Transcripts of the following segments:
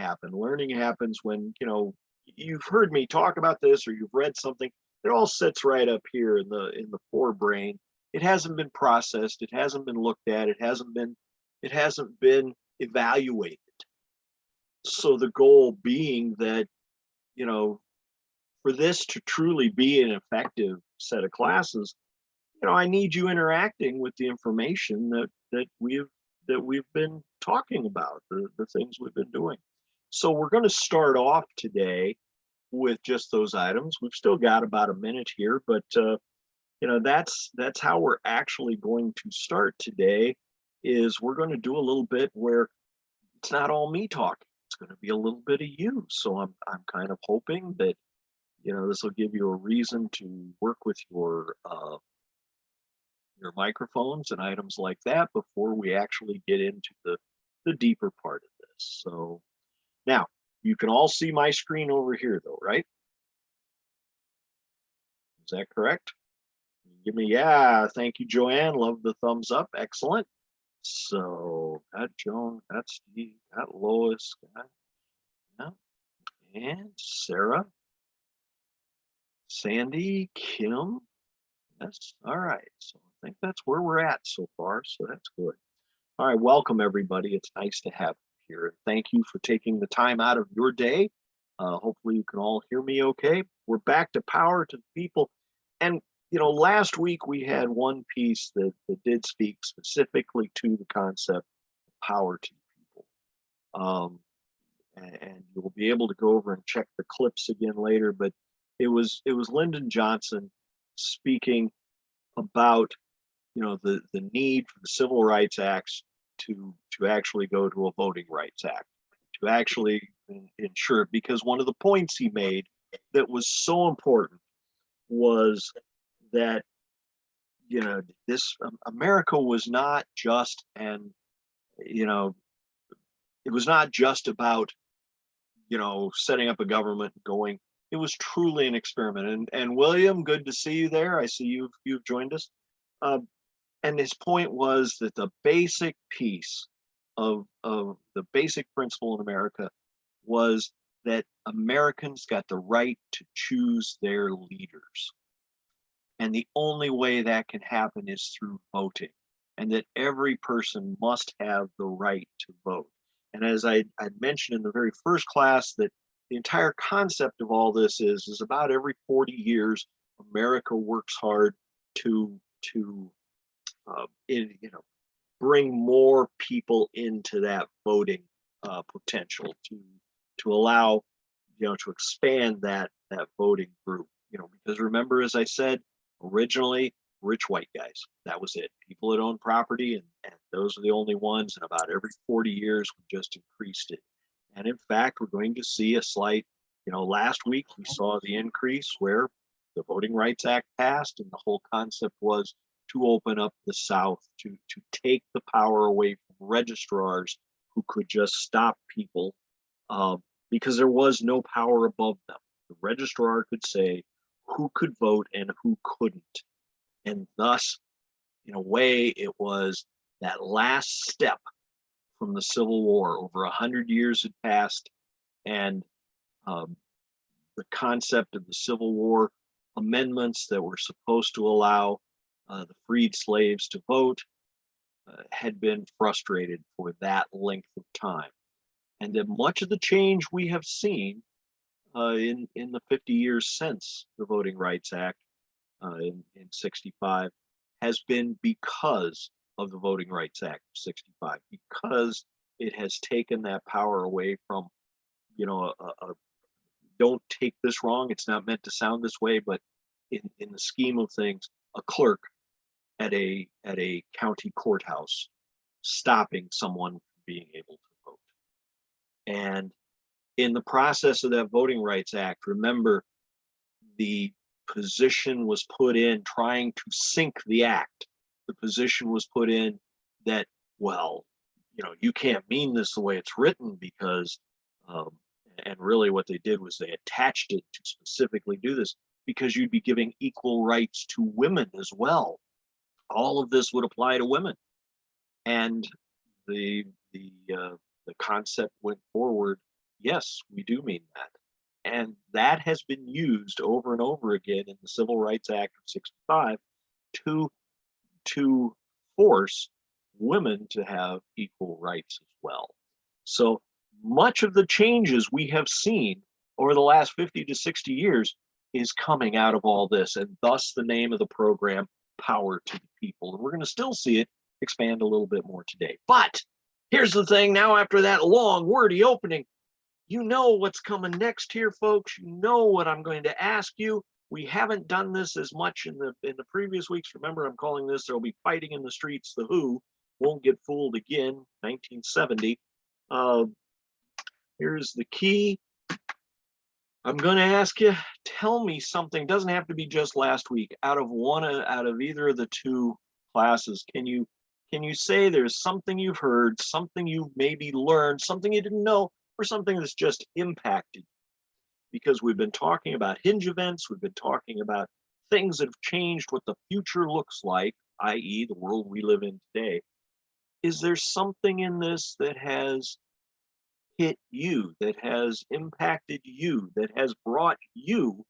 happen. Learning happens when, you've heard me talk about this or you've read something. It all sits right up here in the forebrain. It hasn't been processed. It hasn't been looked at. It hasn't been evaluated. So the goal being that, you know, for this to truly be an effective set of classes, I need you interacting with the information that we've been talking about, the things we've been doing. So we're going to start off today with just those items. We've still got about a minute here, but that's how we're actually going to start today. Is we're going to do a little bit where it's not all me talking. It's going to be a little bit of you. So I'm kind of hoping that this will give you a reason to work with your microphones and items like that before we actually get into the deeper part of this. So now you can all see my screen over here though, right? Is that correct? Give me, yeah, thank you, Joanne. Love the thumbs up. Excellent. So got Joan, got Steve, got Lois, yeah, and Sarah, Sandy, Kim. Yes. All right. So I think that's where we're at so far. So that's good. All right. Welcome, everybody. It's nice to have you here. Thank you for taking the time out of your day. Hopefully you can all hear me okay. We're back to Power to the People. And, last week we had one piece that did speak specifically to the concept of power to the people. And you'll be able to go over and check the clips again later, but it was Lyndon Johnson speaking about the need for the Civil Rights Acts to actually go to a Voting Rights Act, to actually ensure, because one of the points he made that was so important was that this America was not just it was not just about setting up a government and going. It was truly an experiment. And William, good to see you there. I see you've joined us. And his point was that the basic piece of the basic principle in America was that Americans got the right to choose their leaders. And the only way that can happen is through voting, and that every person must have the right to vote. And as I mentioned in the very first class, that the entire concept of all this is about every 40 years, America works hard to bring more people into that voting potential, to allow to expand that voting group. Because remember, as I said originally, rich white guys, that was it. People that own property, and those are the only ones. And about every 40 years, we just increased it. And in fact, we're going to see a slight, last week we saw the increase where the Voting Rights Act passed, and the whole concept was to open up the South, to take the power away from registrars who could just stop people because there was no power above them. The registrar could say who could vote and who couldn't. And thus, in a way, it was that last step from the Civil War. Over 100 years had passed, and the concept of the Civil War amendments that were supposed to allow the freed slaves to vote had been frustrated for that length of time. And that much of the change we have seen in the 50 years since the Voting Rights Act in 65 has been because of the Voting Rights Act of 65, because it has taken that power away from, don't take this wrong, it's not meant to sound this way, but in the scheme of things, a clerk at a county courthouse stopping someone from being able to vote. And in the process of that Voting Rights Act, remember, the position was put in trying to sink the act. The position was put in that, well, you can't mean this the way it's written, because, and really what they did was they attached it to specifically do this, because you'd be giving equal rights to women as well. All of this would apply to women. And the concept went forward Yes, we do mean that. And that has been used over and over again in the Civil Rights Act of 65 to to force women to have equal rights as well. So much of the changes we have seen over the last 50 to 60 years is coming out of all this, and thus the name of the program, Power to the People. And we're going to still see it expand a little bit more today. But here's the thing now, after that long, wordy opening, you know what's coming next here, folks. You know what I'm going to ask you. We haven't done this as much in the previous weeks. Remember, I'm calling this "There'll Be Fighting in the Streets." The Who won't get fooled again. 1970. Here's the key. I'm going to ask you, tell me something. Doesn't have to be just last week. Out of either of the two classes, can you say there's something you've heard, something you've maybe learned, something you didn't know, or something that's just impacted? Because we've been talking about hinge events, we've been talking about things that have changed what the future looks like, i.e., the world we live in today. Is there something in this that has hit you, that has impacted you, that has brought you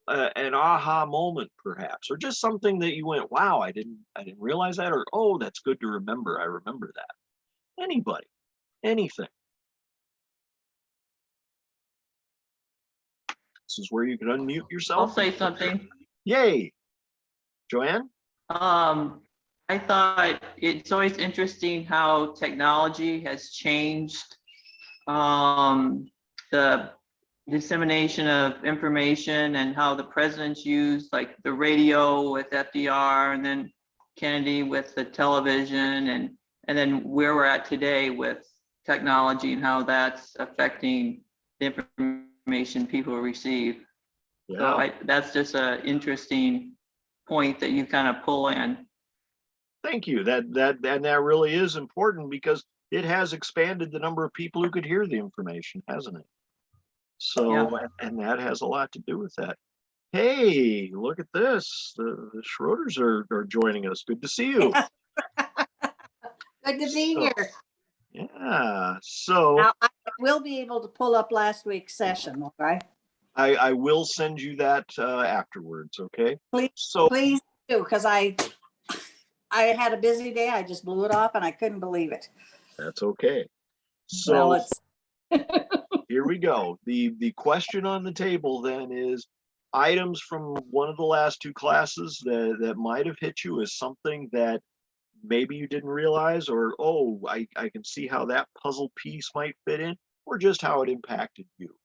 an aha moment, perhaps, or just something that you went, "Wow, I didn't realize that," or "Oh, that's good to remember. I remember that." Anybody, anything. This is where you can unmute yourself. I'll say something. Yay. Joanne? I thought it's always interesting how technology has changed the dissemination of information, and how the presidents used like the radio with FDR, and then Kennedy with the television, and then where we're at today with technology and how that's affecting the information people receive. Yeah. So that's just an interesting point that you kind of pull in. Thank you. That really is important, because it has expanded the number of people who could hear the information, hasn't it? So, yeah. And that has a lot to do with that. Hey, look at this. The Schroeders are joining us. Good to see you. Good to be here. Yeah. So now I will be able to pull up last week's session, okay? I will send you that afterwards, okay? Please do, because I had a busy day. I just blew it off and I couldn't believe it. That's okay. So well, here we go. The question on the table then is items from one of the last two classes that might have hit you as something that maybe you didn't realize, or, oh, I can see how that puzzle piece might fit in, or just how it impacted you.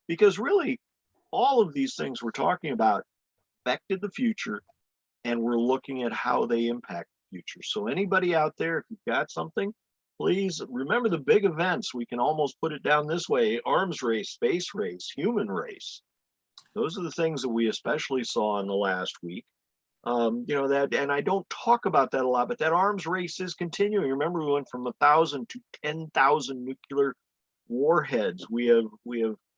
Because really, all of these things we're talking about affected the future, and we're looking at how they impact the future. So anybody out there, if you've got something, please remember the big events. We can almost put it down this way: arms race, space race, human race. Those are the things that we especially saw in the last week. That, and I don't talk about that a lot, but that arms race is continuing. Remember, we went from 1,000 to 10,000 nuclear warheads. We have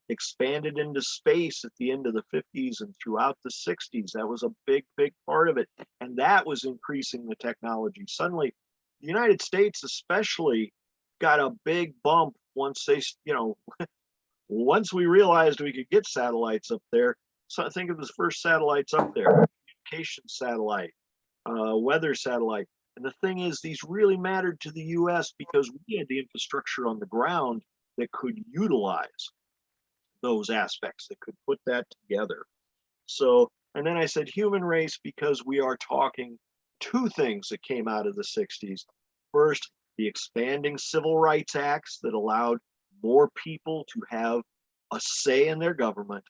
expanded into space at the end of the 50s and throughout the 60s. That was a big part of it, and that was increasing the technology. Suddenly, the United States especially got a big bump once they, once we realized we could get satellites up there. So think of the first satellites up there: communication satellite, weather satellite. And the thing is, these really mattered to the US because we had the infrastructure on the ground that could utilize those aspects, that could put that together. So, and then I said human race because we are talking two things that came out of the 60s. First, the expanding civil rights acts that allowed more people to have a say in their government.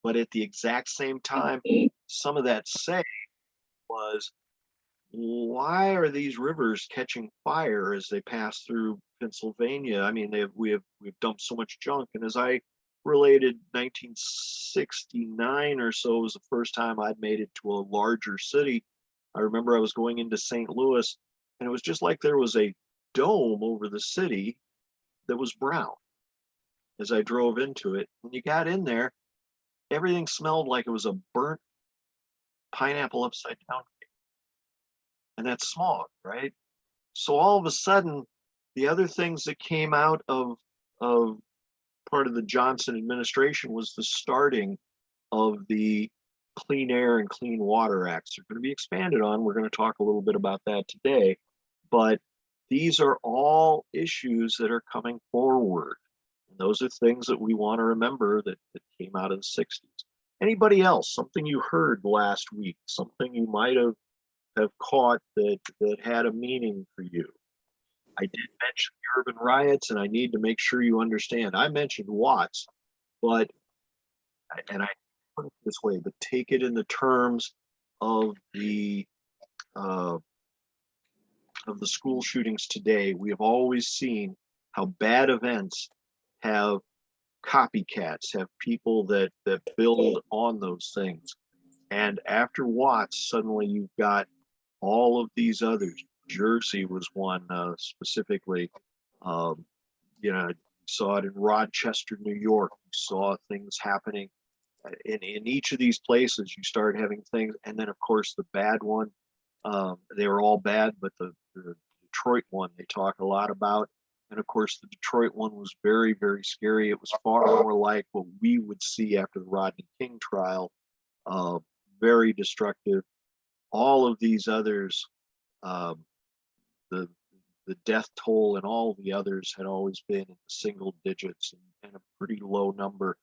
But at the exact same time, some of that say was, why are these rivers catching fire as they pass through Pennsylvania? I mean, we've dumped so much junk. And as I related, 1969 or so was the first time I'd made it to a larger city. I remember I was going into St. Louis, and it was just like there was a dome over the city that was brown. As I drove into it, when you got in there, everything smelled like it was a burnt pineapple upside down. And that's smog, right? So all of a sudden, the other things that came out of part of the Johnson administration was the starting of the Clean Air and Clean Water Acts. They're going to be expanded on. We're going to talk a little bit about that today, but these are all issues that are coming forward. And those are things that we want to remember that came out of the 60s. Anybody else, something you heard last week, something you might have caught that had a meaning for you? I did mention the urban riots, and I need to make sure you understand. I mentioned Watts, but, and I put it this way, but take it in the terms of the school shootings today. We have always seen how bad events have copycats, have people that build on those things. And after Watts, suddenly you've got all of these others. Jersey was one specifically. You know, you saw it in Rochester, New York. You saw things happening in each of these places. You start having things, and then of course the bad one. They were all bad, but the Detroit one they talk a lot about. And of course, the Detroit one was very, very scary. It was far more like what we would see after the Rodney King trial. Very destructive. All of these others, the death toll and all the others had always been in single digits and a pretty low number.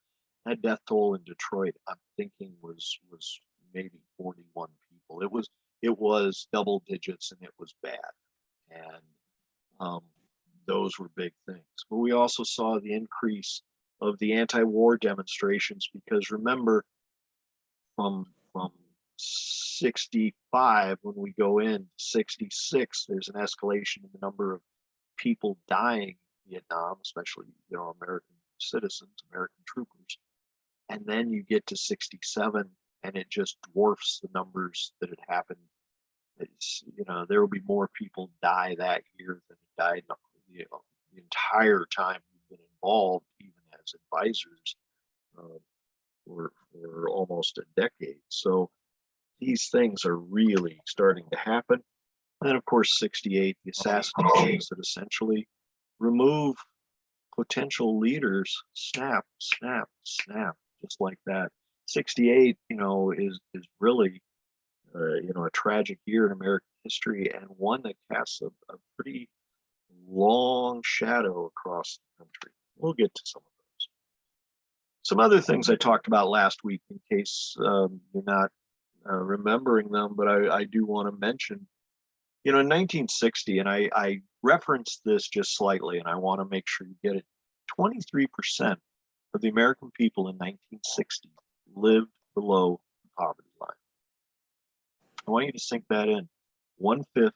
That death toll in Detroit, I'm thinking was maybe 41 people. It was double digits and it was bad. And those were big things. But we also saw the increase of the anti-war demonstrations, because remember, from 65, when we go in 66, there's an escalation in the number of people dying in Vietnam, especially, you know, American citizens, American troopers. And then you get to 67 and it just dwarfs the numbers that had happened. It's, you know, there will be more people die that year than died, you know, the entire time we've been involved, even as advisors, for almost a decade. So these things are really starting to happen. And then of course, 68, the assassinations that essentially remove potential leaders, snap, snap, snap, just like that. 68, you know, is really, you know, a tragic year in American history, and one that casts a pretty long shadow across the country. We'll get to some of those. Some other things I talked about last week, in case you're not remembering them, but I do want to mention, you know, in 1960, and I referenced this just slightly, and I want to make sure you get it, 23% of the American people in 1960 lived below the poverty line. I want you to sink that in. 1/5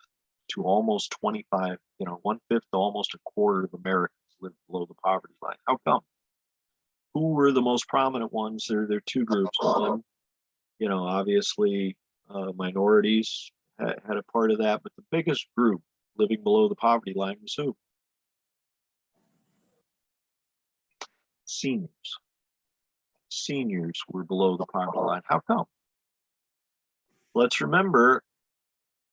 to almost 25, you know, 1/5 to almost a quarter of Americans live below the poverty line. How come? Who were the most prominent ones? There are two groups. One, you know, obviously minorities had a part of that, but the biggest group living below the poverty line was who? Seniors. Seniors were below the poverty line. How come? Let's remember,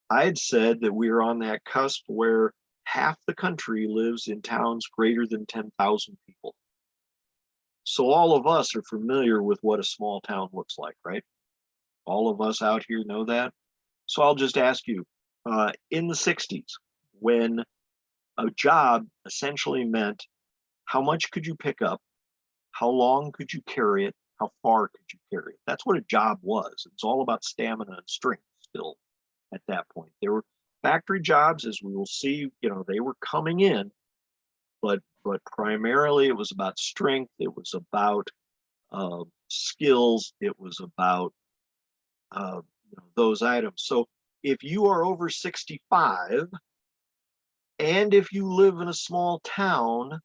I had said that we are on that cusp where half the country lives in towns greater than 10,000 people. So all of us are familiar with what a small town looks like, right? All of us out here know that. So I'll just ask you, in the 60s, when a job essentially meant how much could you pick up, how long could you carry it, how far could you carry it? That's what a job was. It's all about stamina and strength still at that point. There were factory jobs, as we will see, you know, they were coming in, but primarily it was about strength. It was about skills. It was about you know, those items. So if you are over 65 and if you live in a small town,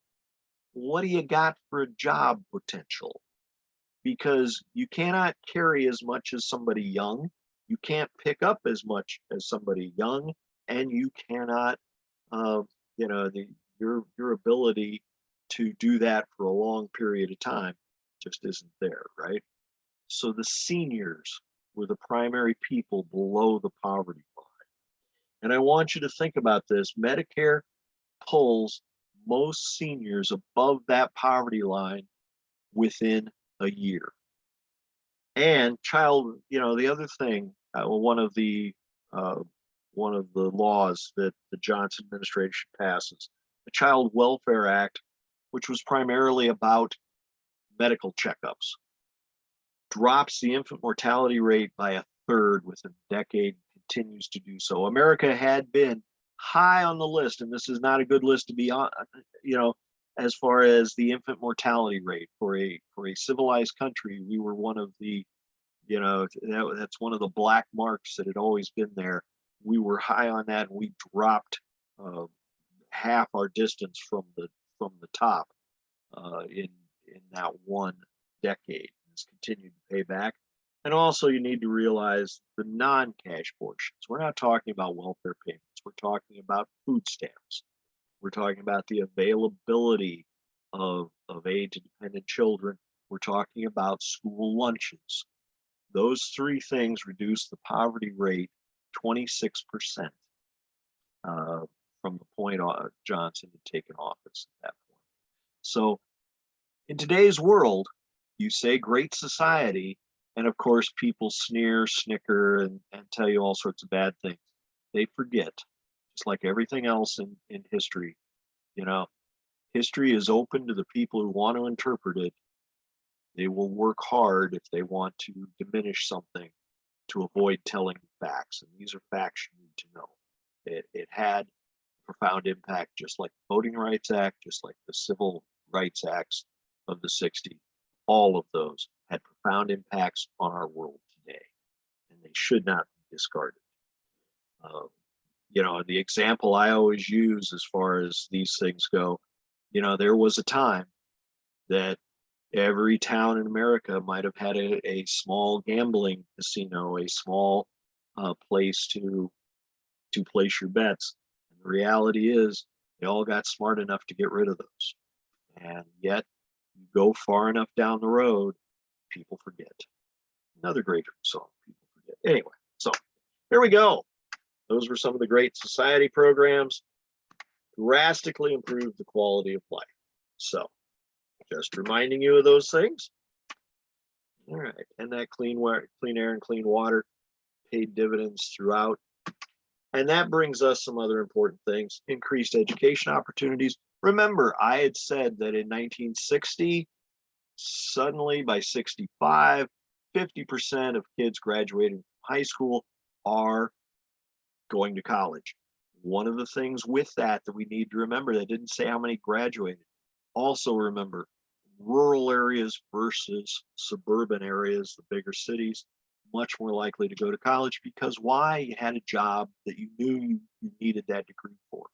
what do you got for a job potential? Because you cannot carry as much as somebody young, you can't pick up as much as somebody young, and you cannot, you know, your ability to do that for a long period of time just isn't there, right? So the seniors were the primary people below the poverty line. And I want you to think about this. Medicare pulls most seniors above that poverty line within a year. And the other thing, one of the laws that the Johnson administration passes, the Child Welfare Act, which was primarily about medical checkups, drops the infant mortality rate by a third within a decade, continues to do so. America had been high on the list, and this is not a good list to be on, as far as the infant mortality rate for a civilized country. We were one of the, that's one of the black marks that had always been there. We were high on that, and we dropped half our distance from the top in that one decade. It's continued to pay back. And also, you need to realize the non-cash portions. We're not talking about welfare payments. We're talking about food stamps. We're talking about the availability of aid to dependent children. We're talking about school lunches. Those three things reduce the poverty rate 26% from the point Johnson had taken office at that point. So in today's world, you say great society, and of course people sneer, snicker, and tell you all sorts of bad things. They forget, just like everything else in history, history is open to the people who want to interpret it. They will work hard if they want to diminish something to avoid telling facts. And these are facts you need to know. It had a profound impact, just like the Voting Rights Act, just like the Civil Rights Acts of the 60s. All of those had profound impacts on our world today, and they should not be discarded. The example I always use as far as these things go, there was a time that every town in America might have had a small gambling casino, a small place to place your bets. And the reality is they all got smart enough to get rid of those. And yet you go far enough down the road, people forget. Another great song, people forget. Anyway, so here we go. Those were some of the Great Society programs. Drastically improved the quality of life. So just reminding you of those things. All right, and that clean air and clean water paid dividends throughout. And that brings us some other important things. Increased education opportunities. Remember, I had said that in 1960, suddenly by 65, 50% of kids graduating from high school are going to college. One of the things with that we need to remember, that didn't say how many graduated. Also remember, rural areas versus suburban areas, the bigger cities, much more likely to go to college, because why? You had a job that you knew you needed that degree for.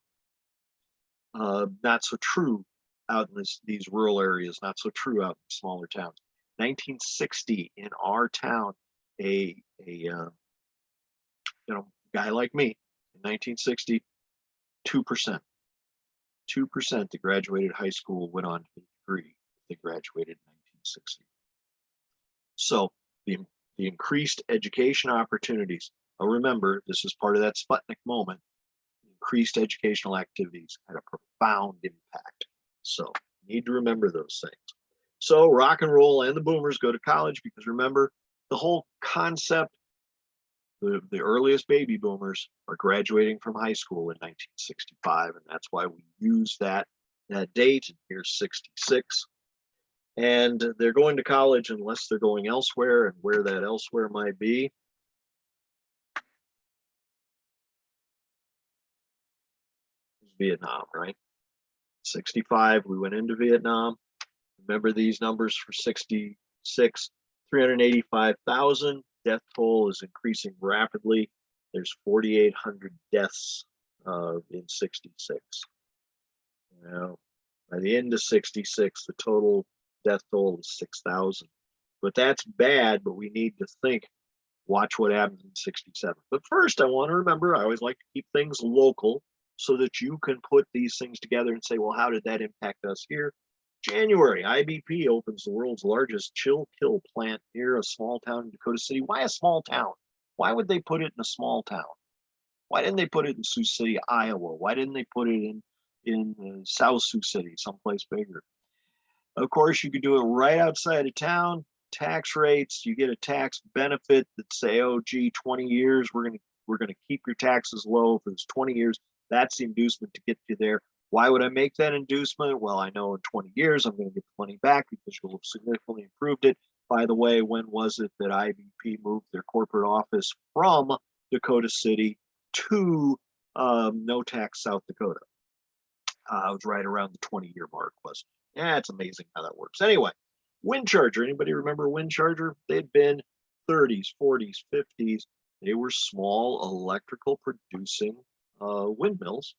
Not so true out in these rural areas, not so true out in smaller towns. 1960 in our town, a guy like me in 1960, 2%. 2% that graduated high school went on to get a degree if they graduated in 1960. So the increased education opportunities. Remember, this is part of that Sputnik moment. Increased educational activities had a profound impact. So you need to remember those things. So rock and roll and the boomers go to college, because remember, the whole concept, the earliest baby boomers are graduating from high school in 1965, and that's why we use that date. And here's 66. And they're going to college unless they're going elsewhere, and where that elsewhere might be. Vietnam, right? 65, we went into Vietnam. Remember these numbers for 66, 385,000. Death toll is increasing rapidly. There's 4,800 deaths in 66. Now, by the end of 66, the total death toll is 6,000. But that's bad, but we need to think, watch what happens in 67. But first, I want to remember, I always like to keep things local so that you can put these things together and say, well, how did that impact us here? January, IBP opens the world's largest chill kill plant near a small town in Dakota City. Why a small town? Why would they put it in a small town? Why didn't they put it in Sioux City, Iowa? Why didn't they put it in in South Sioux City, someplace bigger. Of course, you could do it right outside of town. Tax rates, you get a tax benefit that say, oh, gee, 20 years, we're gonna keep your taxes low for this 20 years. That's the inducement to get you there. Why would I make that inducement? Well, I know in 20 years I'm going to get the money back because you'll have significantly improved it. By the way, when was it that IBP moved their corporate office from Dakota City to no tax South Dakota? It was right around the 20-year mark, wasn't it? Yeah, it's amazing how that works. Anyway, Wind Charger. Anybody remember Wind Charger? They'd been 30s, 40s, 50s. They were small electrical producing windmills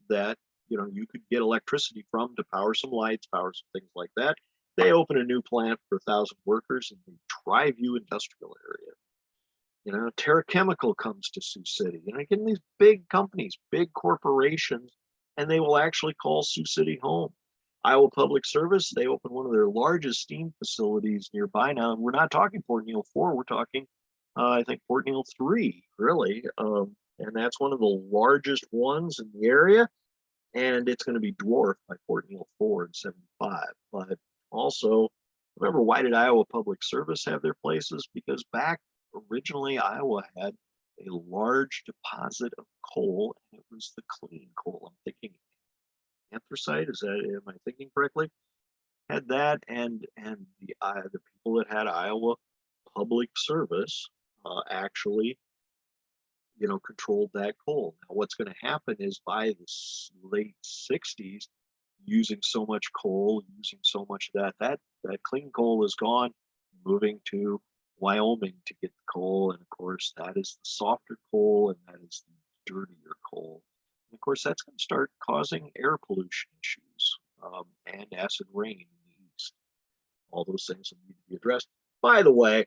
that you could get electricity from to power some lights, power some things like that. They open a new plant for 1,000 workers in the Tri-View industrial area. Terra Chemical comes to Sioux City. Again, these big companies, big corporations, and they will actually call Sioux City home. Iowa Public Service, they open one of their largest steam facilities nearby now. And we're not talking Port Neal 4, we're talking, I think, Port Neal 3, really. And that's one of the largest ones in the area. And it's going to be dwarfed by Port Neal 4 in 75. But also, remember, why did Iowa Public Service have their places? Because back originally, Iowa had a large deposit of coal, and it was the clean coal. I'm thinking anthracite. Am I thinking correctly? Had that, and the people that had Iowa Public Service actually controlled that coal. Now, what's going to happen is by the late 60s, using so much coal, using so much of that clean coal is gone, moving to Wyoming to get the coal. And of course, that is the softer coal, and that is the dirtier coal. And of course, that's going to start causing air pollution issues and acid rain in the east. All those things will need to be addressed. By the way,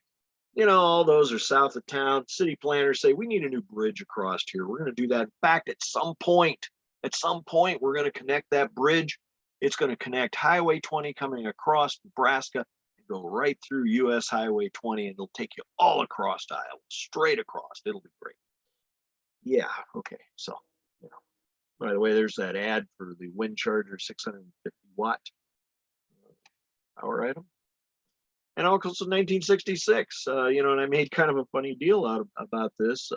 all those are south of town. City planners say we need a new bridge across here. We're going to do that. In fact, at some point, we're going to connect that bridge. It's going to connect Highway 20 coming across Nebraska and go right through US Highway 20, and it'll take you all across Iowa, straight across. It'll be great. Yeah, okay. So, by the way, there's that ad for the Wind Charger 650 watt power item. And also 1966, and I made kind of a funny deal about this.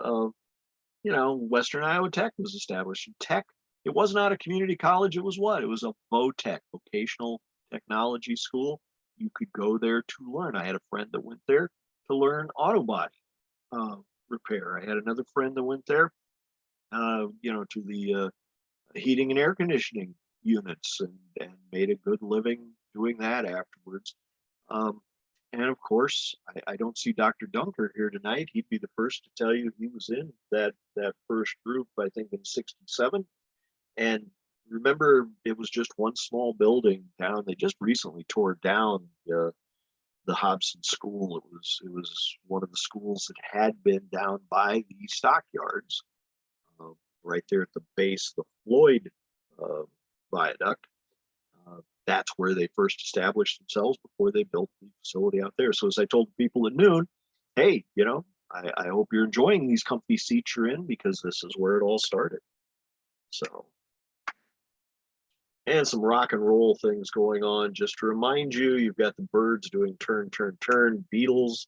Western Iowa Tech was established. Tech, it was not a community college. It was what? It was a VOTech, vocational technology school. You could go there to learn. I had a friend that went there to learn auto body repair. I had another friend that went there, to the heating and air conditioning units and made a good living doing that afterwards. And of course, I don't see Dr. Dunker here tonight. He'd be the first to tell you he was in that first group, I think in 67. And remember, it was just one small building down. They just recently tore down the Hobson School. It was one of the schools that had been down by the stockyards, right there at the base of the Floyd Viaduct. That's where they first established themselves before they built the facility out there. So as I told people at noon, hey, I hope you're enjoying these comfy seats you're in, because this is where it all started. So, and some rock and roll things going on. Just to remind you, you've got the Byrds doing Turn, Turn, Turn, Beatles.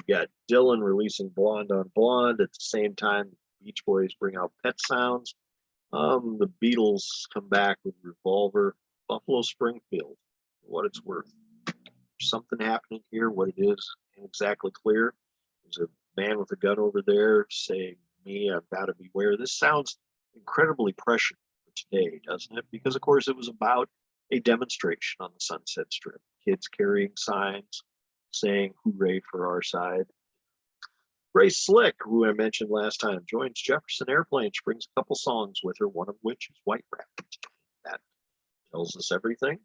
You got Dylan releasing Blonde on Blonde. At the same time, Beach Boys bring out Pet Sounds. The Beatles come back with Revolver. Buffalo Springfield, for what it's worth. There's something happening here. What it is ain't exactly clear. There's a man with a gun over there saying, me, I've got to beware. This sounds incredibly prescient for today, doesn't it? Because, of course, it was about a demonstration on the Sunset Strip. Kids carrying signs saying, hooray for our side. Grace Slick, who I mentioned last time, joins Jefferson Airplane. She brings a couple songs with her, one of which is White Rabbit. That tells us everything.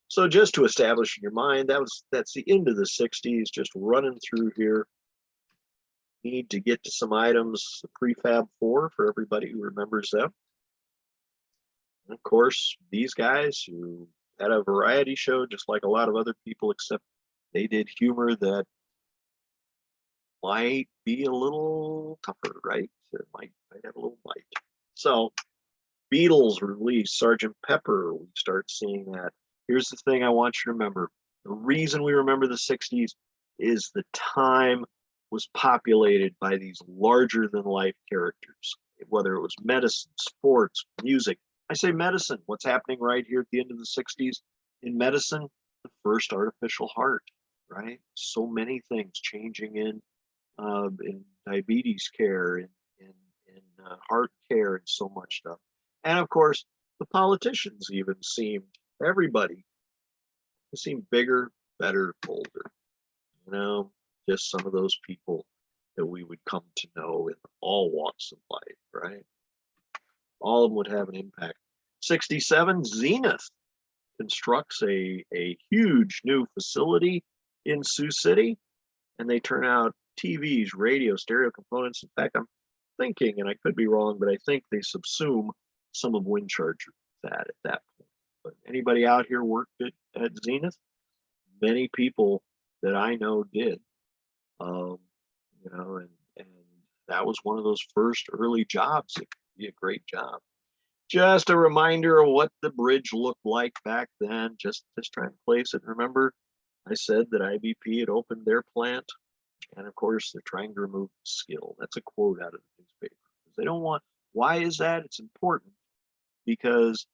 So just to establish in your mind, that's the end of the 60s, just running through here. Need to get to some items, the Prefab 4 for everybody who remembers them. And of course, these guys who had a variety show, just like a lot of other people, except they did humor that might be a little tougher, right? It might have a little bite. So Beatles release Sergeant Pepper, we start seeing that. Here's the thing I want you to remember. The reason we remember the 60s is the time was populated by these larger than life characters, whether it was medicine, sports, music. I say medicine, what's happening right here at the end of the 60s in medicine? The first artificial heart, right? So many things changing in diabetes care, in heart care, and so much stuff. And of course, the politicians even seemed, everybody seemed bigger, better, bolder. You know, just some of those people that we would come to know in all walks of life, right? All of them would have an impact. 67, Zenith constructs a huge new facility in Sioux City, and they turn out TVs, radio, stereo components. In fact, I'm thinking, and I could be wrong, but I think they subsume some of Windcharger at that point. But anybody out here worked at Zenith? Many people that I know did. You know, and that was one of those first early jobs. It could be a great job. Just a reminder of what the bridge looked like back then. Just trying to place it. Remember, I said that IBP had opened their plant, and of course they're trying to remove the skill. That's a quote out of the newspaper. They don't want. Why is that? It's important because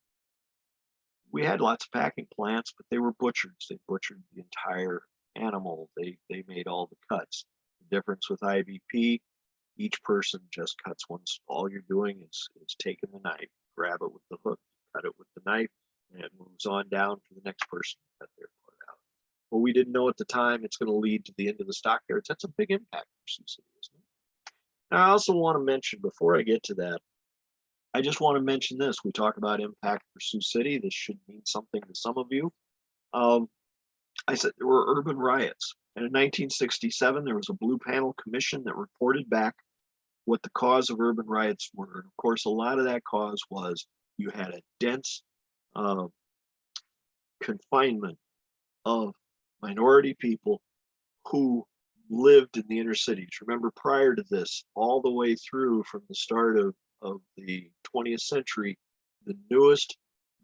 we had lots of packing plants, but they were butchers. They butchered the entire animal. They made all the cuts. The difference with IBP, each person just cuts once. All you're doing is taking the knife, grab it with the hook, cut it with the knife, and it moves on down for the next person to cut their part out. Well, we didn't know at the time it's going to lead to the end of the stockyards. That's a big impact for Sioux City, isn't it? Now, I also want to mention, before I get to that, I just want to mention this. We talk about impact for Sioux City. This should mean something to some of you. I said there were urban riots. And in 1967, there was a blue panel commission that reported back what the cause of urban riots were. And of course, a lot of that cause was you had a dense confinement of minority people who lived in the inner cities. Remember, prior to this, all the way through from the start of the 20th century, the newest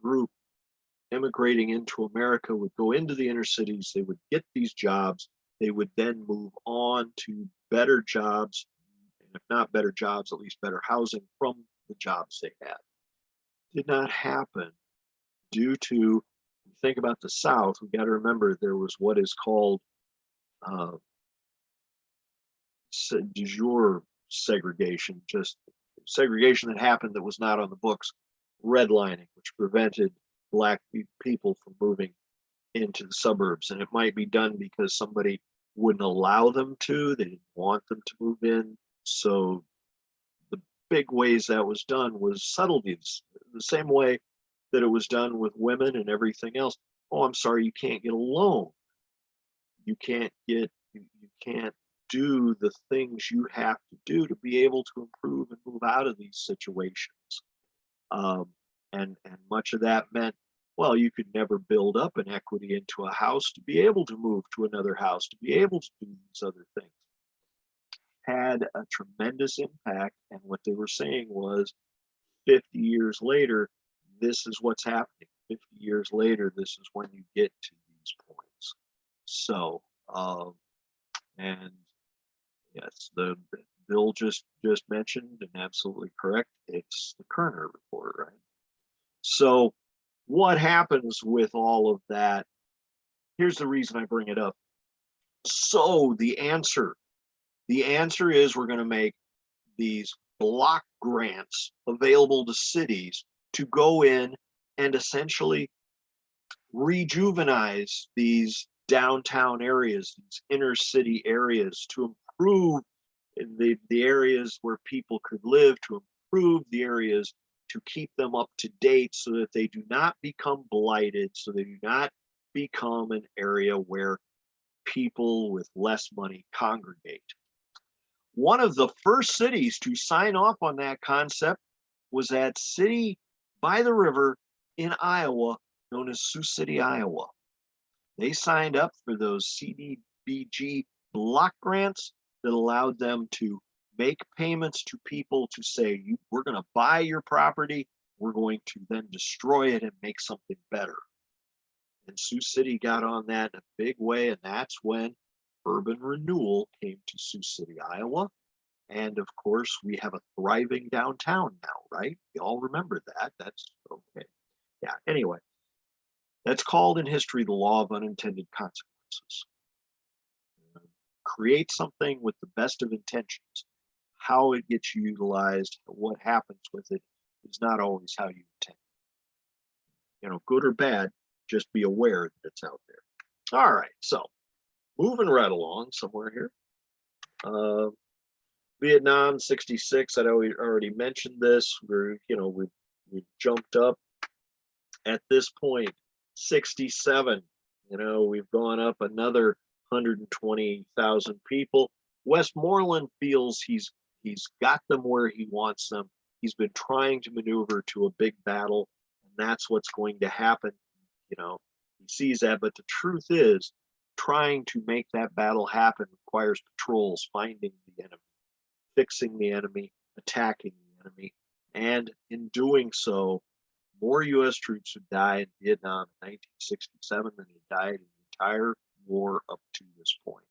group immigrating into America would go into the inner cities, they would get these jobs, they would then move on to better jobs, and if not better jobs, at least better housing from the jobs they had. Did not happen due to, think about the South, we got to remember there was what is called de jure segregation, just segregation that happened that was not on the books, redlining, which prevented Black people from moving into the suburbs. And it might be done because somebody wouldn't allow them to, they didn't want them to move in. So the big ways that was done was subtleties, the same way that it was done with women and everything else. Oh, I'm sorry, you can't get a loan. You can't do the things you have to do to be able to improve and move out of these situations. And much of that meant, well, you could never build up an equity into a house to be able to move to another house, to be able to do these other things. Had a tremendous impact. And what they were saying was 50 years later, this is what's happening. 50 years later, this is when you get to these points. So, and yes, the Bill just mentioned, and absolutely correct, it's the Kerner report, right? So what happens with all of that? Here's the reason I bring it up. So the answer is we're going to make these block grants available to cities to go in and essentially rejuvenize these downtown areas, these inner city areas, to improve the areas where people could live, to improve the areas, to keep them up to date so that they do not become blighted, so they do not become an area where people with less money congregate. One of the first cities to sign off on that concept was that city by the river in Iowa, known as Sioux City, Iowa. They signed up for those CDBG block grants that allowed them to make payments to people to say, we're going to buy your property, we're going to then destroy it and make something better. And Sioux City got on that in a big way, and that's when urban renewal came to Sioux City, Iowa. And of course, we have a thriving downtown now, right? We all remember that. That's okay. Yeah, anyway, that's called in history the law of unintended consequences. Create something with the best of intentions. How it gets utilized, what happens with it is not always how you intend. You know, good or bad, just be aware that it's out there. All right, so moving right along somewhere here. Vietnam 66, I'd already mentioned this. We jumped up at this point, 67. We've gone up another 120,000 people. Westmoreland feels he's got them where he wants them. He's been trying to maneuver to a big battle, and that's what's going to happen. He sees that, but the truth is, trying to make that battle happen requires patrols, finding the enemy, fixing the enemy, attacking the enemy, and in doing so, more U.S. troops have died in Vietnam in 1967 than had died in the entire war up to this point,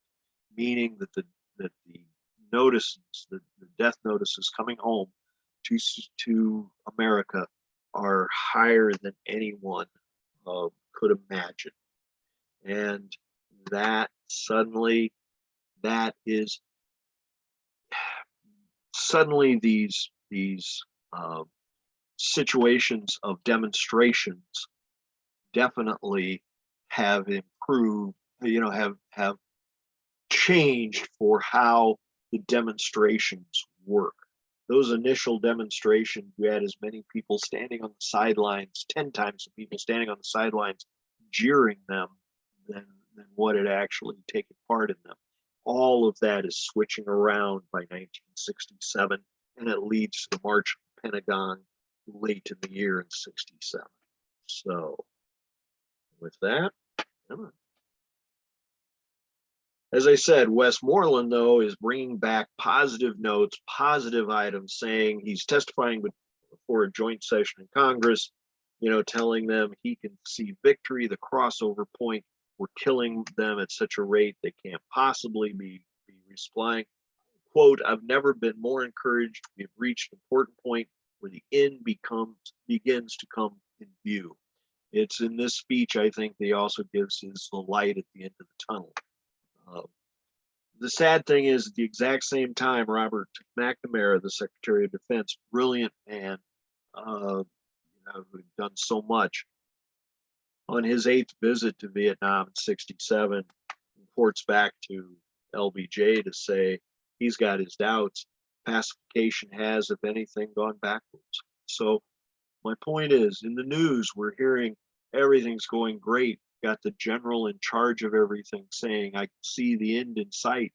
meaning that the notices, the death notices coming home to America are higher than anyone could imagine. And that suddenly these situations of demonstrations definitely have improved, have changed for how the demonstrations work. Those initial demonstrations, you had as many people standing on the sidelines, 10 times the people standing on the sidelines jeering them than what had actually taken part in them. All of that is switching around by 1967, and it leads to the March of the Pentagon late in the year in 67. So with that, as I said, Westmoreland, though, is bringing back positive notes, positive items, saying he's testifying before a joint session in Congress, telling them he can see victory, the crossover point. We're killing them at such a rate they can't possibly be resupplying. Quote, I've never been more encouraged. We've reached an important point where the end begins to come in view. It's in this speech, I think, that he also gives his the light at the end of the tunnel. The sad thing is, at the exact same time, Robert McNamara, the Secretary of Defense, brilliant man, who'd done so much, on his 8th visit to Vietnam in 67, reports back to LBJ to say he's got his doubts. Pacification has, if anything, gone backwards. So my point is, in the news, we're hearing everything's going great. Got the general in charge of everything saying, I can see the end in sight.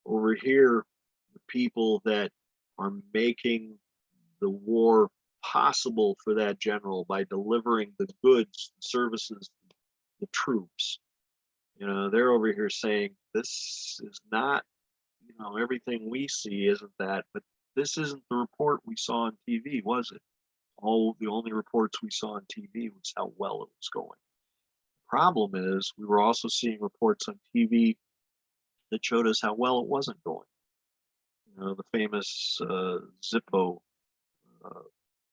Over here, the people that are making the war possible for that general by delivering the goods, the services, the troops, they're over here saying, this is not, everything we see isn't that, but this isn't the report we saw on TV, was it? The only reports we saw on TV was how well it was going. Problem is, we were also seeing reports on TV that showed us how well it wasn't going. The famous Zippo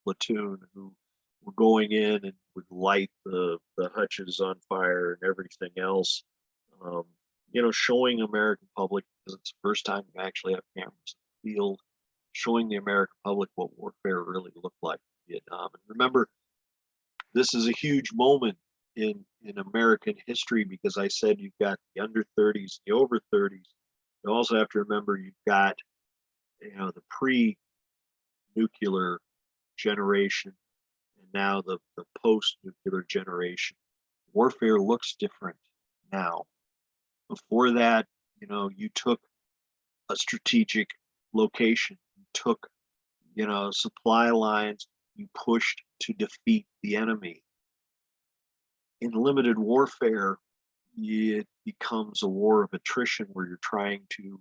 platoon who were going in and would light the hutches on fire and everything else. Showing the American public, because it's the first time you actually have cameras in the field, showing the American public what warfare really looked like in Vietnam. And remember, this is a huge moment in American history, because I said you've got the under 30s, the over 30s. You also have to remember you've got, the pre-nuclear generation and now the post-nuclear generation. Warfare looks different now. Before that, you took a strategic location, you took, supply lines, you pushed to defeat the enemy. In limited warfare, it becomes a war of attrition where you're trying to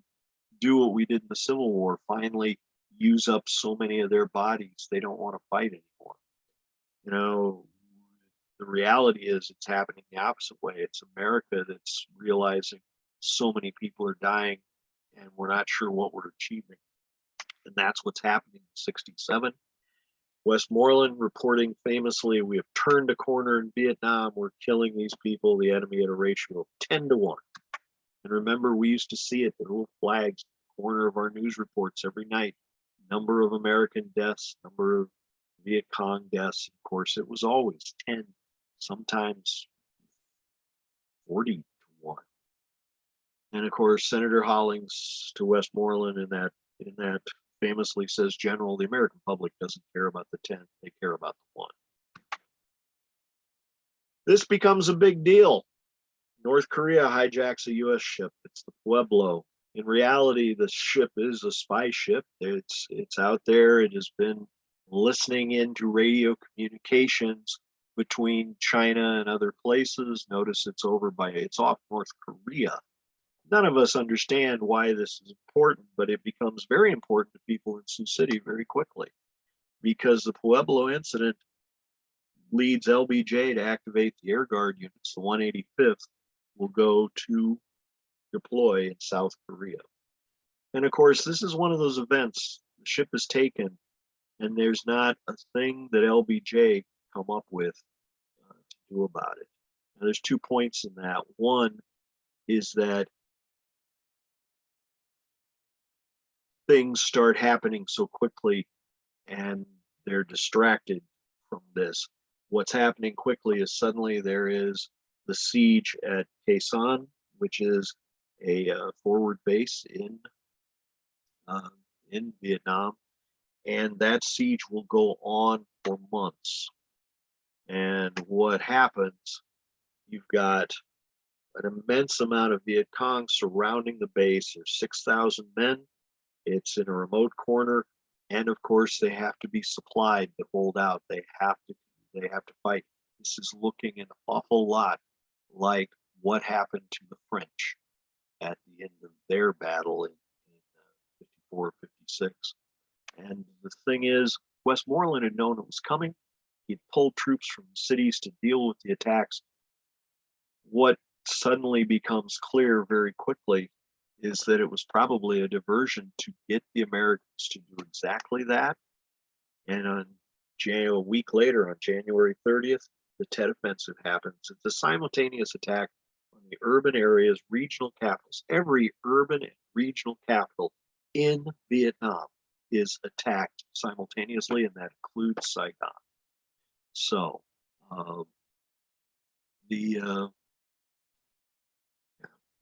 do what we did in the Civil War, finally use up so many of their bodies, they don't want to fight anymore. You know, the reality is it's happening the opposite way. It's America that's realizing so many people are dying and we're not sure what we're achieving. And that's what's happening in 67. Westmoreland reporting famously, we have turned a corner in Vietnam. We're killing these people, the enemy, at a ratio of 10 to 1. And remember, we used to see it, the little flags in the corner of our news reports every night. Number of American deaths, number of Viet Cong deaths. Of course, it was always 10, sometimes 40 to 1. And of course, Senator Hollings to Westmoreland in that famously says, General, the American public doesn't care about the 10, they care about the 1. This becomes a big deal. North Korea hijacks a US ship. It's the Pueblo. In reality, the ship is a spy ship. It's out there. It has been listening into radio communications between China and other places. Notice it's off North Korea. None of us understand why this is important, but it becomes very important to people in Sioux City very quickly, because the Pueblo incident leads LBJ to activate the Air Guard units. The 185th will go to deploy in South Korea. And of course, this is one of those events. The ship is taken, and there's not a thing that LBJ come up with to do about it. Now, there's 2 points in that. One is that things start happening so quickly and they're distracted from this. What's happening quickly is suddenly there is the siege at Khe Sanh, which is a forward base in Vietnam, and that siege will go on for months. And what happens, you've got an immense amount of Viet Cong surrounding the base. There's 6,000 men. It's in a remote corner, and of course they have to be supplied to hold out. They have to fight. This is looking an awful lot like what happened to the French at the end of their battle in 54, 56. And the thing is, Westmoreland had known it was coming. He'd pulled troops from cities to deal with the attacks. What suddenly becomes clear very quickly is that it was probably a diversion to get the Americans to do exactly that. And a week later, on January 30th, the Tet Offensive happens. It's a simultaneous attack on the urban areas, regional capitals. Every urban and regional capital in Vietnam is attacked simultaneously, and that includes Saigon. So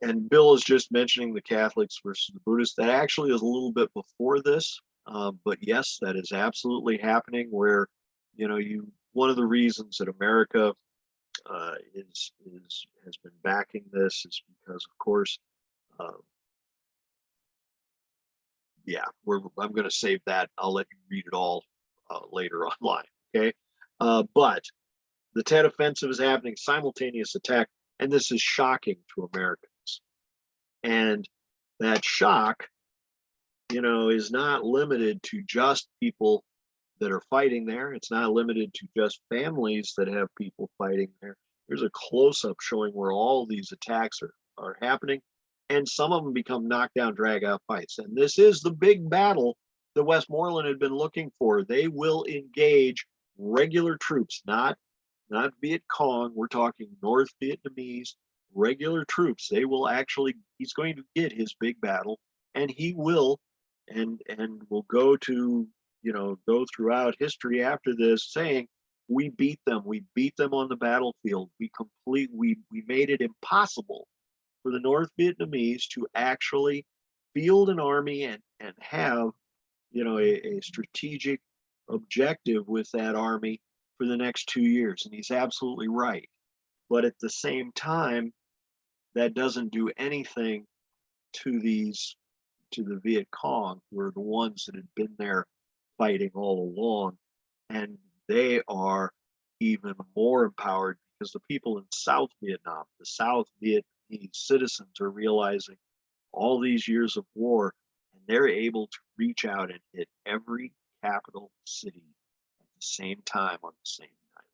and Bill is just mentioning the Catholics versus the Buddhists. That actually is a little bit before this, but yes, that is absolutely happening. Where one of the reasons that America has been backing this is because, of course, I'm going to save that. I'll let you read it all later online. Okay, but the Tet Offensive is happening, simultaneous attack, and this is shocking to Americans. And that shock, is not limited to just people that are fighting there. It's not limited to just families that have people fighting there. There's a close-up showing where all these attacks are happening, and some of them become knockdown, drag-out fights. And this is the big battle that Westmoreland had been looking for. They will engage regular troops, not Viet Cong. We're talking North Vietnamese regular troops. He's going to get his big battle, and he will, and will go throughout history after this saying, we beat them on the battlefield. We made it impossible for the North Vietnamese to actually field an army and have a strategic objective with that army for the next 2 years. And he's absolutely right. But at the same time, that doesn't do anything to the Viet Cong, who are the ones that had been there fighting all along. And they are even more empowered because the people in South Vietnam, the South Vietnamese citizens, are realizing all these years of war, and they're able to reach out and hit every capital city at the same time on the same night.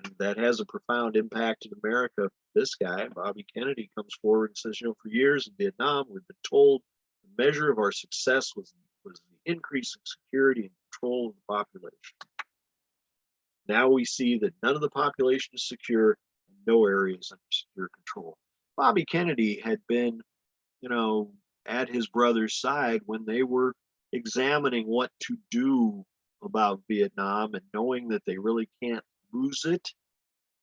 And that has a profound impact in America. This guy, Bobby Kennedy, comes forward and says, for years in Vietnam, we've been told the measure of our success was the increase in security and control of the population. Now we see that none of the population is secure, and no area is under secure control. Bobby Kennedy had been, at his brother's side when they were examining what to do about Vietnam and knowing that they really can't lose it.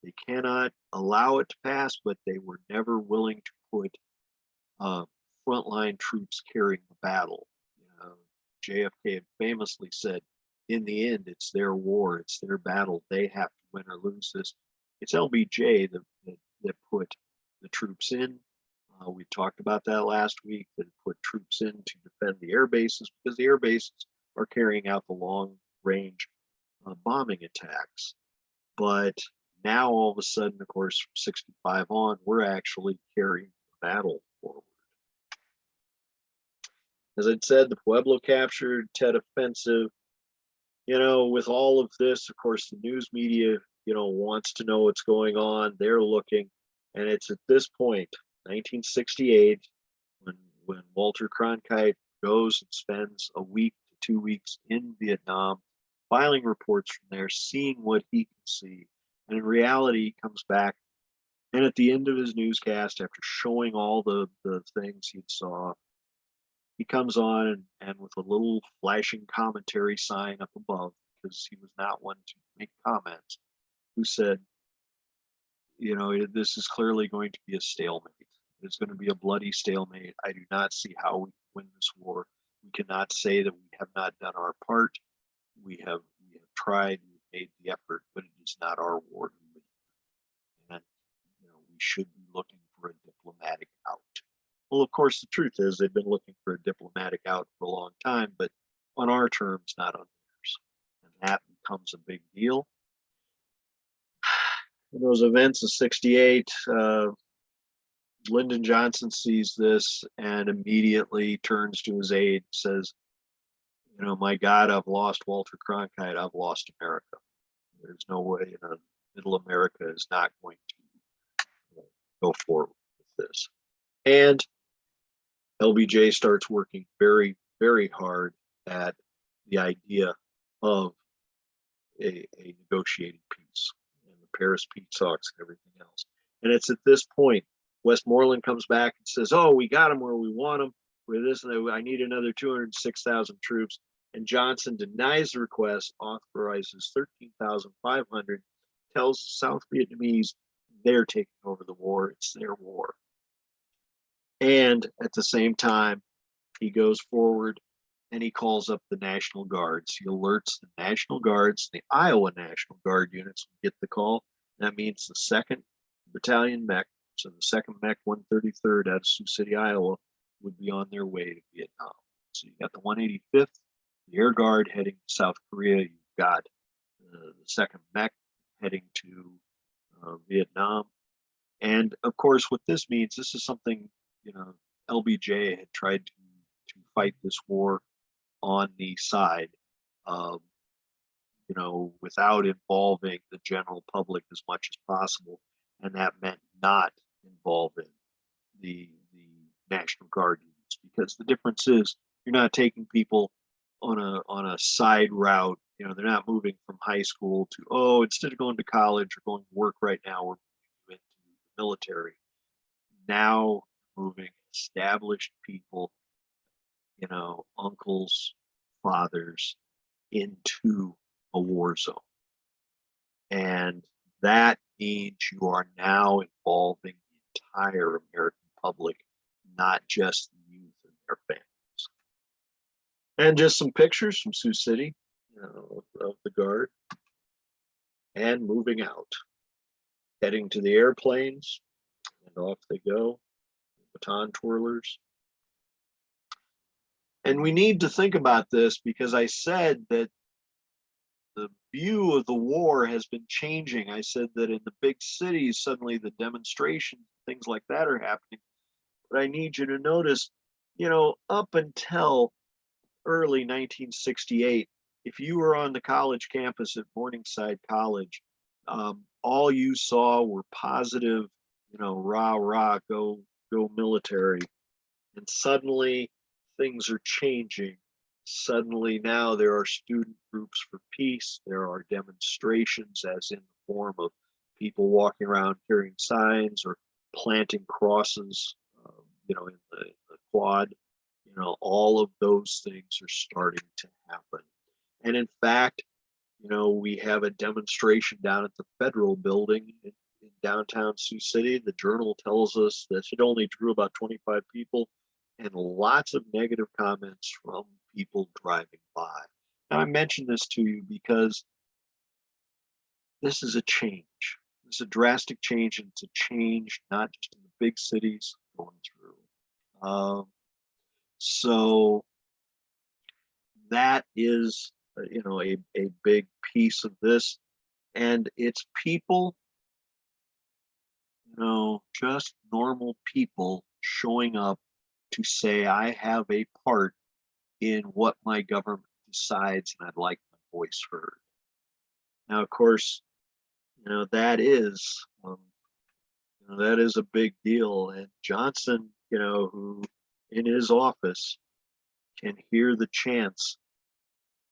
They cannot allow it to pass, but they were never willing to put frontline troops carrying the battle. JFK had famously said, in the end, it's their war, it's their battle. They have to win or lose this. It's LBJ that put the troops in. We talked about that last week, that put troops in to defend the air bases, because the air bases are carrying out the long range bombing attacks. But now all of a sudden, of course, from 65 on, we're actually carrying the battle forward. As I said, the Pueblo captured, Tet offensive. With all of this, of course, the news media, wants to know what's going on. They're looking, and it's at this point, 1968, when Walter Cronkite goes and spends a week to 2 weeks in Vietnam, filing reports from there, seeing what he can see. And in reality, he comes back, and at the end of his newscast, after showing all the things he saw, he comes on and with a little flashing commentary sign up above, because he was not one to make comments, who said, this is clearly going to be a stalemate. It's going to be a bloody stalemate. I do not see how we win this war. We cannot say that we have not done our part. We have tried, we've made the effort, but it is not our war to win. And we should be looking for a diplomatic out. Well, of course, the truth is they've been looking for a diplomatic out for a long time, but on our terms, not on theirs. And that becomes a big deal. In those events of 68, Lyndon Johnson sees this and immediately turns to his aide and says, my God, I've lost Walter Cronkite. I've lost America. There's no way Middle America is not going to go forward with this. And LBJ starts working very, very hard at the idea of a negotiated peace and the Paris peace talks and everything else. And it's at this point, Westmoreland comes back and says, oh, we got them where we want them with this, and I need another 206,000 troops. And Johnson denies the request, authorizes 13,500, tells the South Vietnamese they're taking over the war. It's their war. And at the same time, he goes forward and he calls up the National Guards. He alerts the National Guards, the Iowa National Guard units get the call. That means the 2nd Battalion Mech, so the 2nd Mech 133rd out of Sioux City, Iowa, would be on their way to Vietnam. So you got the 185th, the Air Guard heading to South Korea. You've got the 2nd Mech heading to Vietnam. And of course, what this means, this is something, LBJ had tried to fight this war on the side, without involving the general public as much as possible. And that meant not involving the National Guard units, because the difference is you're not taking people on a side route. They're not moving from high school to, instead of going to college or going to work right now, we're moving into the military. Now moving established people, uncles, fathers, into a war zone. And that means you are now involving the entire American public, not just the youth and their families. And just some pictures from Sioux City, of the Guard, and moving out, heading to the airplanes, and off they go, baton twirlers. And we need to think about this, because I said that the view of the war has been changing. I said that in the big cities, suddenly the demonstrations, things like that are happening. But I need you to notice, up until early 1968, if you were on the college campus at Morningside College, all you saw were positive, rah, rah, go military. And suddenly things are changing. Suddenly now there are student groups for peace. There are demonstrations, as in the form of people walking around carrying signs or planting crosses, in the quad. All of those things are starting to happen. And in fact, we have a demonstration down at the Federal Building in downtown Sioux City. The Journal tells us that it only drew about 25 people and lots of negative comments from people driving by. Now, I mention this to you because this is a change. It's a drastic change, and it's a change not just in the big cities going through. So that is, a big piece of this, and it's people, just normal people showing up to say, I have a part in what my government decides, and I'd like my voice heard. Now, of course, that is a big deal. And Johnson, who in his office can hear the chants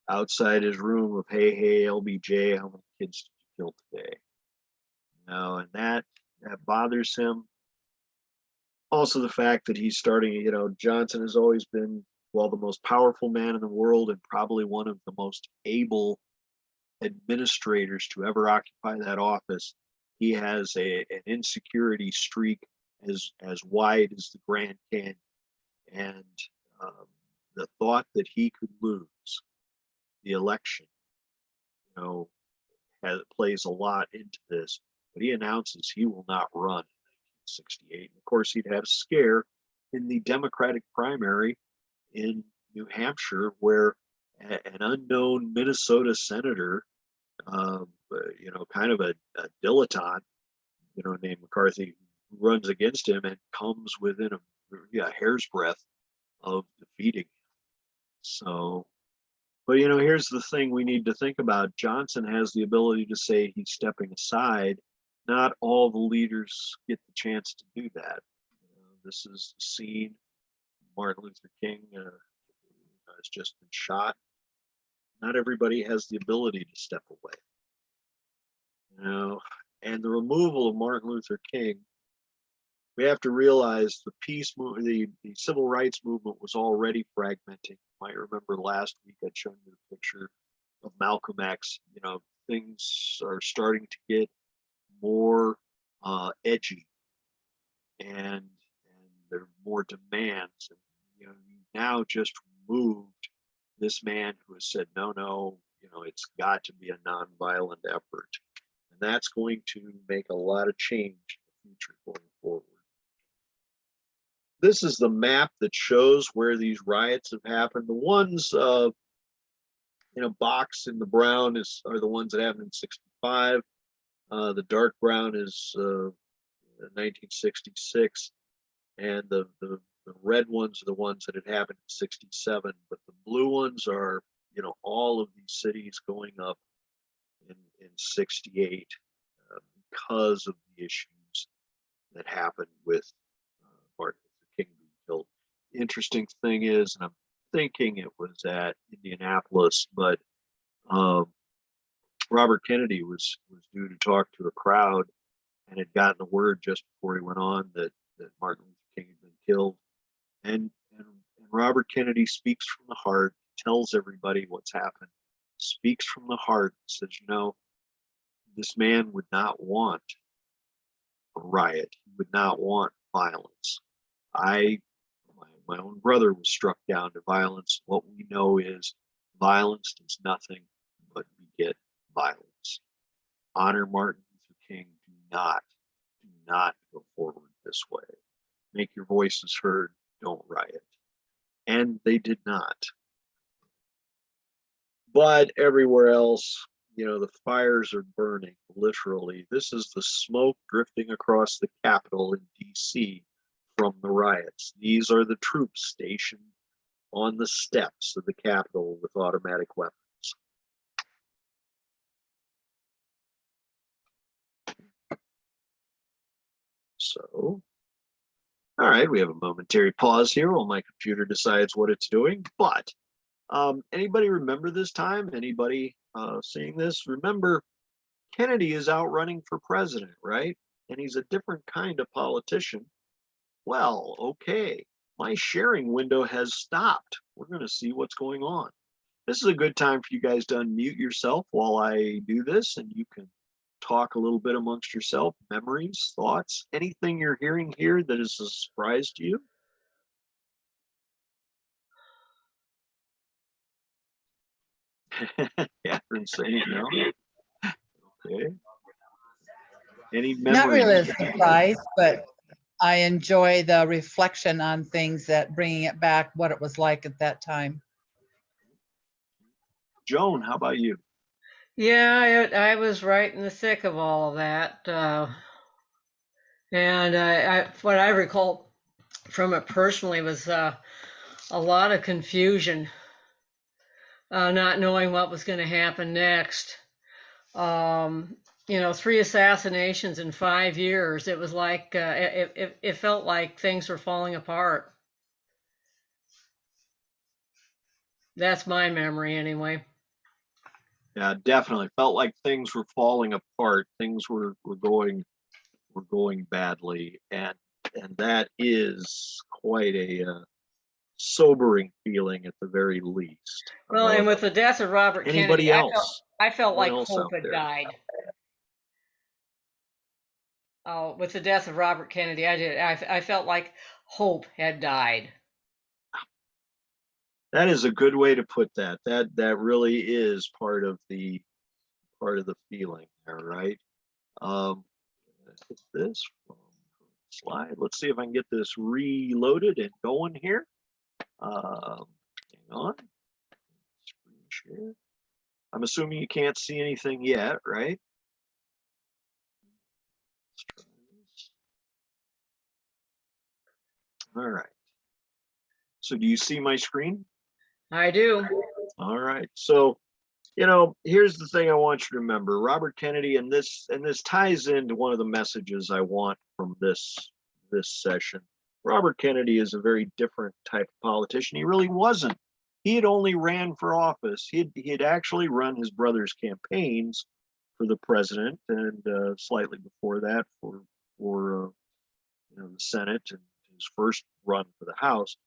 outside his room of, hey, LBJ, how many kids did you kill today? And that bothers him. Also, the fact that he's starting, Johnson has always been, the most powerful man in the world and probably one of the most able administrators to ever occupy that office. He has an insecurity streak as wide as the Grand Canyon. And the thought that he could lose the election, plays a lot into this. But he announces he will not run in 1968. And of course, he'd have a scare in the Democratic primary in New Hampshire, where an unknown Minnesota senator, kind of a dilettante, named McCarthy, runs against him and comes within a hair's breadth of defeating him. So, but here's the thing we need to think about. Johnson has the ability to say he's stepping aside. Not all the leaders get the chance to do that. This is the scene. Martin Luther King has just been shot. Not everybody has the ability to step away. And the removal of Martin Luther King, we have to realize the peace movement, the civil rights movement was already fragmenting. You might remember last week I'd shown you a picture of Malcolm X. Things are starting to get more edgy, and there are more demands. And you now just removed this man who has said no, it's got to be a nonviolent effort, and that's going to make a lot of change in the future going forward. This is the map that shows where these riots have happened. The ones boxed in the brown are the ones that happened in 65. The dark brown is 1966, and the red ones are the ones that had happened in 67. But the blue ones are, all of these cities going up in 68 because of the issues that happened with Martin Luther King being killed. Interesting thing is, and I'm thinking it was at Indianapolis, but Robert Kennedy was due to talk to a crowd and had gotten the word just before he went on that Martin Luther King had been killed. And Robert Kennedy speaks from the heart, tells everybody what's happened, speaks from the heart, says, this man would not want a riot. He would not want violence. My own brother was struck down to violence. What we know is violence does nothing but beget violence. Honor Martin Luther King. Do not go forward this way. Make your voices heard. Don't riot. And they did not. But everywhere else, the fires are burning, literally. This is the smoke drifting across the Capitol in DC from the riots. These are the troops stationed on the steps of the Capitol with automatic weapons. So, all right, we have a momentary pause here while my computer decides what it's doing. But anybody remember this time? Anybody seeing this? Remember, Kennedy is out running for president, right? And he's a different kind of politician. Well, okay, my sharing window has stopped. We're going to see what's going on. This is a good time for you guys to unmute yourself while I do this, and you can talk a little bit amongst yourself, memories, thoughts, anything you're hearing here that is a surprise to you. Catherine saying no. Okay. Any Not really a memories? surprise, but I enjoy the reflection on things, that bringing it back, what it was like at that time. Joan, how about you? Yeah, I was right in the thick of all of that. And what I recall from it personally was a lot of confusion, not knowing what was going to happen next. You know, 3 assassinations in 5 years. It was like, it felt like things were falling apart. That's my memory anyway. Yeah, definitely felt like things were falling apart. Things were going badly, and that is quite a sobering feeling at the very least. Well, and with the death of Robert Anybody Kennedy, else? I felt Anyone like else hope out had there? died. With the death of Robert Kennedy, I felt like hope had died. That is a good way to put that. That really is part of the feeling there, right? This slide. Let's see if I can get this reloaded and going here. Hang on. Screen share. I'm assuming you can't see anything yet, right? All right. So do you see my screen? I do. All right. So, you know, here's the thing I want you to remember. Robert Kennedy, and this ties into one of the messages I want from this session. Robert Kennedy is a very different type of politician. He really wasn't. He had only ran for office. He had actually run his brother's campaigns for the president, and slightly before that for you know, the Senate, and his first run for the House.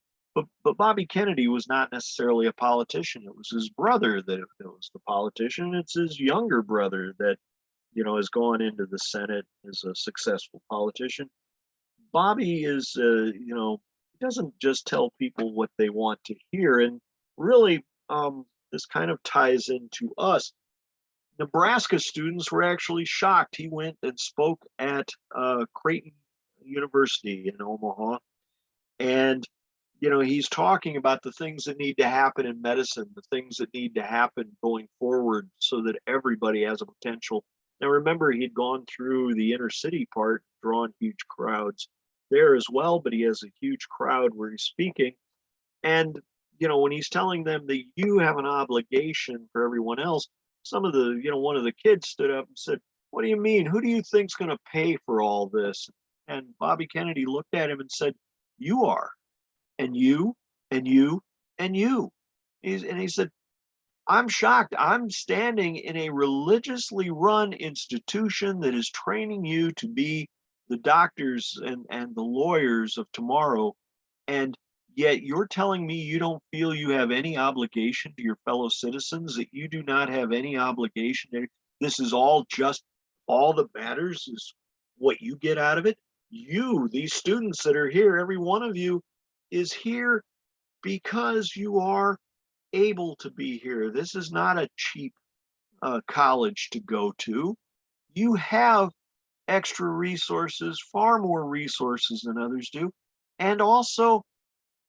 But Bobby Kennedy was not necessarily a politician. It was his brother that was the politician. It's his younger brother that, you know, has gone into the Senate as a successful politician. Bobby is, you know, he doesn't just tell people what they want to hear. And really, this kind of ties into us. Nebraska students were actually shocked. He went and spoke at Creighton University in Omaha, and you know, he's talking about the things that need to happen in medicine, the things that need to happen going forward so that everybody has a potential. Now, remember, he'd gone through the inner city part, drawn huge crowds there as well, but he has a huge crowd where he's speaking. And, you know, when he's telling them that you have an obligation for everyone else, some of the, you know, one of the kids stood up and said, "What do you mean? Who do you think's going to pay for all this?" And Bobby Kennedy looked at him and said, "You are. And you, and you, and you." And he said, "I'm shocked. I'm standing in a religiously run institution that is training you to be the doctors and the lawyers of tomorrow. And yet you're telling me you don't feel you have any obligation to your fellow citizens, that you do not have any obligation. This is all that matters is what you get out of it. You, these students that are here, every one of you is here because you are able to be here. This is not a cheap college to go to. You have extra resources, far more resources than others do. And also,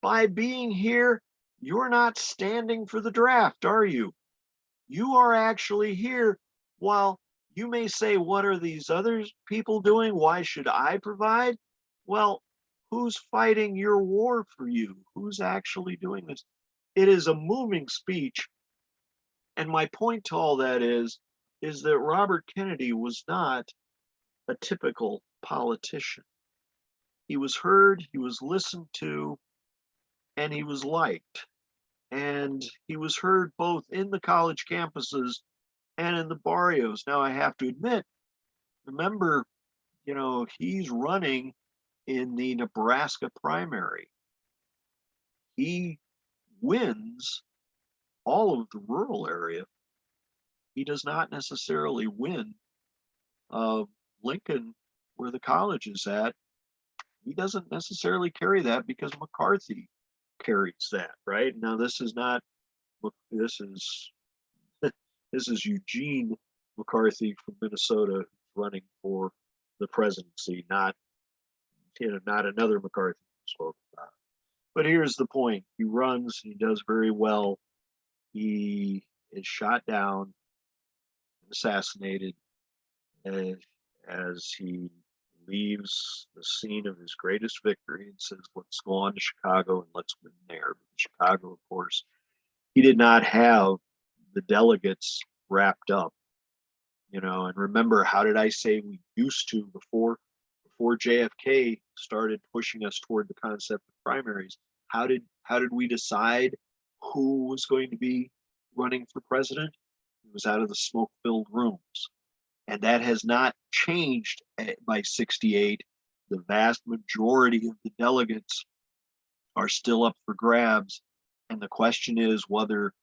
by being here, you're not standing for the draft, are you? You are actually here. While you may say, what are these other people doing? Why should I provide? Well, who's fighting your war for you? Who's actually doing this? It is a moving speech. And my point to all that is that Robert Kennedy was not a typical politician. he was heard, he was listened to, and he was liked. And he was heard both in the college campuses and in the barrios. Now, I have to admit, remember, he's running in the Nebraska primary. He wins all of the rural area. He does not necessarily win Lincoln, where the college is at. He doesn't necessarily carry that because McCarthy carries that, right? Now, this is Eugene McCarthy from Minnesota running for the presidency, not another McCarthy spoke about. But here's the point: he runs, he does very well. He is shot down, assassinated, as he leaves the scene of his greatest victory and says, "Let's go on to Chicago and let's win there." But Chicago, of course, he did not have the delegates wrapped up, and remember, how did I say we used to before JFK started pushing us toward the concept of primaries? How did we decide who was going to be running for president? It was out of the smoke-filled rooms. And that has not changed by 68. The vast majority of the delegates are still up for grabs. And the question is whether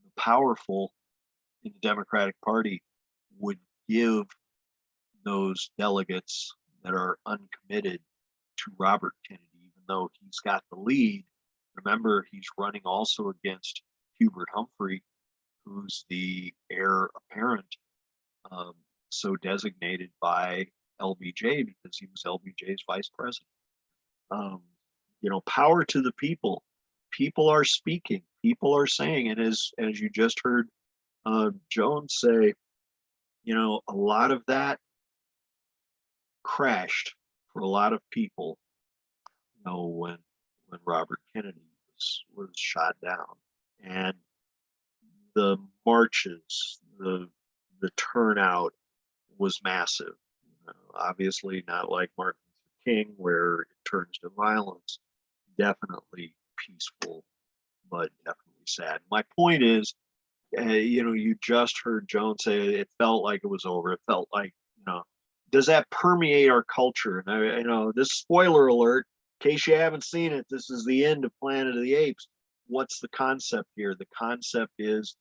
the powerful in the Democratic Party would give those delegates that are uncommitted to Robert Kennedy, even though he's got the lead. Remember, he's running also against Hubert Humphrey, who's the heir apparent, so designated by LBJ because he was LBJ's vice president. Power to the people. People are speaking. People are saying, and as you just heard Jones say, a lot of that crashed for a lot of people, when Robert Kennedy was shot down. And the marches, the turnout was massive. Obviously not like Martin Luther King, where it turns to violence. Definitely peaceful, but definitely sad. My point is, you just heard Jones say it felt like it was over. It felt like, does that permeate our culture? And this spoiler alert, in case you haven't seen it, this is the end of Planet of the Apes. What's the concept here? The concept is,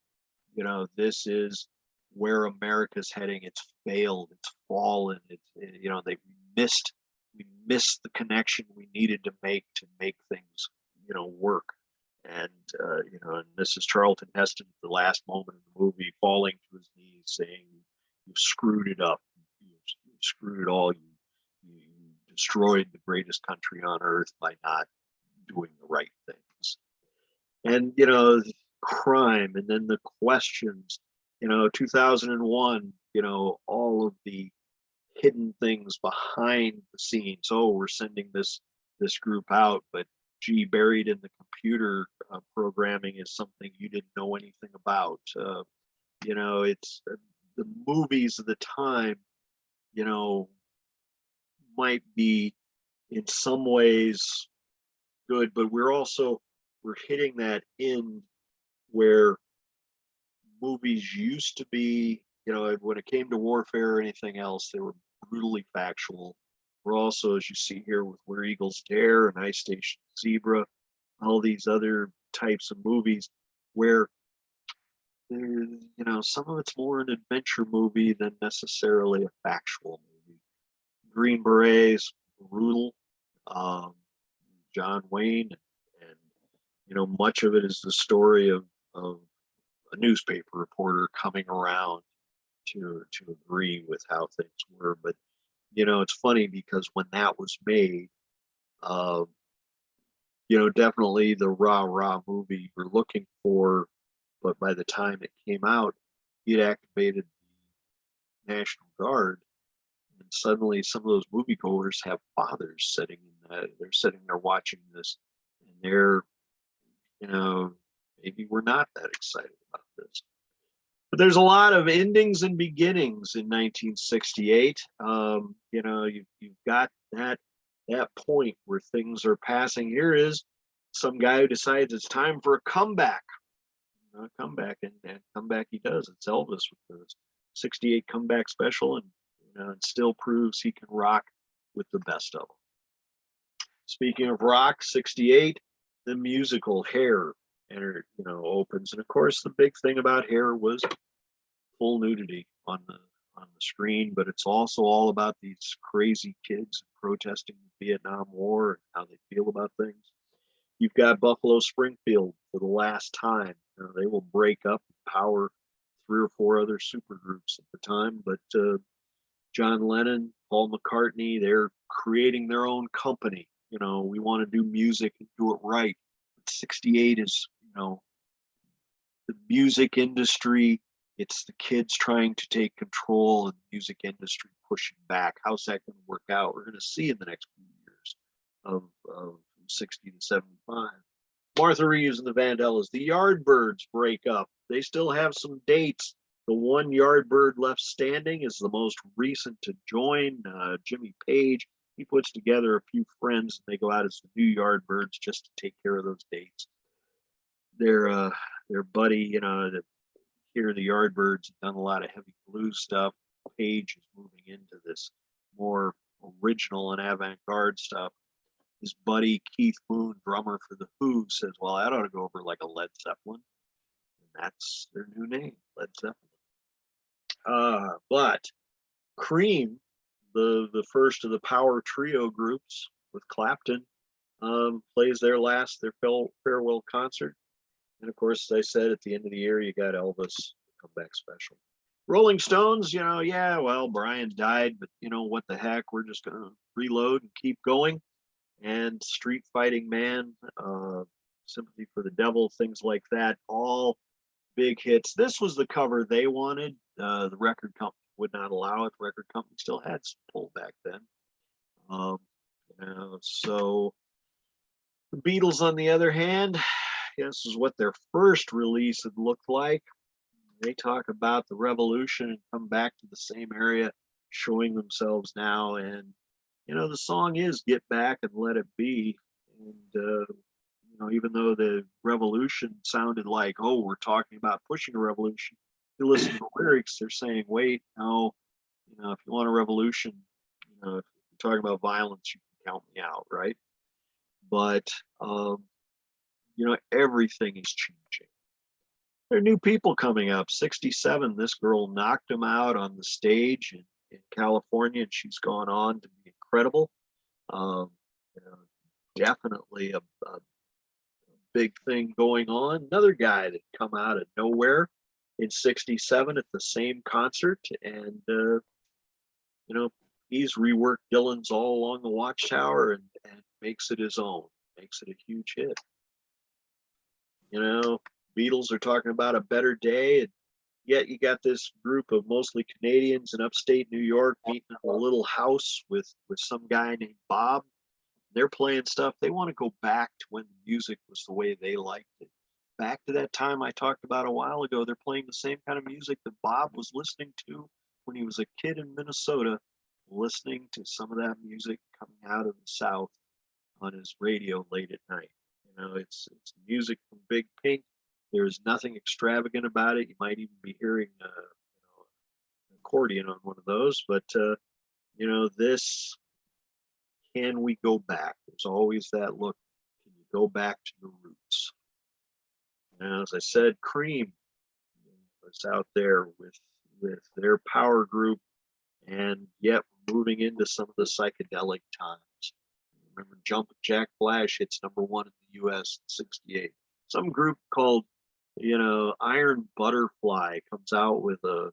this is where America's heading. It's failed. It's fallen. We missed the connection we needed to make things, work. And and this is Charlton Heston, the last moment of the movie, falling to his knees, saying, "You screwed it up. You screwed it all. You destroyed the greatest country on earth by not doing the right things." And crime, and then the questions. 2001. All of the hidden things behind the scenes. Oh, we're sending this group out, but gee, buried in the computer programming is something you didn't know anything about. It's the movies of the time, might be in some ways good, but we're hitting that end where movies used to be, when it came to warfare or anything else, they were brutally factual. We're also, as you see here with Where Eagles Dare and Ice Station Zebra, all these other types of movies where some of it's more an adventure movie than necessarily a factual movie. Green Berets, brutal. John Wayne, and much of it is the story of a newspaper reporter coming around to agree with how things were. But it's funny because when that was made, definitely the rah movie you're looking for, but by the time it came out, it activated the National Guard, and suddenly some of those moviegoers have fathers sitting they're sitting there watching this, and they're maybe we're not that excited about this. But there's a lot of endings and beginnings in 1968. You've got that that point where things are passing. Here is some guy who decides it's time for a comeback. Comeback, and comeback he does. It's Elvis with the 68 comeback special, and it still proves he can rock with the best of them. Speaking of rock, 68, the musical Hair opens, and of course the big thing about Hair was full nudity on the screen, but it's also all about these crazy kids protesting the Vietnam War and how they feel about things. You've got Buffalo Springfield for the last time. They will break up and power 3 or 4 other supergroups at the time, but John Lennon, Paul McCartney, they're creating their own company. We want to do music and do it right. But 68 is, the music industry. It's the kids trying to take control and the music industry pushing back. How's that going to work out? We're going to see in the next few years of 60 to 75. Martha Reeves and the Vandellas. The Yardbirds break up. They still have some dates. The one Yardbird left standing is the most recent to join, Jimmy Page. He puts together a few friends and they go out as the new Yardbirds just to take care of those dates. Their buddy, here the Yardbirds have done a lot of heavy blues stuff. Page is moving into this more original and avant-garde stuff. His buddy Keith Moon, drummer for the Who, says, "Well, that ought to go over like a Led Zeppelin," and that's their new name, Led Zeppelin. But Cream, the first of the power trio groups with Clapton, plays their farewell concert. And of course, as I said, at the end of the year, you got Elvis comeback special. Rolling Stones, well, Brian died, but what the heck? We're just going to reload and keep going. And Street Fighting Man, Sympathy for the Devil, things like that, all big hits. This was the cover they wanted. The record company would not allow it. The record company still had some pull back then. So the Beatles, on the other hand, this is what their first release had looked like. They talk about the revolution and come back to the same area, showing themselves now. And, the song is Get Back and Let It Be. And, even though the revolution sounded like, oh, we're talking about pushing a revolution, you listen to the lyrics, they're saying, wait, no, if you want a revolution, if you're talking about violence, you can count me out, right? But, everything is changing. There are new people coming up. 67, this girl knocked him out on the stage in California, and she's gone on to be incredible. Definitely a big thing going on. Another guy that come out of nowhere in 67 at the same concert, and he's reworked Dylan's All Along the Watchtower and makes it his own, makes it a huge hit. Beatles are talking about a better day, and yet you got this group of mostly Canadians in upstate New York meeting in a little house with some guy named Bob. They're playing stuff. They want to go back to when the music was the way they liked it. Back to that time I talked about a while ago. They're playing the same kind of music that Bob was listening to when he was a kid in Minnesota, listening to some of that music coming out of the South on his radio late at night. It's music from Big Pink. There's nothing extravagant about it. You might even be hearing an accordion on one of those, but this, can we go back? There's always that look. Can you go back to the roots? As I said, Cream was out there with their power group, and yet we're moving into some of the psychedelic times. Remember, Jumpin' Jack Flash hits #1 in the U.S. in 68. Some group called, Iron Butterfly comes out with a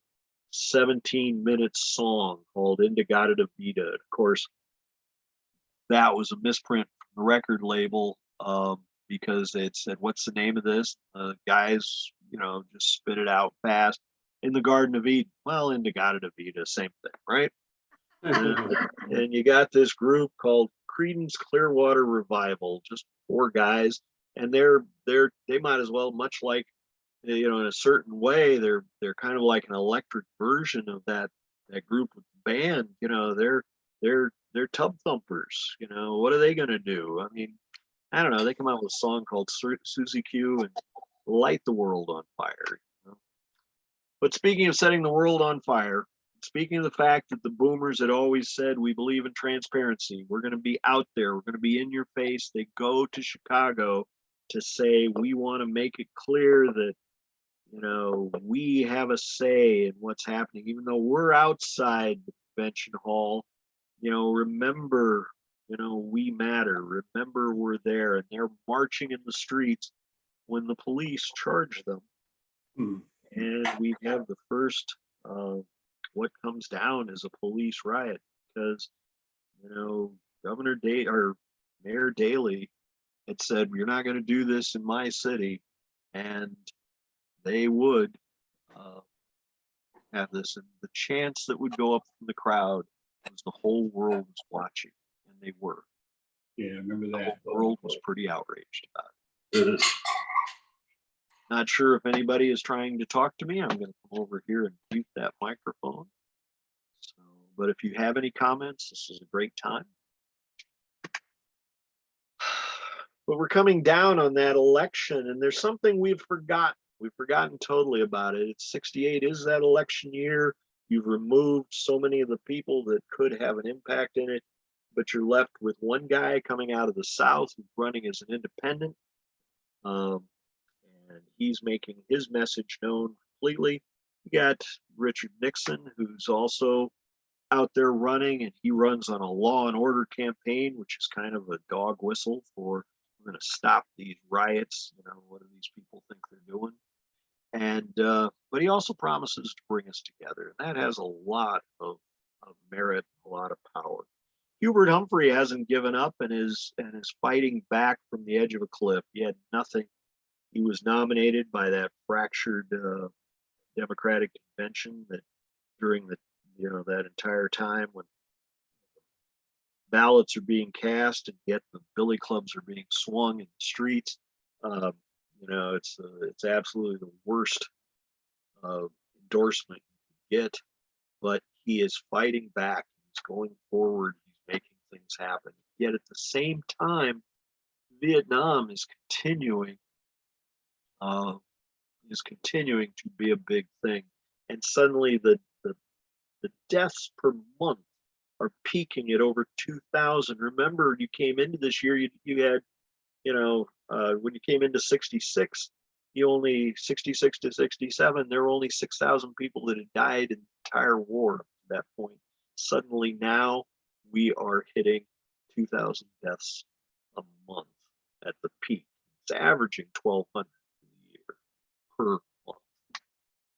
17-minute song called Indigada Vida. Of course, that was a misprint from the record label because it said, what's the name of this? Guys, just spit it out fast. In the Garden of Eden. Well, Indigada Vida, same thing, right? And you got this group called Creedence Clearwater Revival, just 4 guys, and they might as well, much like in a certain way, they're kind of like an electric version of that group with the band. They're they're tub thumpers. You know, what are they going to do? I mean, I don't know. They come out with a song called Susie Q and light the world on fire. You know? But speaking of setting the world on fire, speaking of the fact that the boomers had always said, we believe in transparency, we're going to be out there, we're going to be in your face. They go to Chicago to say, we want to make it clear that, you know, we have a say in what's happening, even though we're outside the convention hall. You know, remember, you know, we matter. Remember, we're there. And they're marching in the streets when the police charge them. And we have the first, what comes down is a police riot because, you know, Governor Day or Mayor Daley had said, you're not going to do this in my city. And they would have this. And the chants that would go up from the crowd was the whole world was watching. And they were. Yeah, I remember The that. whole world was pretty outraged about it. Not sure if anybody is trying to talk to me. I'm going to come over here and mute that microphone. So, but if you have any comments, this is a great time. But we're coming down on that election, and there's something we've forgotten. We've forgotten totally about it. It's 68 is that election year. You've removed so many of the people that could have an impact in it, but you're left with one guy coming out of the South who's running as an independent. And he's making his message known completely. You got Richard Nixon, who's also out there running, and he runs on a law and order campaign, which is kind of a dog whistle for, we're going to stop these riots. You know, what do these people think they're doing? And but he also promises to bring us together, and that has a lot of merit, a lot of power. Hubert Humphrey hasn't given up and is fighting back from the edge of a cliff. He had nothing. He was nominated by that fractured Democratic convention that during the, you know, that entire time when ballots are being cast and yet the billy clubs are being swung in the streets. You know, it's absolutely the worst endorsement you can get, but he is fighting back. He's going forward. He's making things happen. Yet at the same time, Vietnam is continuing to be a big thing. And suddenly the deaths per month are peaking at over 2,000. Remember, you came into this year, you had, you know, when you came into 66, you only 66 to 67, there were only 6,000 people that had died in the entire war at that point. Suddenly now we are hitting 2,000 deaths a month at the peak. It's averaging 1,200 a year per month.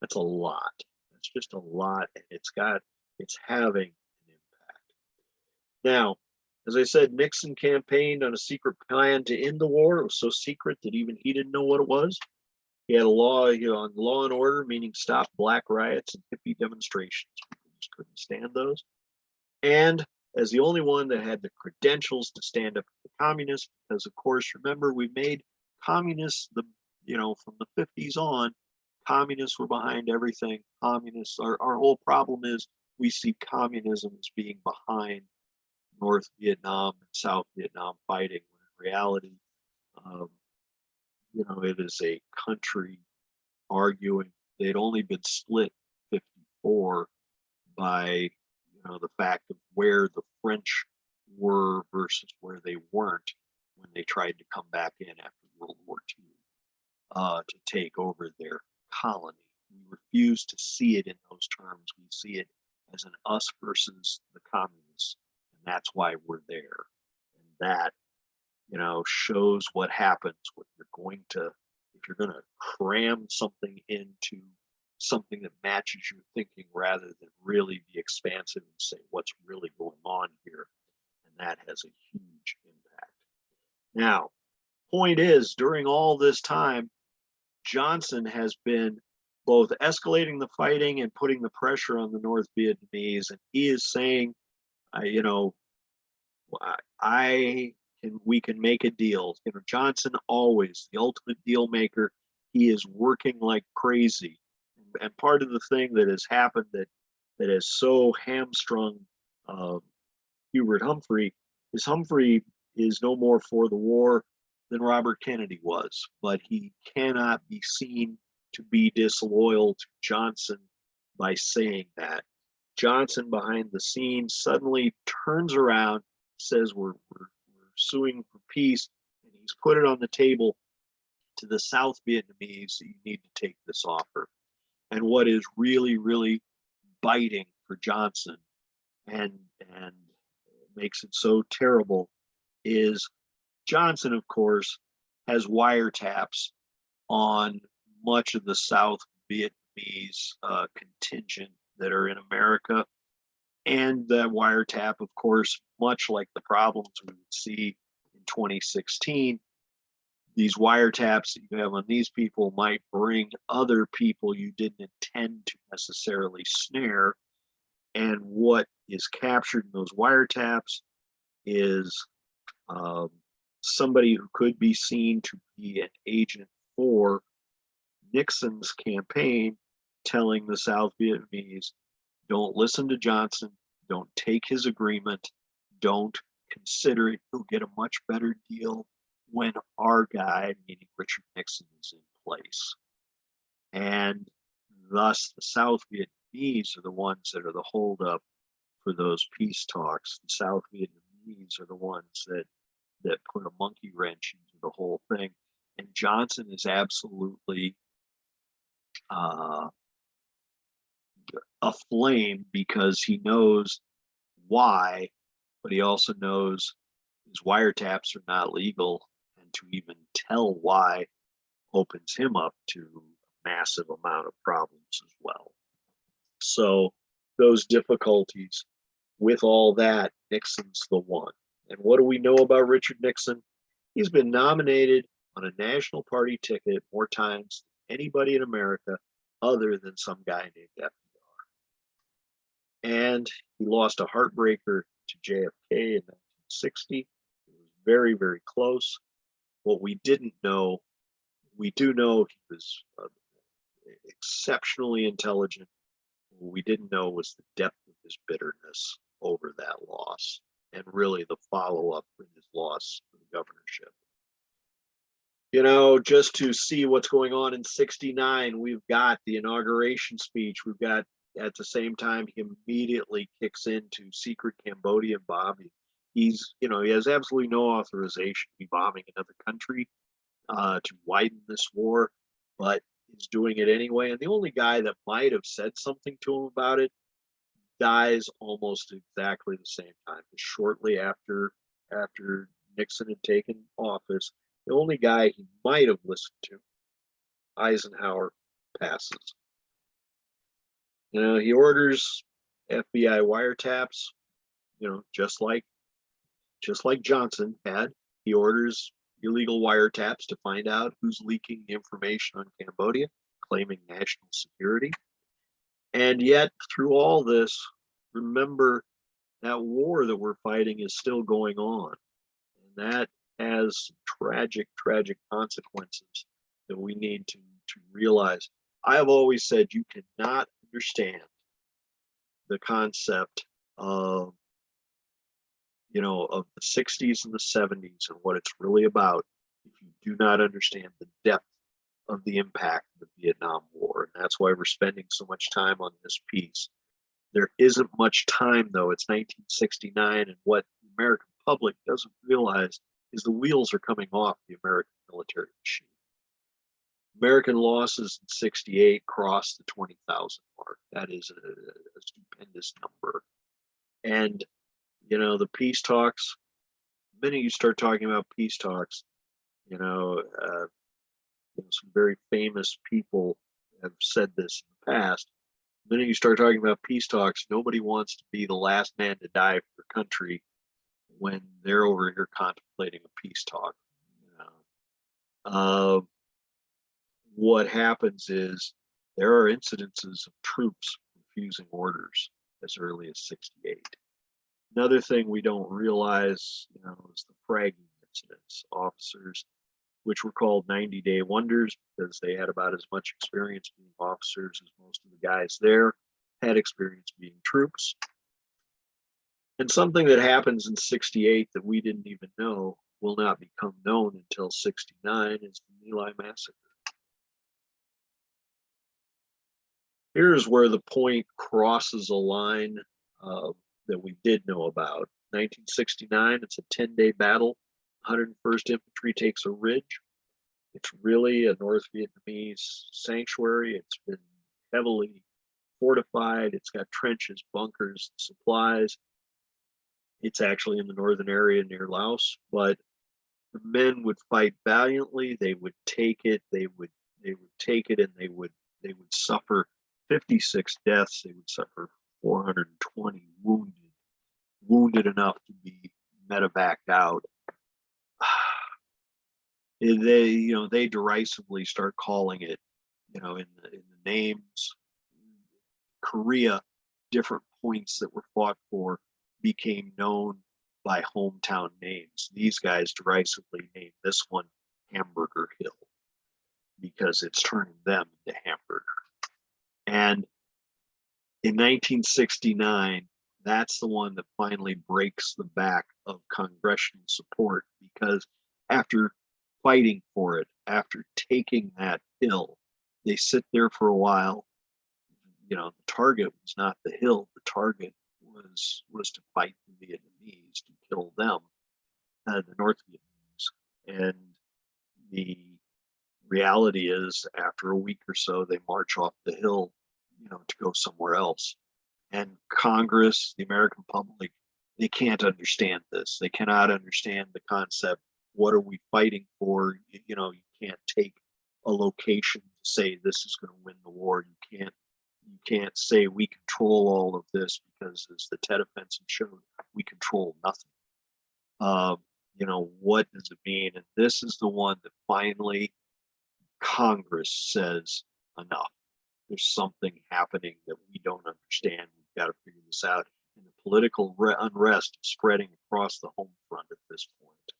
That's a lot. That's just a lot, and it's having an impact. Now, as I said, Nixon campaigned on a secret plan to end the war. It was so secret that even he didn't know what it was. He had a law, you know, on law and order, meaning stop black riots and hippie demonstrations. People just couldn't stand those. And as the only one that had the credentials to stand up to the communists, because of course, remember, we made communists from the 50s on, communists were behind everything. Communists, our whole problem is we see communism as being behind North Vietnam and South Vietnam fighting, when in reality, it is a country arguing. They'd only been split 54 by, the fact of where the French were versus where they weren't when they tried to come back in after World War II to take over their colony. We refuse to see it in those terms. We see it as an us versus the communists, and that's why we're there. And that, shows what happens when if you're going to cram something into something that matches your thinking rather than really be expansive and say what's really going on here. And that has a huge impact. Now, point is, during all this time, Johnson has been both escalating the fighting and putting the pressure on the North Vietnamese. And he is saying, we can make a deal. Johnson, always the ultimate deal maker. He is working like crazy. And part of the thing that has happened that has so hamstrung Hubert Humphrey is Humphrey is no more for the war than Robert Kennedy was, but he cannot be seen to be disloyal to Johnson by saying that. Johnson behind the scenes suddenly turns around, says we're suing for peace, and he's put it on the table to the South Vietnamese that you need to take this offer. And what is really, really biting for Johnson and makes it so terrible is Johnson, of course, has wiretaps on much of the South Vietnamese contingent that are in America. And that wiretap, of course, much like the problems we would see in 2016, these wiretaps that you have on these people might bring other people you didn't intend to necessarily snare. And what is captured in those wiretaps is somebody who could be seen to be an agent for Nixon's campaign, telling the South Vietnamese, don't listen to Johnson, don't take his agreement, don't consider it, you'll get a much better deal when our guy, meaning Richard Nixon, is in place. And thus the South Vietnamese are the ones that are the holdup for those peace talks. The South Vietnamese are the ones that put a monkey wrench into the whole thing. And Johnson is absolutely aflame because he knows why, but he also knows his wiretaps are not legal, and to even tell why opens him up to a massive amount of problems as well. So those difficulties with all that, Nixon's the one. And what do we know about Richard Nixon? He's been nominated on a national party ticket more times than anybody in America other than some guy named FDR. And he lost a heartbreaker to JFK in 1960. It was very, very close. What we didn't know, we do know he was exceptionally intelligent. What we didn't know was the depth of his bitterness over that loss, and really the follow-up with his loss for the governorship. You know, just to see what's going on in 69, we've got the inauguration speech. We've got, at the same time, he immediately kicks into secret Cambodian bombing. He's, you know, he has absolutely no authorization to be bombing another country to widen this war, but he's doing it anyway. And the only guy that might have said something to him about it dies almost exactly the same time. Shortly after Nixon had taken office, the only guy he might have listened to, Eisenhower, passes. You know, he orders FBI wiretaps, you know, just like Johnson had. He orders illegal wiretaps to find out who's leaking information on Cambodia, claiming national security. And yet, through all this, remember that war that we're fighting is still going on. And that has tragic, tragic consequences that we need to realize. I have always said you cannot understand the concept of, you know, of the 60s and the 70s and what it's really about if you do not understand the depth of the impact of the Vietnam War. And that's why we're spending so much time on this piece. There isn't much time, though. It's 1969, and what the American public doesn't realize is the wheels are coming off the American military machine. American losses in 68 crossed the 20,000 mark. That is a stupendous number. And, you know, the peace talks, the minute you start talking about peace talks, you know, some very famous people have said this in the past. The minute you start talking about peace talks, nobody wants to be the last man to die for their country when they're over here contemplating a peace talk. You know? What happens is there are incidences of troops refusing orders as early as 68. Another thing we don't realize, you know, is the fragging incidents. Officers, which were called 90-day wonders because they had about as much experience being officers as most of the guys there had experience being troops. And something that happens in 68 that we didn't even know will not become known until 69 is the My Lai massacre. Here's where the point crosses a line that we did know about. 1969, it's a 10-day battle. 101st Infantry takes a ridge. It's really a North Vietnamese sanctuary. It's been heavily fortified. It's got trenches, bunkers, supplies. It's actually in the northern area near Laos, but the men would fight valiantly. They would take it. They would take it, and they would suffer 56 deaths. They would suffer 420 wounded enough to be medevaced out. They derisively start calling it, in the names. Korea, different points that were fought for became known by hometown names. These guys derisively named this one Hamburger Hill because it's turning them into hamburger. And in 1969, that's the one that finally breaks the back of congressional support, because after fighting for it, after taking that hill, they sit there for a while. The target was not the hill. The target was to fight the Vietnamese, to kill them, the North Vietnamese. And the reality is, after a week or so, they march off the hill, to go somewhere else. And Congress, the American public, they can't understand this. They cannot understand the concept. What are we fighting for? You can't take a location to say this is going to win the war. You can't say we control all of this, because as the Tet Offensive showed, we control nothing. What does it mean? And this is the one that finally Congress says enough. There's something happening that we don't understand. We've got to figure this out. And the political unrest is spreading across the home front at this point.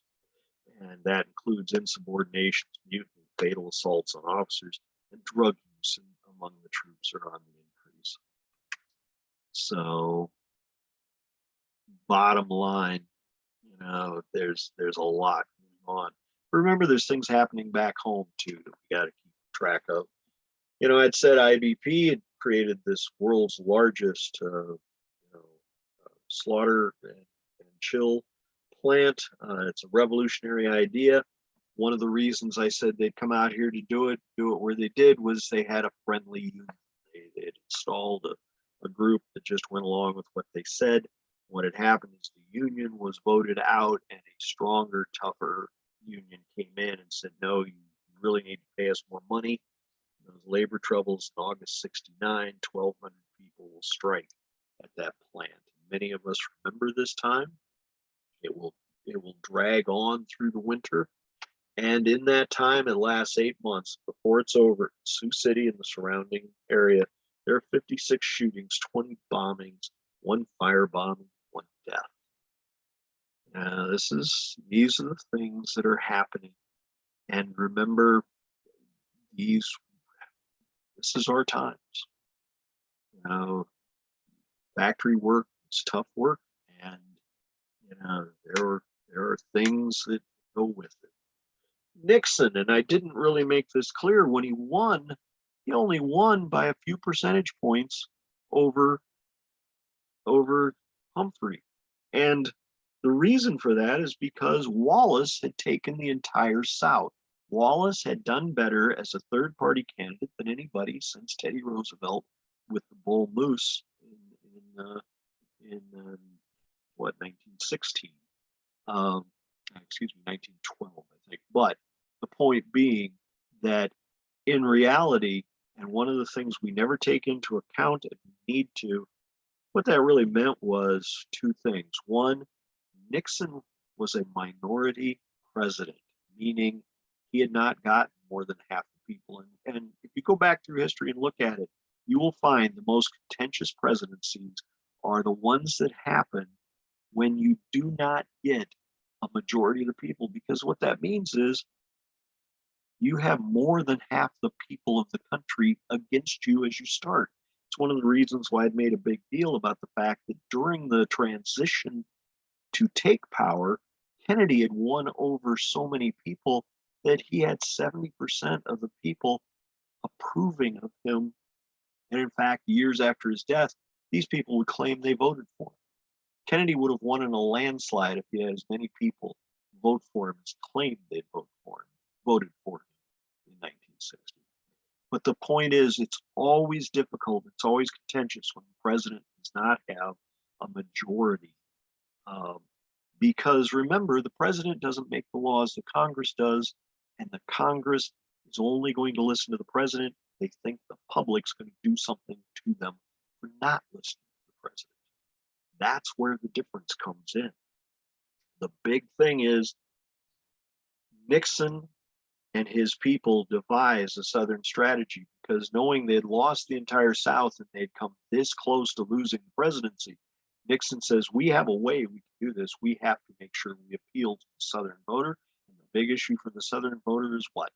And that includes insubordination, mutiny, fatal assaults on officers, and drug use among the troops are on the increase. So, bottom line, there's a lot going on. Remember, there's things happening back home too that we got to keep track of. I'd said IBP had created this world's largest slaughter and chill plant. It's a revolutionary idea. One of the reasons I said they'd come out here to do it where they did, was they had a friendly union. They had installed a group that just went along with what they said. What had happened is the union was voted out, and a stronger, tougher union came in and said, no, you really need to pay us more money. Those labor troubles in August 69, 1,200 people will strike at that plant. Many of us remember this time. It will drag on through the winter. And in that time, it lasts 8 months before it's over. Sioux City and the surrounding area, there are 56 shootings, 20 bombings, 1 firebombing, 1 death. These are the things that are happening. And remember, this is our times. Factory work is tough work, and there are things that go with it. Nixon, and I didn't really make this clear, when he won, he only won by a few percentage points over Humphrey. And the reason for that is because Wallace had taken the entire South. Wallace had done better as a third-party candidate than anybody since Teddy Roosevelt with the Bull Moose in 1916. 1912, I think. But the point being that in reality, and one of the things we never take into account and need to, what that really meant was 2 things. One, Nixon was a minority president, meaning he had not gotten more than half the people. And if you go back through history and look at it, you will find the most contentious presidencies are the ones that happen when you do not get a majority of the people, because what that means is you have more than half the people of the country against you as you start. It's one of the reasons why I'd made a big deal about the fact that during the transition to take power, Kennedy had won over so many people that he had 70% of the people approving of him. And in fact, years after his death, these people would claim they voted for him. Kennedy would have won in a landslide if he had as many people vote for him as claimed they'd voted for him in 1960. But the point is, it's always difficult, it's always contentious when the president does not have a majority. Because remember, the president doesn't make the laws, the Congress does, and the Congress is only going to listen to the president. They think the public's going to do something to them for not listening to the president. That's where the difference comes in. The big thing is Nixon and his people devised a Southern strategy because knowing they'd lost the entire South and they'd come this close to losing the presidency, Nixon says, we have a way we can do this. We have to make sure we appeal to the Southern voter. And the big issue for the Southern voter is what?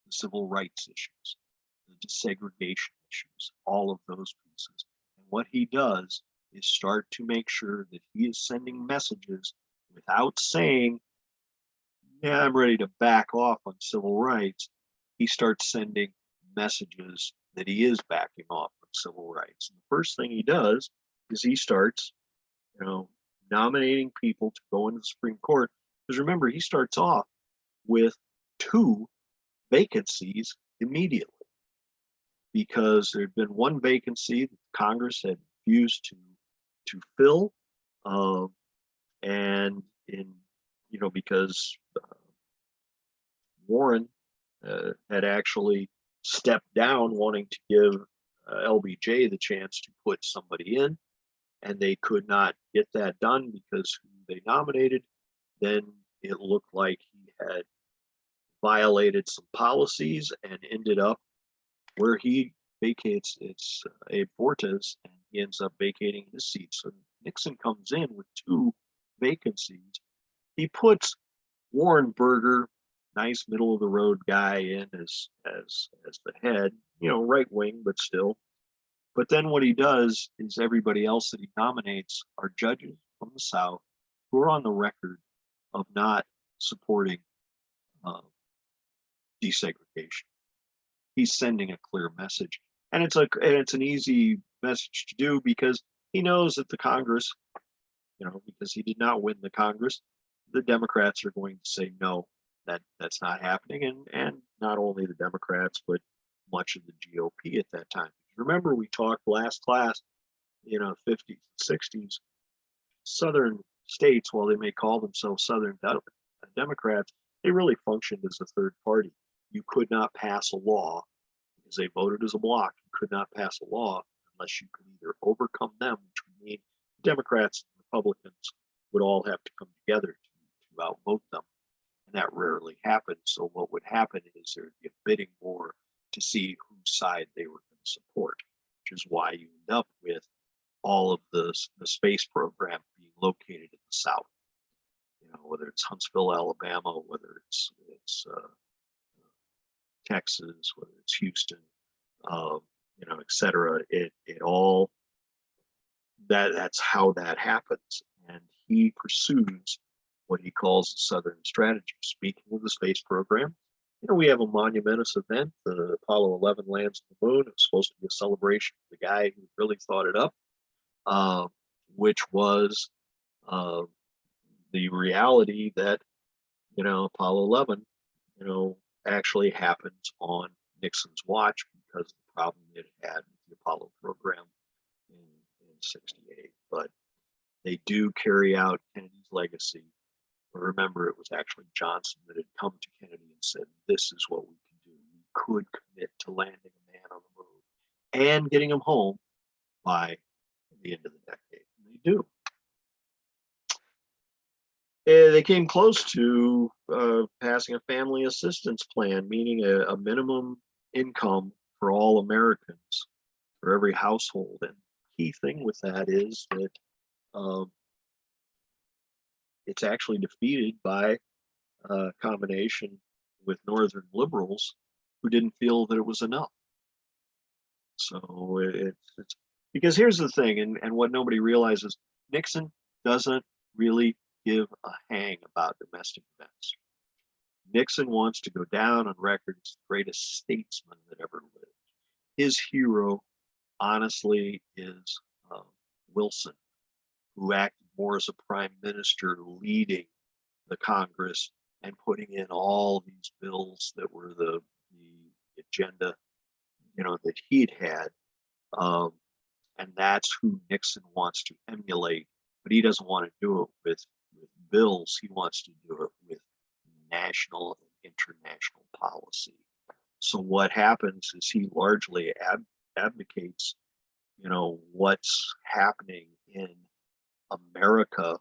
The civil rights issues, the desegregation issues, all of those pieces. And what he does is start to make sure that he is sending messages without saying, yeah, I'm ready to back off on civil rights. He starts sending messages that he is backing off on civil rights. And the first thing he does is he starts, nominating people to go into the Supreme Court. Because remember, he starts off with 2 vacancies immediately because there'd been one vacancy that Congress had refused to fill, and because Warren had actually stepped down wanting to give LBJ the chance to put somebody in, and they could not get that done because who they nominated, then it looked like he had violated some policies and ended up where he vacates. It's Abe Fortas, and he ends up vacating his seat. So Nixon comes in with 2 vacancies. He puts Warren Burger, nice middle of the road guy, in as the head, right wing, but still. But then what he does is everybody else that he nominates are judges from the South who are on the record of not supporting desegregation. He's sending a clear message, and it's an easy message to do because he knows that the Congress, because he did not win the Congress, the Democrats are going to say no, that's not happening, and not only the Democrats but much of the GOP at that time. Remember, we talked last class, 50s and 60s, Southern states, while they may call themselves Southern Democrats, they really functioned as a third party. You could not pass a law because they voted as a bloc. You could not pass a law unless you could either overcome them, which would mean Democrats and Republicans would all have to come together to outvote them. And that rarely happened. So what would happen is there would be a bidding war to see whose side they were going to support, which is why you end up with all of the space program being located in the South. Whether it's Huntsville, Alabama, whether it's Texas, whether it's Houston, et cetera. It all that's how that happens. And he pursues what he calls the Southern strategy. Speaking of the space program, we have a monumentous event. The Apollo 11 lands on the moon. It was supposed to be a celebration of the guy who really thought it up, which was the reality that, Apollo 11, actually happens on Nixon's watch because of the problem it had with the Apollo program in 68. But they do carry out Kennedy's legacy. But remember, it was actually Johnson that had come to Kennedy and said, this is what we can do. We could commit to landing a man on the moon and getting him home by the end of the decade. And they do. They came close to passing a family assistance plan, meaning a minimum income for all Americans, for every household. And the key thing with that is that it's actually defeated by a combination with Northern liberals who didn't feel that it was enough. So it's because here's the thing, and what nobody realizes, Nixon doesn't really give a hang about domestic events. Nixon wants to go down on record as the greatest statesman that ever lived. His hero, honestly, is Wilson, who acted more as a prime minister, leading the Congress and putting in all these bills that were the agenda, that he'd had. And that's who Nixon wants to emulate, but he doesn't want to do it with bills. He wants to do it with national and international policy. So what happens is he largely advocates, what's happening in America,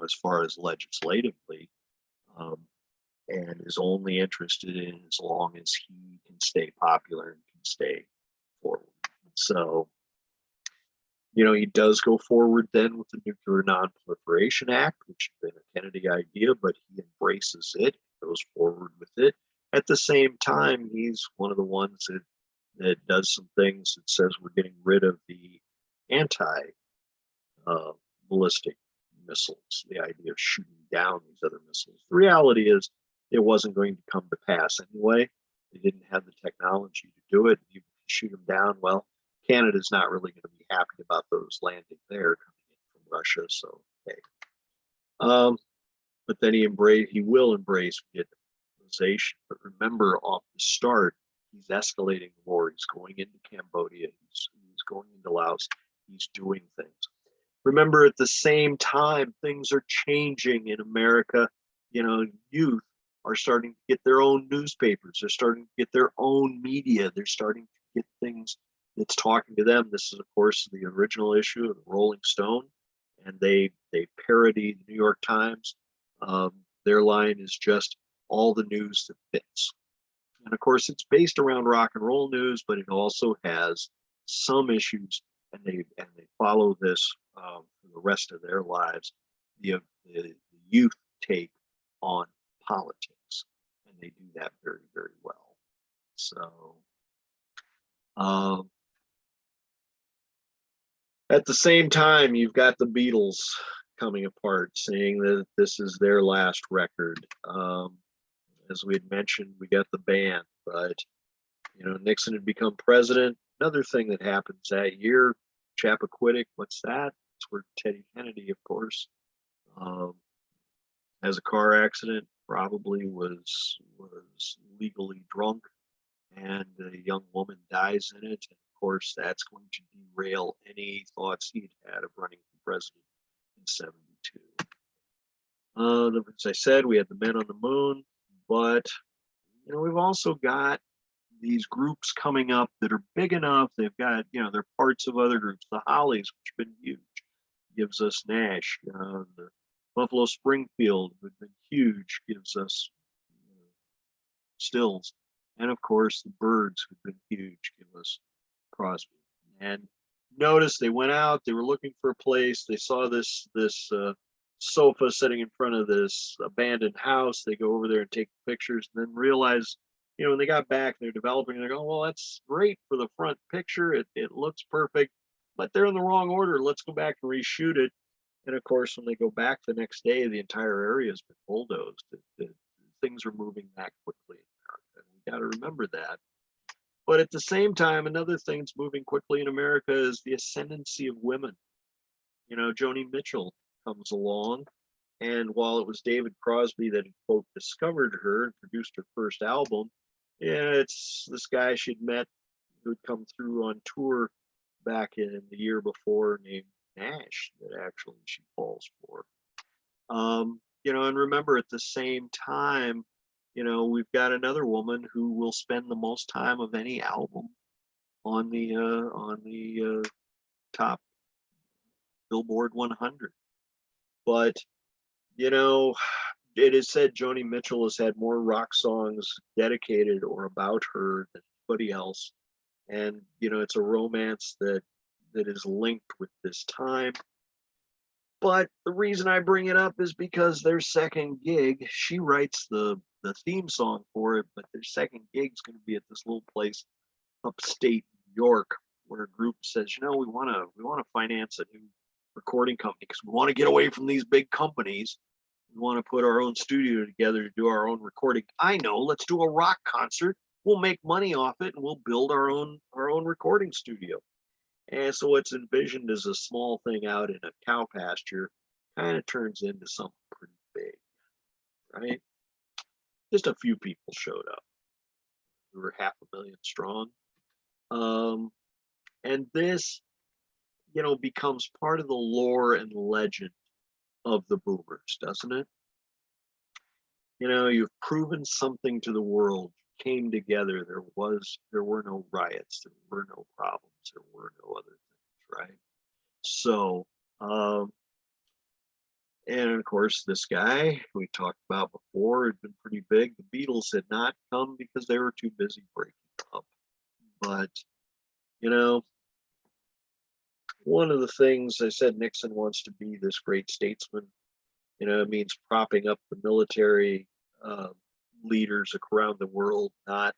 as far as legislatively, and is only interested in as long as he can stay popular and can stay forward. So, he does go forward then with the Nuclear Non-Proliferation Act, which had been a Kennedy idea, but he embraces it, goes forward with it. At the same time, he's one of the ones that does some things that says we're getting rid of the anti-ballistic missiles, the idea of shooting down these other missiles. The reality is it wasn't going to come to pass anyway. They didn't have the technology to do it. You shoot them down, well, Canada's not really going to be happy about those landing there coming in from Russia. So, okay. But then he will embrace Vietnamization. But remember, off the start, he's escalating the war. He's going into Cambodia. He's going into Laos. He's doing things. Remember, at the same time, things are changing in America. Youth are starting to get their own newspapers. They're starting to get their own media. They're starting to get things that's talking to them. This is, of course, the original issue of the Rolling Stone, and they parody the New York Times. Their line is just all the news that fits. And of course, it's based around rock and roll news, but it also has some issues, and they follow this for the rest of their lives. The youth take on politics, and they do that very, very well. So, at the same time, you've got the Beatles coming apart, saying that this is their last record. As we had mentioned, we got the band, but Nixon had become president. Another thing that happens that year, Chappaquiddick, what's that? It's where Teddy Kennedy, of course, has a car accident, probably was legally drunk, and a young woman dies in it. And of course, that's going to derail any thoughts he'd had of running for president in '72. As I said, we had the Men on the Moon, but we've also got these groups coming up that are big enough. They've got, they're parts of other groups. The Hollies, which have been huge, gives us Nash. The Buffalo Springfield, who've been huge, gives us Stills. And of course, the Byrds, who've been huge, give us Crosby. And notice they went out, they were looking for a place. They saw this sofa sitting in front of this abandoned house. They go over there and take pictures, and then realize, when they got back, they're developing, they're going, well, that's great for the front picture. It looks perfect, but they're in the wrong order. Let's go back and reshoot it. And of course, when they go back the next day, the entire area has been bulldozed. Things are moving that quickly in America, and we got to remember that. But at the same time, another thing that's moving quickly in America is the ascendancy of women. Joni Mitchell comes along, and while it was David Crosby that had, quote, discovered her and produced her first album, it's this guy she'd met who'd come through on tour back in the year before named Nash that actually she falls for. And remember, at the same time, we've got another woman who will spend the most time of any album on the top Billboard 100. But it is said Joni Mitchell has had more rock songs dedicated or about her than anybody else, and it's a romance that is linked with this time. But the reason I bring it up is because their second gig, she writes the theme song for it, but their second gig is going to be at this little place upstate York, where a group says, you know, we want to finance a new recording company because we want to get away from these big companies. We want to put our own studio together to do our own recording. I know, let's do a rock concert. We'll make money off it and we'll build our own recording studio. And so what's envisioned as a small thing out in a cow pasture kind of turns into something pretty big, right? Just a few people showed up. We were 500,000 strong. And this, you know, becomes part of the lore and legend of the boomers, doesn't it? You know, you've proven something to the world, came together. There were no riots, there were no problems, there were no other things, right? So, and of course, this guy we talked about before had been pretty big. The Beatles had not come because they were too busy breaking up. But, you know, one of the things I said, Nixon wants to be this great statesman. You know, it means propping up the military leaders around the world, not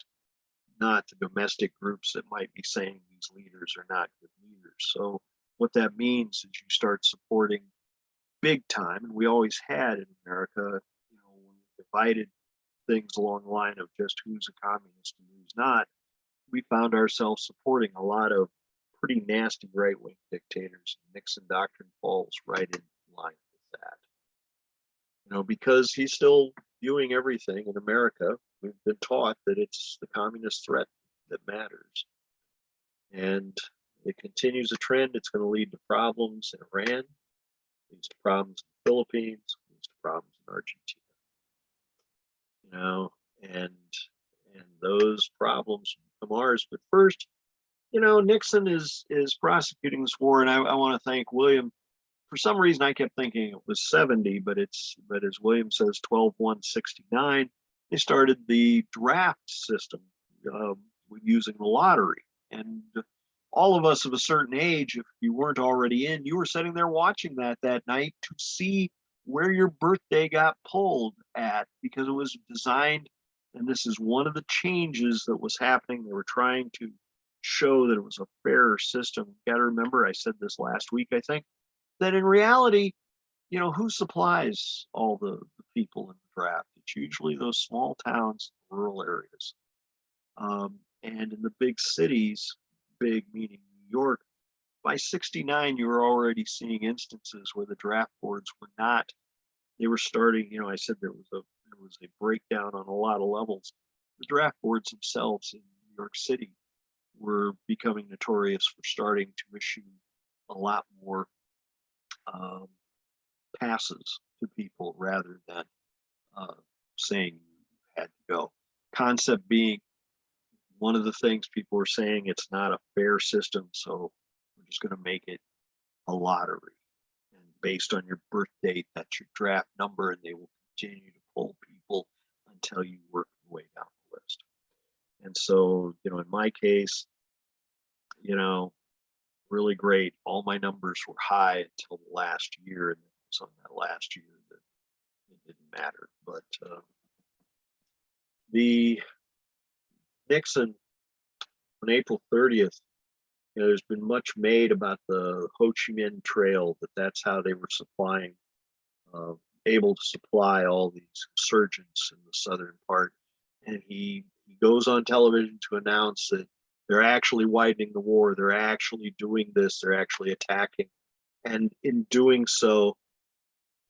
the domestic groups that might be saying these leaders are not good leaders. So what that means is you start supporting big time, and we always had in America, you know, when we divided things along the line of just who's a communist and who's not, we found ourselves supporting a lot of pretty nasty right-wing dictators. Nixon doctrine falls right in line with that. You know, because he's still viewing everything in America. We've been taught that it's the communist threat that matters. And it continues a trend. It's going to lead to problems in Iran, leads to problems in the Philippines, leads to problems in Argentina. You know, and those problems become ours. But first, you know, Nixon is prosecuting this war, and I want to thank William. For some reason, I kept thinking it was 70, but as William says, 12/1/69. They started the draft system using the lottery, and all of us of a certain age, if you weren't already in, you were sitting there watching that night to see where your birthday got pulled at, because it was designed, and this is one of the changes that was happening. They were trying to show that it was a fairer system. You got to remember, I said this last week, I think, that in reality, you know, who supplies all the people in the draft? It's usually those small towns, rural areas. And in the big cities, big meaning New York, by 69, you were already seeing instances where the draft boards were not, they were starting, you know, I said there was a breakdown on a lot of levels. The draft boards themselves in New York City were becoming notorious for starting to issue a lot more passes to people rather than saying you had to go. Concept being, one of the things people were saying, it's not a fair system, so we're just going to make it a lottery. And based on your birth date, that's your draft number, and they will continue to pull people until you work your way down the list. And so, you know, in my case, you know, really great. All my numbers were high until the last year, and it was on that last year that it didn't matter. But the Nixon on April 30th, you know, there's been much made about the Ho Chi Minh Trail, that's how they were supplying, able to supply all these insurgents in the southern part. And he goes on television to announce that they're actually widening the war. They're actually doing this. They're actually attacking. And in doing so,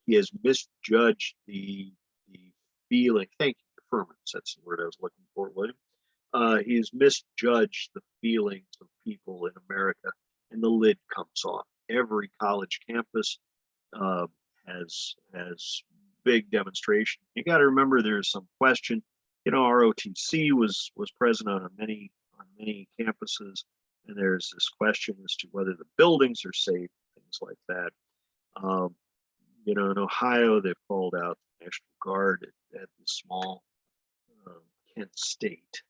he has misjudged the feeling. Thank you, deferments. That's the word I was looking for, William. He has misjudged the feelings of people in America, and the lid comes off. Every college campus has big demonstration. You got to remember, there's some question. You know, ROTC was present on many campuses, and there's this question as to whether the buildings are safe, things like that. You know, in Ohio, they've called out the National Guard at the small Kent State.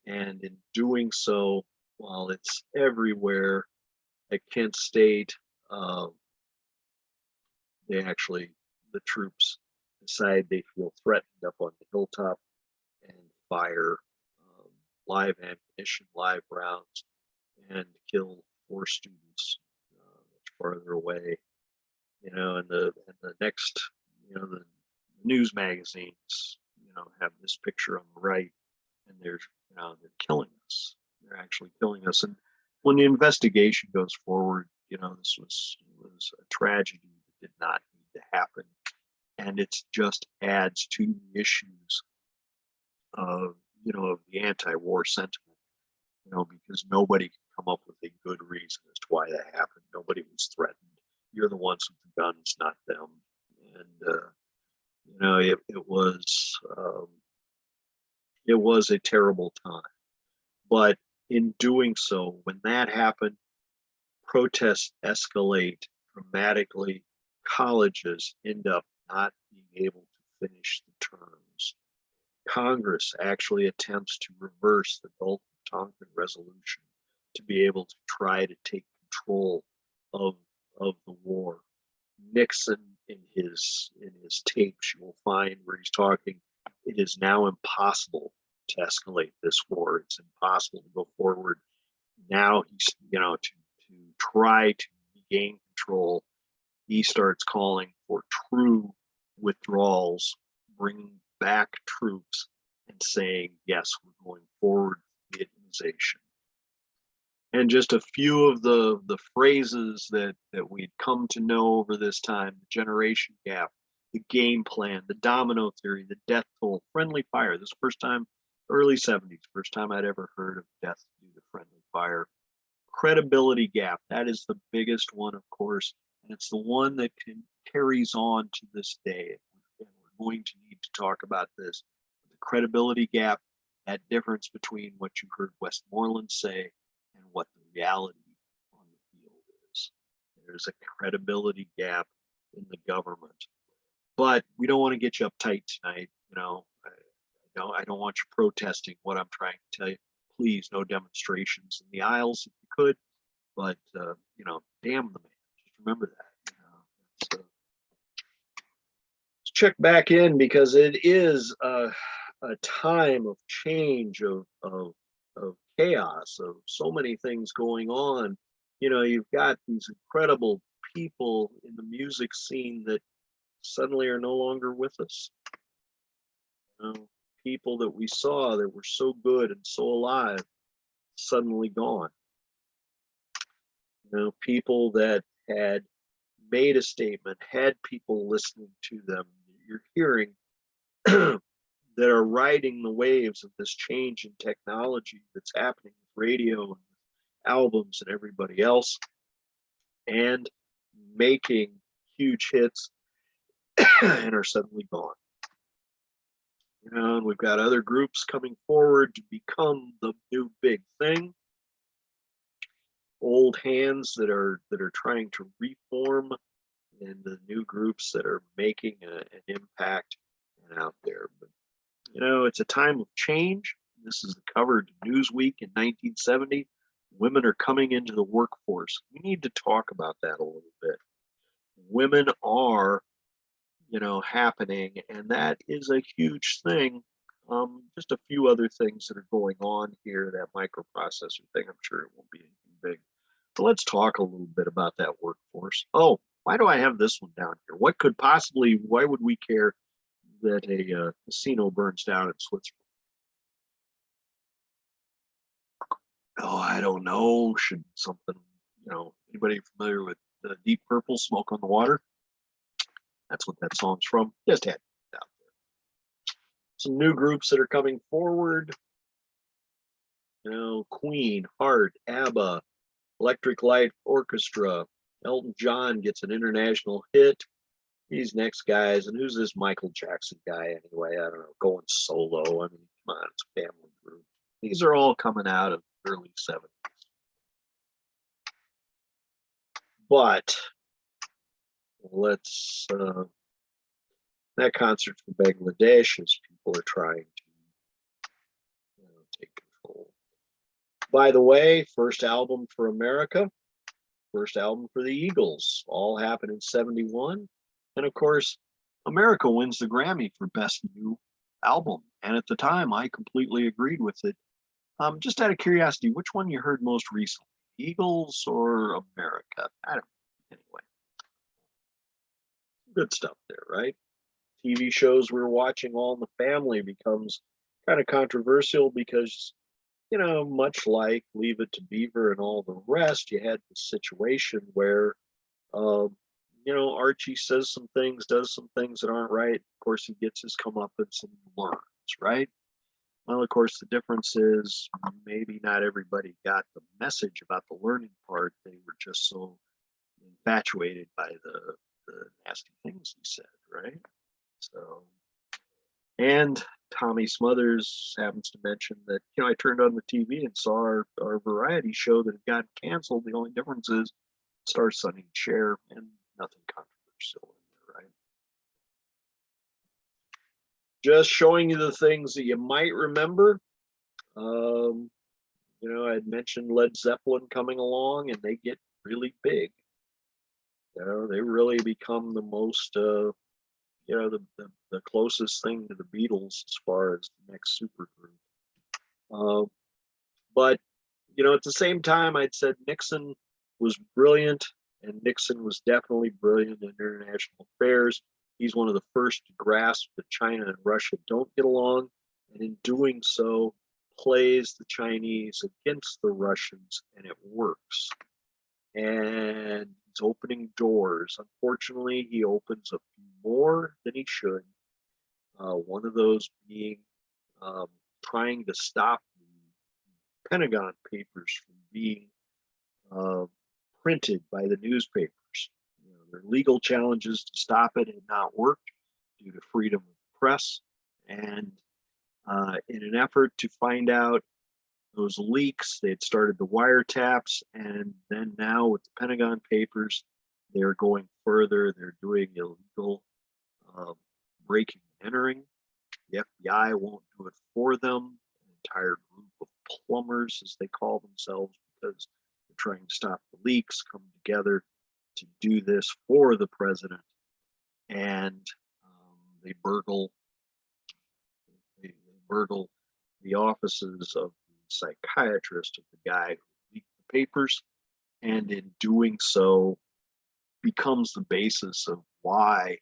And in doing so, while it's everywhere at Kent State, the troops decide they feel threatened up on the hilltop and fire live ammunition, live rounds and kill 4 students much farther away. And the next, the news magazines, have this picture on the right, and they're killing us. They're actually killing us. And when the investigation goes forward, this was a tragedy that did not need to happen, and it just adds to the issues of of the anti-war sentiment. Because nobody can come up with a good reason as to why that happened. Nobody was threatened. You're the ones with the guns, not them. And it was a terrible time. But in doing so, when that happened, protests escalate dramatically. Colleges end up not being able to finish the terms. Congress actually attempts to reverse the Gulf of Tonkin resolution to be able to try to take control of the war. Nixon, in his tapes, you will find where he's talking, it is now impossible to escalate this war. It's impossible to go forward. Now he's, to try to regain control, he starts calling for true withdrawals, bringing back troops, and saying, yes, we're going forward with Vietnamization. And just a few of the phrases that we'd come to know over this time: the generation gap, the game plan, the domino theory, the death toll, friendly fire. This first time, early 70s, first time I'd ever heard of death due to friendly fire. Credibility gap, that is the biggest one, of course, and it's the one that carries on to this day. And we're going to need to talk about this. The credibility gap, that difference between what you heard Westmoreland say and what the reality on the field is. There's a credibility gap in the government. But we don't want to get you uptight tonight. I don't want you protesting what I'm trying to tell you. Please, no demonstrations in the aisles if you could. But damn the man. Just remember that. Let's check back in, because it is a time of change, of chaos, of so many things going on. You've got these incredible people in the music scene that suddenly are no longer with us. People that we saw that were so good and so alive, suddenly gone. People that had made a statement, had people listening to them, you're hearing, that are riding the waves of this change in technology that's happening with radio and albums and everybody else, and making huge hits and are suddenly gone. And we've got other groups coming forward to become the new big thing. Old hands that are trying to reform, and the new groups that are making an impact and out there. But it's a time of change. This is the cover to Newsweek in 1970. Women are coming into the workforce. We need to talk about that a little bit. Women are happening, and that is a huge thing. Just a few other things that are going on here. That microprocessor thing, I'm sure it won't be anything big. So let's talk a little bit about that workforce. Oh, why do I have this one down here? Why would we care that a casino burns down in Switzerland? Oh, I don't know. Should something, anybody familiar with Deep Purple, Smoke on the Water? That's what that song's from. Just had it out there. Some new groups that are coming forward. Queen, Heart, ABBA, Electric Light Orchestra. Elton John gets an international hit. These next guys, and who's this Michael Jackson guy anyway? I don't know, going solo. I mean, come on, it's a family group. These are all coming out of the early 70s. But let's that concert from Bangladesh, as people are trying to take control. By the way, first album for America, first album for the Eagles, all happened in 71. And of course, America wins the Grammy for Best New Album. And at the time, I completely agreed with it. Just out of curiosity, which one you heard most recently, Eagles or America? I don't. Anyway, good stuff there, right? TV shows we're watching All in the Family becomes kind of controversial because, you know, much like Leave It to Beaver and all the rest, you had this situation where, you know, Archie says some things, does some things that aren't right. Of course, he gets his comeuppance and learns, right? Well, of course, the difference is maybe not everybody got the message about the learning part. They were just so infatuated by the nasty things he said, right? So, and Tommy Smothers happens to mention that, you know, I turned on the TV and saw our variety show that had gotten canceled. The only difference is Star, Sonny, and Cher, and nothing controversial in there, right? Just showing you the things that you might remember. You know, I had mentioned Led Zeppelin coming along, and they get really big. You know, they really become the most, you know, the closest thing to the Beatles as far as the next supergroup. But, you know, at the same time, I'd said Nixon was brilliant, and Nixon was definitely brilliant in international affairs. He's one of the first to grasp that China and Russia don't get along, and in doing so, plays the Chinese against the Russians, and it works. And he's opening doors. Unfortunately, he opens a few more than he should. One of those being trying to stop the Pentagon Papers from being printed by the newspapers. You know, their legal challenges to stop it had not worked due to freedom of the press. And in an effort to find out those leaks, they had started the wiretaps, and then now with the Pentagon Papers, they're going further. They're doing illegal breaking and entering. The FBI won't do it for them. An entire group of plumbers, as they call themselves, because they're trying to stop the leaks, come together to do this for the president. And they burgle the offices of the psychiatrist of the guy who leaked the papers, and in doing so becomes the basis of why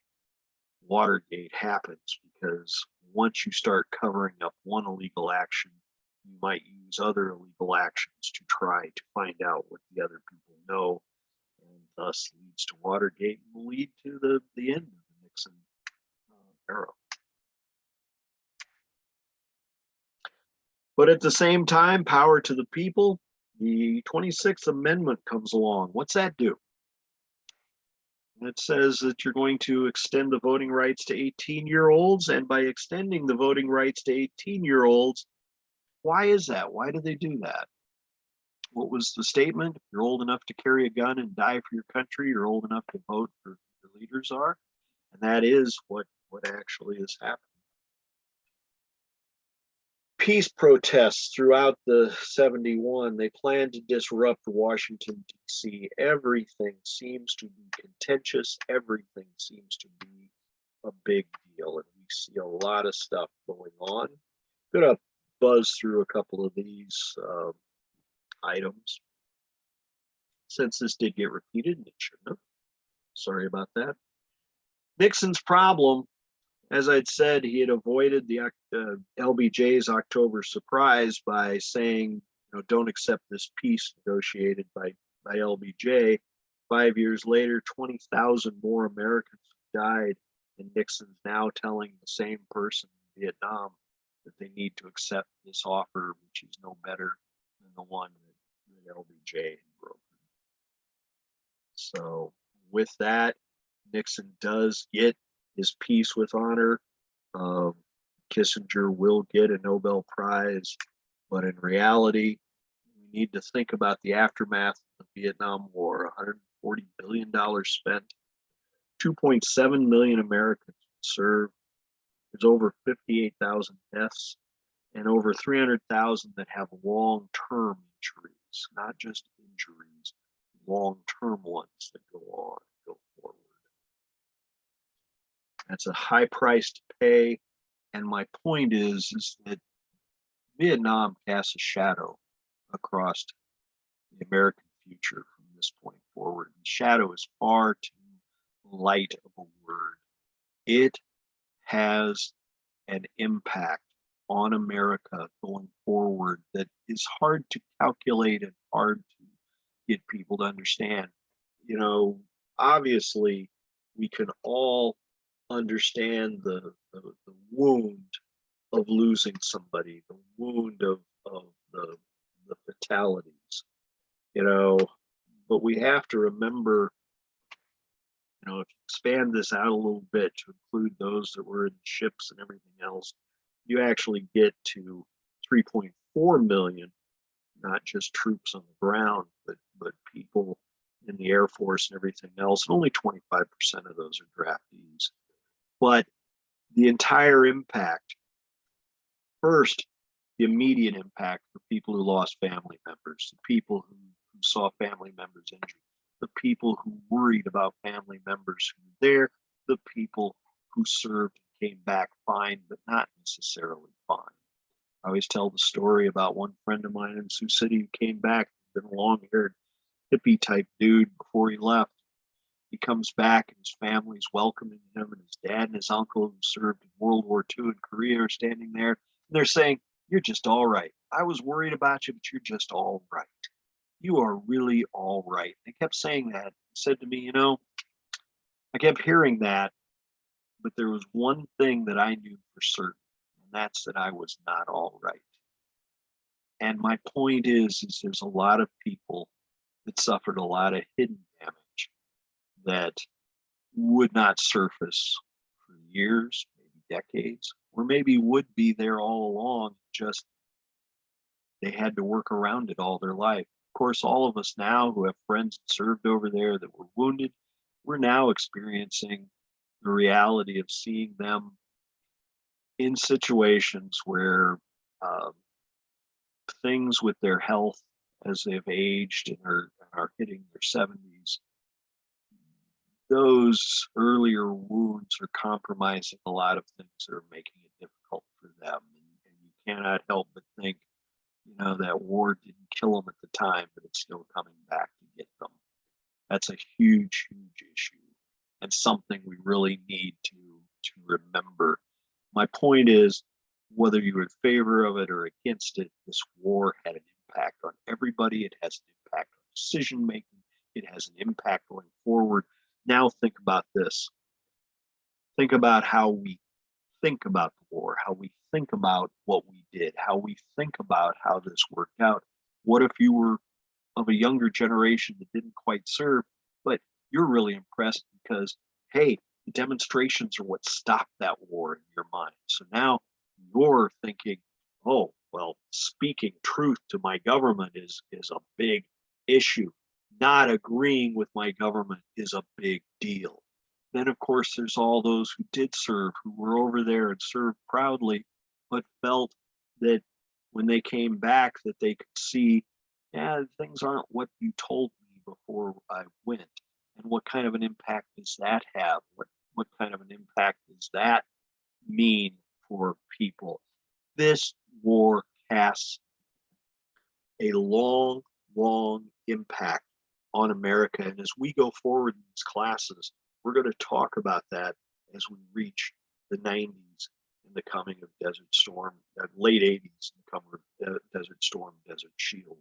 Watergate happens, because once you start covering up one illegal action, you might use other illegal actions to try to find out what the other people know, and thus leads to Watergate and will lead to the end of the Nixon era. But at the same time, power to the people, the 26th Amendment comes along. What's that do? It says that you're going to extend the voting rights to 18-year-olds, and by extending the voting rights to 18-year-olds, why is that? Why do they do that? What was the statement? If you're old enough to carry a gun and die for your country, you're old enough to vote for your leaders are. And that is what actually is happening. Peace protests throughout the 71, they plan to disrupt Washington, D.C. Everything seems to be contentious. Everything seems to be a big deal. And we see a lot of stuff going on. I'm going to buzz through a couple of these items. Since this did get repeated, it shouldn't have. Sorry about that. Nixon's problem, as I'd said, he had avoided the LBJ's October surprise by saying, you know, don't accept this peace negotiated by LBJ. 5 years later, 20,000 more Americans died, and Nixon's now telling the same person in Vietnam that they need to accept this offer, which is no better than the one that LBJ had broken. So with that, Nixon does get his peace with honor. Kissinger will get a Nobel Prize, but in reality, we need to think about the aftermath of the Vietnam War. $140 billion spent, 2.7 million Americans served. There's over 58,000 deaths, and over 300,000 that have long-term injuries, not just injuries, long-term ones that go on, go forward. That's a high price to pay. And my point is that Vietnam casts a shadow across the American future from this point forward. The shadow is far too light of a word. It has an impact on America going forward that is hard to calculate and hard to get people to understand. You know, obviously, we can all understand the wound of losing somebody, the wound of the fatalities, you know, but we have to remember, you know, if you expand this out a little bit to include those that were in ships and everything else, you actually get to 3.4 million, not just troops on the ground, but people in the Air Force and everything else. And only 25% of those are draftees. But the entire impact, first, the immediate impact for people who lost family members, the people who saw family members injured, the people who worried about family members who were there, the people who served and came back fine, but not necessarily fine. I always tell the story about one friend of mine in Sioux City who came back, been a long-haired hippie type dude before he left. He comes back and his family's welcoming him, and his dad and his uncle who served in World War II in Korea are standing there. And they're saying, "You're just all right. I was worried about you, but you're just all right. You are really all right." They kept saying that. He said to me, you know, I kept hearing that, but there was one thing that I knew for certain, and that's that I was not all right. And my point is there's a lot of people that suffered a lot of hidden damage that would not surface for years, maybe decades, or maybe would be there all along, just they had to work around it all their life. Of course, all of us now who have friends that served over there that were wounded, we're now experiencing the reality of seeing them in situations where things with their health as they've aged and are hitting their 70s, those earlier wounds are compromising a lot of things that are making it difficult for them. And you cannot help but think, you know, that war didn't kill them at the time, but it's still coming back to get them. That's a huge, huge issue and something we really need to remember. My point is, whether you're in favor of it or against it, this war had an impact on everybody. It has an impact on decision making. It has an impact going forward. Now think about this. Think about how we think about the war, how we think about what we did, how we think about how this worked out. What if you were of a younger generation that didn't quite serve, but you're really impressed because, hey, the demonstrations are what stopped that war in your mind. So now you're thinking, oh, well, speaking truth to my government is a big issue. Not agreeing with my government is a big deal. Then, of course, there's all those who did serve, who were over there and served proudly, but felt that when they came back that they could see, yeah, things aren't what you told me before I went. And what kind of an impact does that have? What kind of an impact does that mean for people? This war casts a long, long impact on America. And as we go forward in these classes, we're going to talk about that as we reach the 90s and the coming of Desert Storm, late 80s and the coming of Desert Storm, Desert Shield,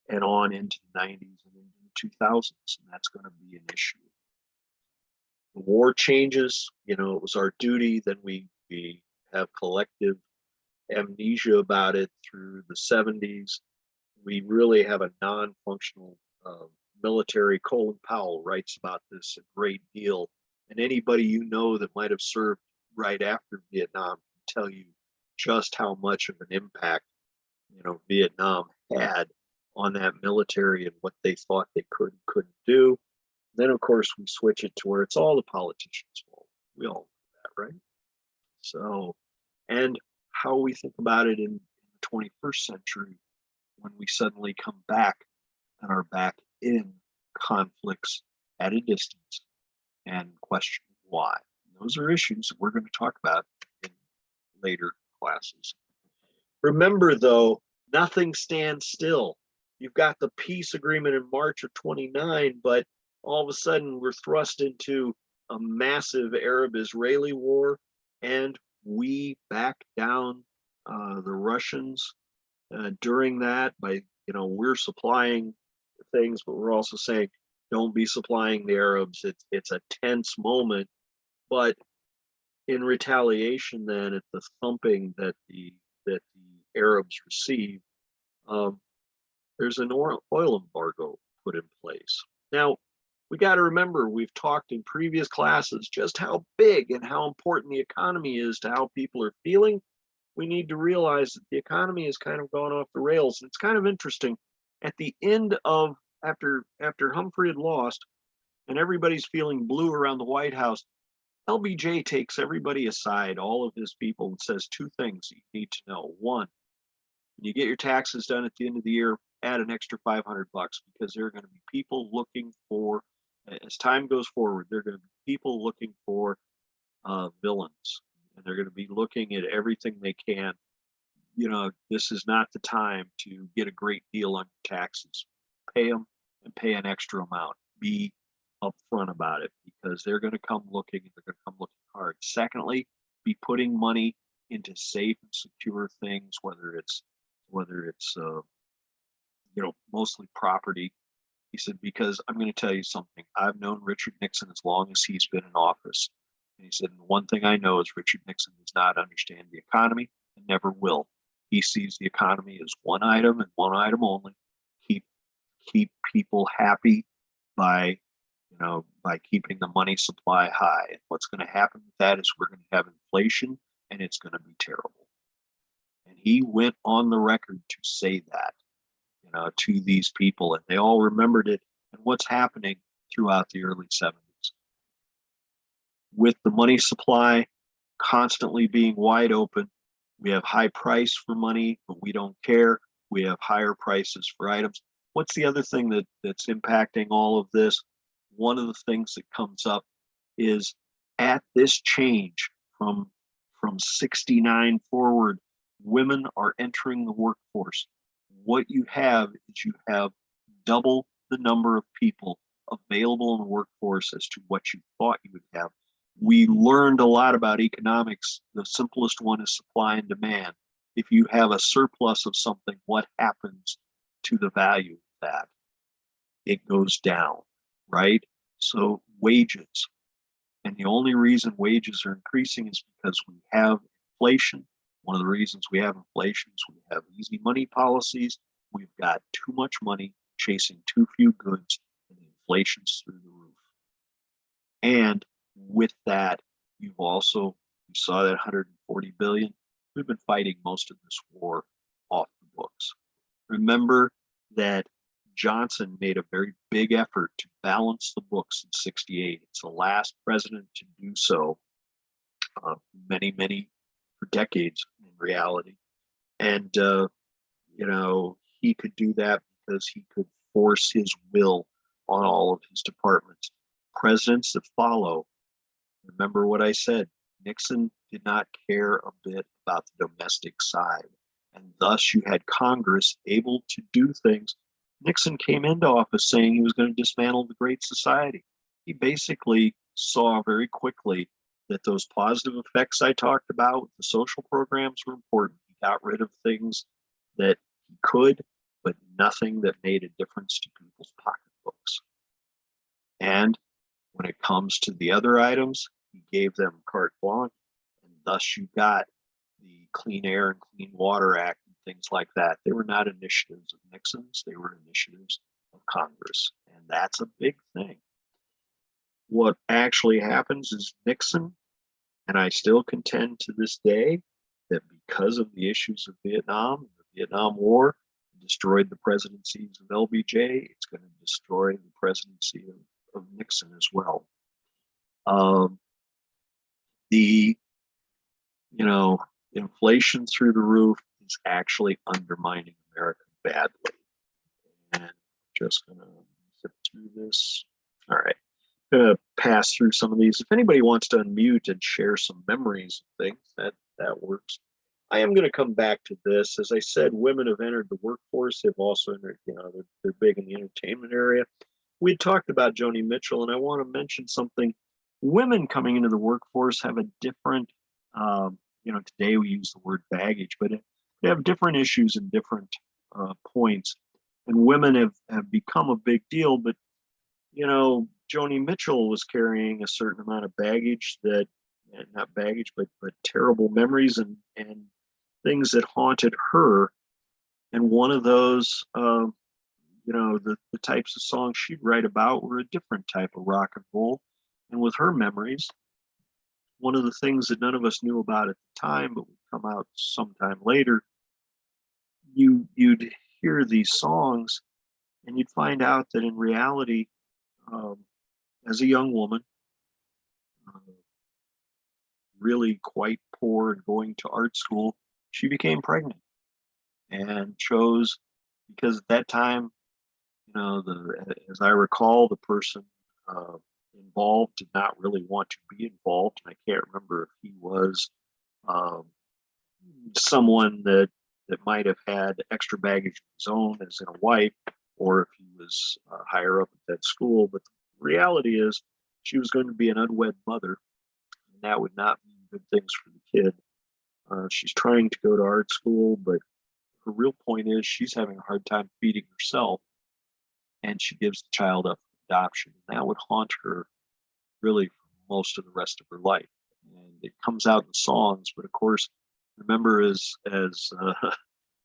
and on into the 90s and into the 2000s. And that's going to be an issue. The war changes, you know, it was our duty. Then we have collective amnesia about it through the 70s. We really have a non-functional military. Colin Powell writes about this a great deal. And anybody you know that might have served right after Vietnam can tell you just how much of an impact, you know, Vietnam had on that military and what they thought they could and couldn't do. Then, of course, we switch it to where it's all the politicians' fault. We all know that, right? So, and how we think about it in the 21st century when we suddenly come back and are back in conflicts at a distance and question why. And those are issues that we're going to talk about in later classes. Remember though, nothing stands still. You've got the peace agreement in March of 29, but all of a sudden we're thrust into a massive Arab-Israeli war, and we back down the Russians during that by, you know, we're supplying things, but we're also saying don't be supplying the Arabs. It's a tense moment, but in retaliation, then at the thumping that the Arabs receive, um, there's an oil embargo put in place. Now, we got to remember, we've talked in previous classes just how big and how important the economy is to how people are feeling. We need to realize that the economy has kind of gone off the rails. It's kind of interesting. At the end of after Humphrey had lost, and everybody's feeling blue around the White House, LBJ takes everybody aside, all of his people, and says two things you need to know. One, when you get your taxes done at the end of the year, add an extra $500 because there are going to be people looking for, as time goes forward, there are going to be people looking for villains, and they're going to be looking at everything they can. You know, this is not the time to get a great deal on your taxes. Pay them and pay an extra amount. Be upfront about it because they're going to come looking and they're going to come looking hard. Secondly, be putting money into safe and secure things, whether it's you know, mostly property. He said, because I'm going to tell you something. I've known Richard Nixon as long as he's been in office. And he said, and one thing I know is Richard Nixon does not understand the economy and never will. He sees the economy as one item and one item only. Keep people happy by, you know, by keeping the money supply high. And what's going to happen with that is we're going to have inflation and it's going to be terrible. And he went on the record to say that, you know, to these people, and they all remembered it. And what's happening throughout the early 70s with the money supply constantly being wide open, we have high price for money, but we don't care. We have higher prices for items. What's the other thing that's impacting all of this? One of the things that comes up is at this change from 69 forward, women are entering the workforce. What you have is you have double the number of people available in the workforce as to what you thought you would have. We learned a lot about economics. The simplest one is supply and demand. If you have a surplus of something, what happens to the value of that? It goes down, right? So wages. And the only reason wages are increasing is because we have inflation. One of the reasons we have inflation is we have easy money policies. We've got too much money chasing too few goods, and inflation's through the roof. And with that, you saw that 140 billion. We've been fighting most of this war off the books. Remember that Johnson made a very big effort to balance the books in 68. It's the last president to do so, for decades in reality. And, you know, he could do that because he could force his will on all of his departments. Presidents that follow, remember what I said, Nixon did not care a bit about the domestic side. And thus you had Congress able to do things. Nixon came into office saying he was going to dismantle the Great Society. He basically saw very quickly that those positive effects I talked about, the social programs, were important. He got rid of things that he could, but nothing that made a difference to people's pocketbooks. And when it comes to the other items, he gave them carte blanche, and thus you got the Clean Air and Clean Water Act and things like that. They were not initiatives of Nixon's, they were initiatives of Congress, and that's a big thing. What actually happens is Nixon, and I still contend to this day that because of the issues of Vietnam, the Vietnam War destroyed the presidencies of LBJ, it's going to destroy the presidency of Nixon as well. The, you know, inflation through the roof is actually undermining America badly. And just gonna zip through this. All right, gonna pass through some of these. If anybody wants to unmute and share some memories of things, that works. I am going to come back to this. As I said, women have entered the workforce. They've also entered, they're big in the entertainment area. We had talked about Joni Mitchell, and I want to mention something. Women coming into the workforce have a different, today we use the word baggage, but they have different issues and different points. And women have become a big deal, but, Joni Mitchell was carrying a certain amount of baggage that, not baggage, but terrible memories and things that haunted her. And one of those, the types of songs she'd write about were a different type of rock and roll. And with her memories, one of the things that none of us knew about at the time, but would come out sometime later, you'd hear these songs and you'd find out that in reality, as a young woman, really quite poor and going to art school, she became pregnant and chose, because at that time, as I recall, the person involved did not really want to be involved. And I can't remember if he was someone that might have had extra baggage of his own as in a wife, or if he was higher up at that school. But the reality is she was going to be an unwed mother, and that would not mean good things for the kid. She's trying to go to art school, but her real point is she's having a hard time feeding herself, and she gives the child up for adoption. And that would haunt her really for most of the rest of her life. And it comes out in songs, but of course, remember, as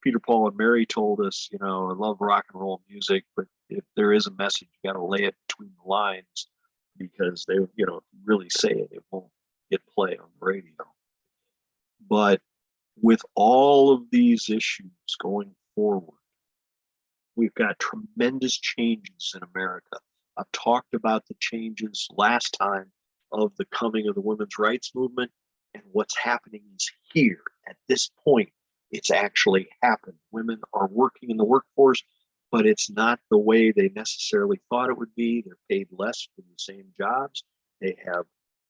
Peter, Paul, and Mary told us, I love rock and roll music, but if there is a message, you got to lay it between the lines, because they, if you really say it, it won't get play on the radio. But with all of these issues going forward, we've got tremendous changes in America. I've talked about the changes last time of the coming of the women's rights movement, and what's happening is here at this point. It's actually happened. Women are working in the workforce, but it's not the way they necessarily thought it would be. They're paid less for the same jobs. They have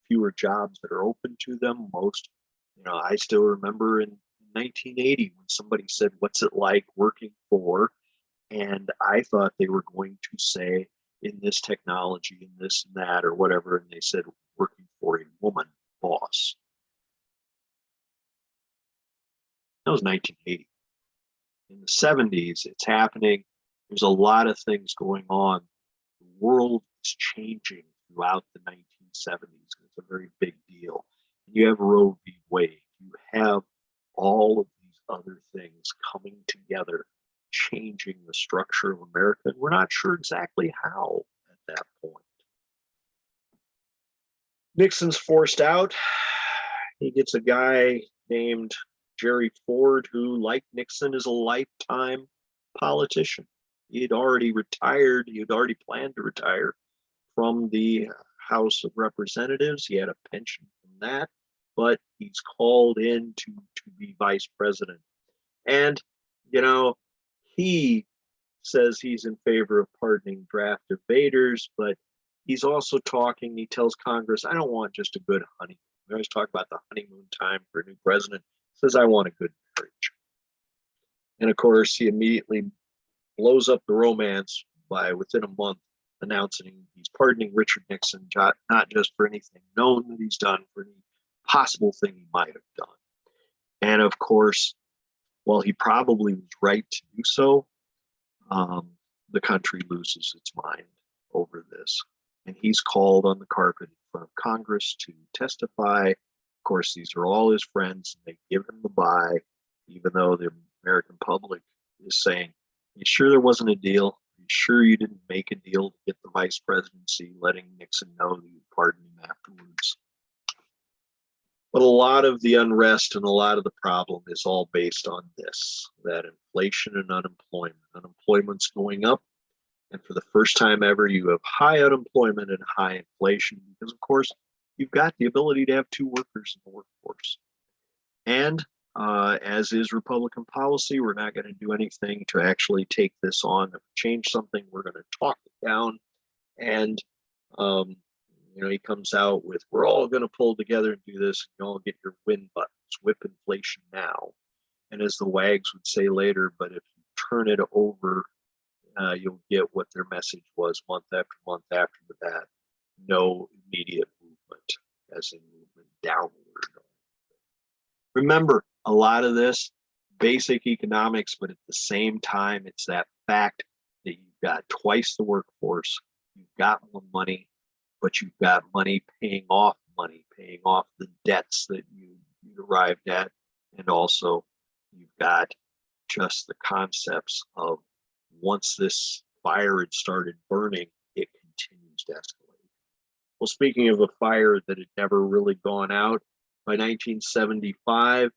fewer jobs that are open to them. Most, I still remember in 1980 when somebody said, "What's it like working for?" And I thought they were going to say, in this technology, in this and that, or whatever. And they said, working for a woman boss. That was 1980. In the 70s, it's happening. There's a lot of things going on. The world is changing throughout the 1970s. It's a very big deal. You have Roe v. Wade. You have all of these other things coming together, changing the structure of America. And we're not sure exactly how at that point. Nixon's forced out. He gets a guy named Jerry Ford, who, like Nixon, is a lifetime politician. He had already retired. He had already planned to retire from the House of Representatives. He had a pension from that, but he's called in to be vice president. And, he says he's in favor of pardoning draft evaders, but he's also talking, he tells Congress, I don't want just a good honeymoon. We always talk about the honeymoon time for a new president. He says, I want a good marriage. And of course, he immediately blows up the romance by, within a month, announcing he's pardoning Richard Nixon, not just for anything known that he's done, for any possible thing he might have done. And of course, while he probably was right to do so, the country loses its mind over this. And he's called on the carpet in front of Congress to testify. Of course, these are all his friends, and they give him the bye, even though the American public is saying, "Are you sure there wasn't a deal? Are you sure you didn't make a deal to get the vice presidency, letting Nixon know that you'd pardon him afterwards?" But a lot of the unrest and a lot of the problem is all based on this, that inflation and unemployment. Unemployment's going up. And for the first time ever, you have high unemployment and high inflation because, of course, you've got the ability to have two workers in the workforce. And as is Republican policy, we're not going to do anything to actually take this on. If we change something, we're going to talk it down. And he comes out with, we're all going to pull together and do this. And you all get your win buttons, whip inflation now. And as the wags would say later, but if you turn it over, you'll get what their message was month after month after that. No immediate movement, as in movement downward. Remember, a lot of this basic economics, but at the same time, it's that fact that you've got twice the workforce, you've got more money, but you've got money, paying off the debts that you arrived at, and also you've got just the concepts of once this fire had started burning, it continues to escalate. Well, speaking of a fire that had never really gone out, by 1975,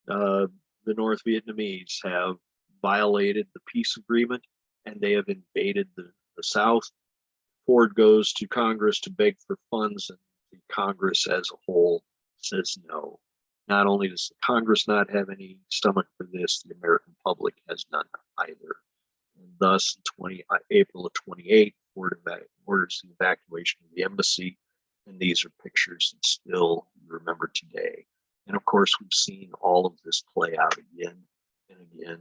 the North Vietnamese have violated the peace agreement and they have invaded the South. Ford goes to Congress to beg for funds, and the Congress as a whole says no. Not only does the Congress not have any stomach for this, the American public has none either. And thus, April of 28, Ford orders the evacuation of the embassy. And these are pictures that still remember today. And of course, we've seen all of this play out again and again.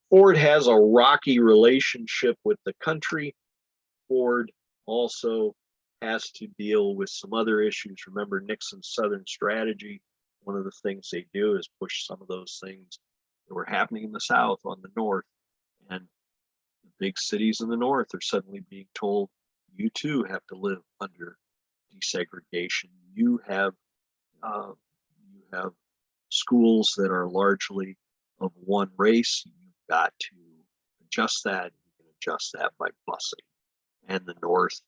Ford has a rocky relationship with the country. Ford also has to deal with some other issues. Remember Nixon's Southern strategy. One of the things they do is push some of those things that were happening in the South on the North. And the big cities in the North are suddenly being told, you too have to live under desegregation. You have schools that are largely of one race. You've got to adjust that. You can adjust that by busing. And the North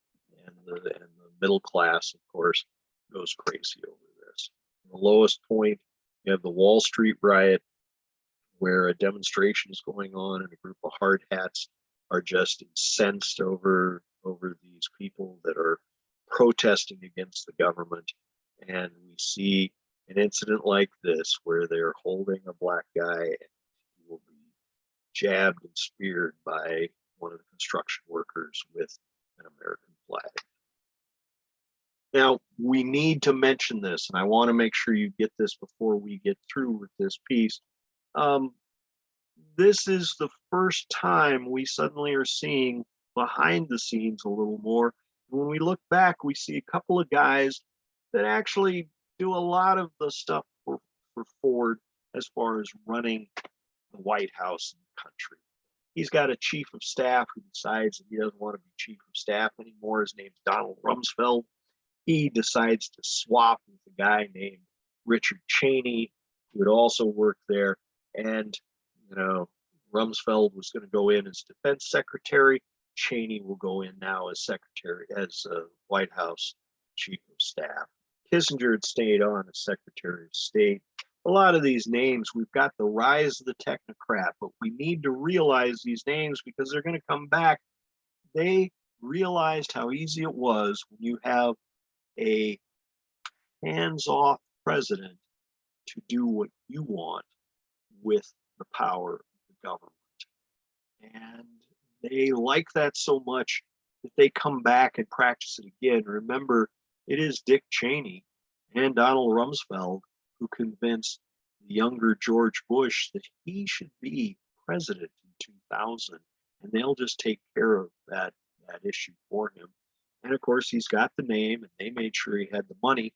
and the middle class, of course, goes crazy over this. The lowest point, you have the Wall Street riot, where a demonstration is going on and a group of hard hats are just incensed over these people that are protesting against the government. And we see an incident like this where they're holding a black guy and he will be jabbed and speared by one of the construction workers with an American flag. Now, we need to mention this, and I want to make sure you get this before we get through with this piece. This is the first time we suddenly are seeing behind the scenes a little more. When we look back, we see a couple of guys that actually do a lot of the stuff for Ford as far as running the White House in the country. He's got a chief of staff who decides that he doesn't want to be chief of staff anymore. His name's Donald Rumsfeld. He decides to swap with a guy named Richard Cheney, who had also worked there. And, Rumsfeld was going to go in as defense secretary. Cheney will go in now as White House chief of staff. Kissinger had stayed on as Secretary of State. A lot of these names, we've got the rise of the technocrat, but we need to realize these names because they're going to come back. They realized how easy it was when you have a hands-off president to do what you want with the power of the government. And they like that so much that they come back and practice it again. Remember, it is Dick Cheney and Donald Rumsfeld who convinced the younger George Bush that he should be president in 2000, and they'll just take care of that issue for him. And of course, he's got the name, and they made sure he had the money.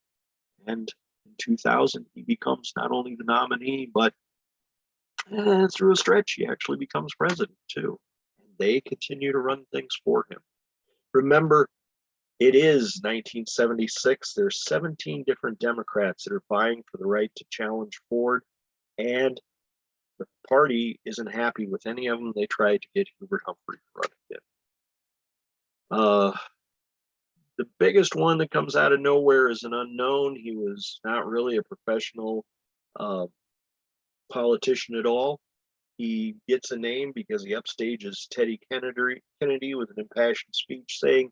And in 2000, he becomes not only the nominee, but through a stretch, he actually becomes president too. And they continue to run things for him. Remember, it is 1976. There's 17 different Democrats that are vying for the right to challenge Ford, and the party isn't happy with any of them. They tried to get Hubert Humphrey to run again. The biggest one that comes out of nowhere is an unknown. He was not really a professional politician at all. He gets a name because he upstages Teddy Kennedy with an impassioned speech saying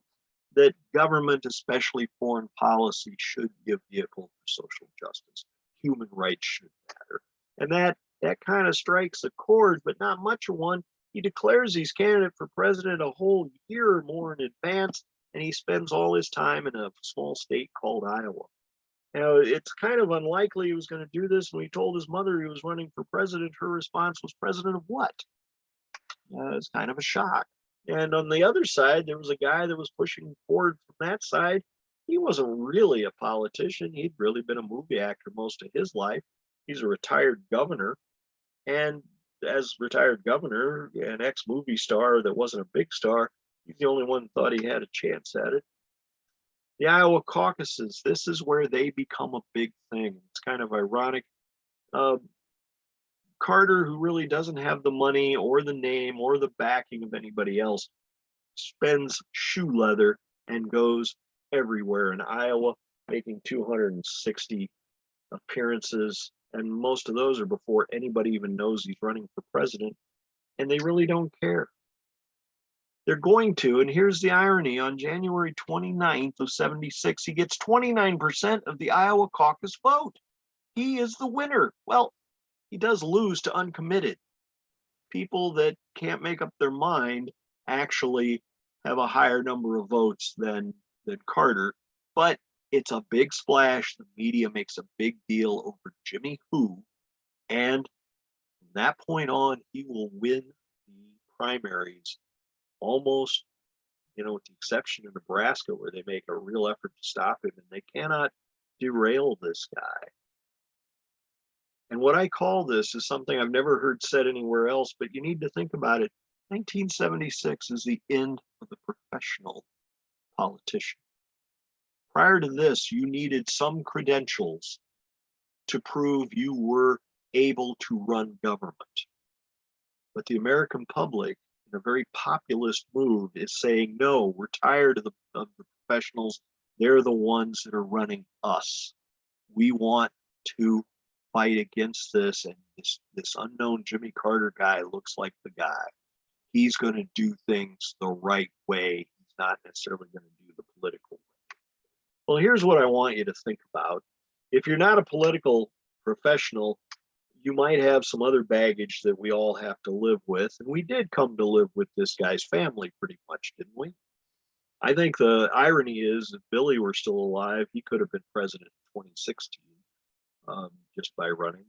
that government, especially foreign policy, should be a vehicle for social justice. Human rights should matter. And that kind of strikes a chord, but not much of one. He declares he's candidate for president a whole year or more in advance, and he spends all his time in a small state called Iowa. It's kind of unlikely he was going to do this. When he told his mother he was running for president, her response was, president of what? It's kind of a shock. And on the other side, there was a guy that was pushing forward from that side. He wasn't really a politician. He'd really been a movie actor most of his life. He's a retired governor. And as retired governor, an ex-movie star that wasn't a big star, he's the only one who thought he had a chance at it. The Iowa caucuses, this is where they become a big thing. It's kind of ironic. Carter, who really doesn't have the money or the name or the backing of anybody else, spends shoe leather and goes everywhere in Iowa, making 260 appearances. And most of those are before anybody even knows he's running for president. And they really don't care. They're going to, and here's the irony, on January 29th of 76, he gets 29% of the Iowa caucus vote. He is the winner. Well, he does lose to uncommitted. People that can't make up their mind actually have a higher number of votes than Carter, but it's a big splash. The media makes a big deal over Jimmy Who, and from that point on, he will win the primaries almost, with the exception of Nebraska, where they make a real effort to stop him, and they cannot derail this guy. And what I call this is something I've never heard said anywhere else, but you need to think about it. 1976 is the end of the professional politician. Prior to this, you needed some credentials to prove you were able to run government. But the American public, in a very populist move, is saying, no, we're tired of the professionals. They're the ones that are running us. We want to fight against this, and this unknown Jimmy Carter guy looks like the guy. He's going to do things the right way. He's not necessarily going to do the political way. Well, here's what I want you to think about. If you're not a political professional, you might have some other baggage that we all have to live with. And we did come to live with this guy's family pretty much, didn't we? I think the irony is, if Billy were still alive, he could have been president in 2016. Just by running.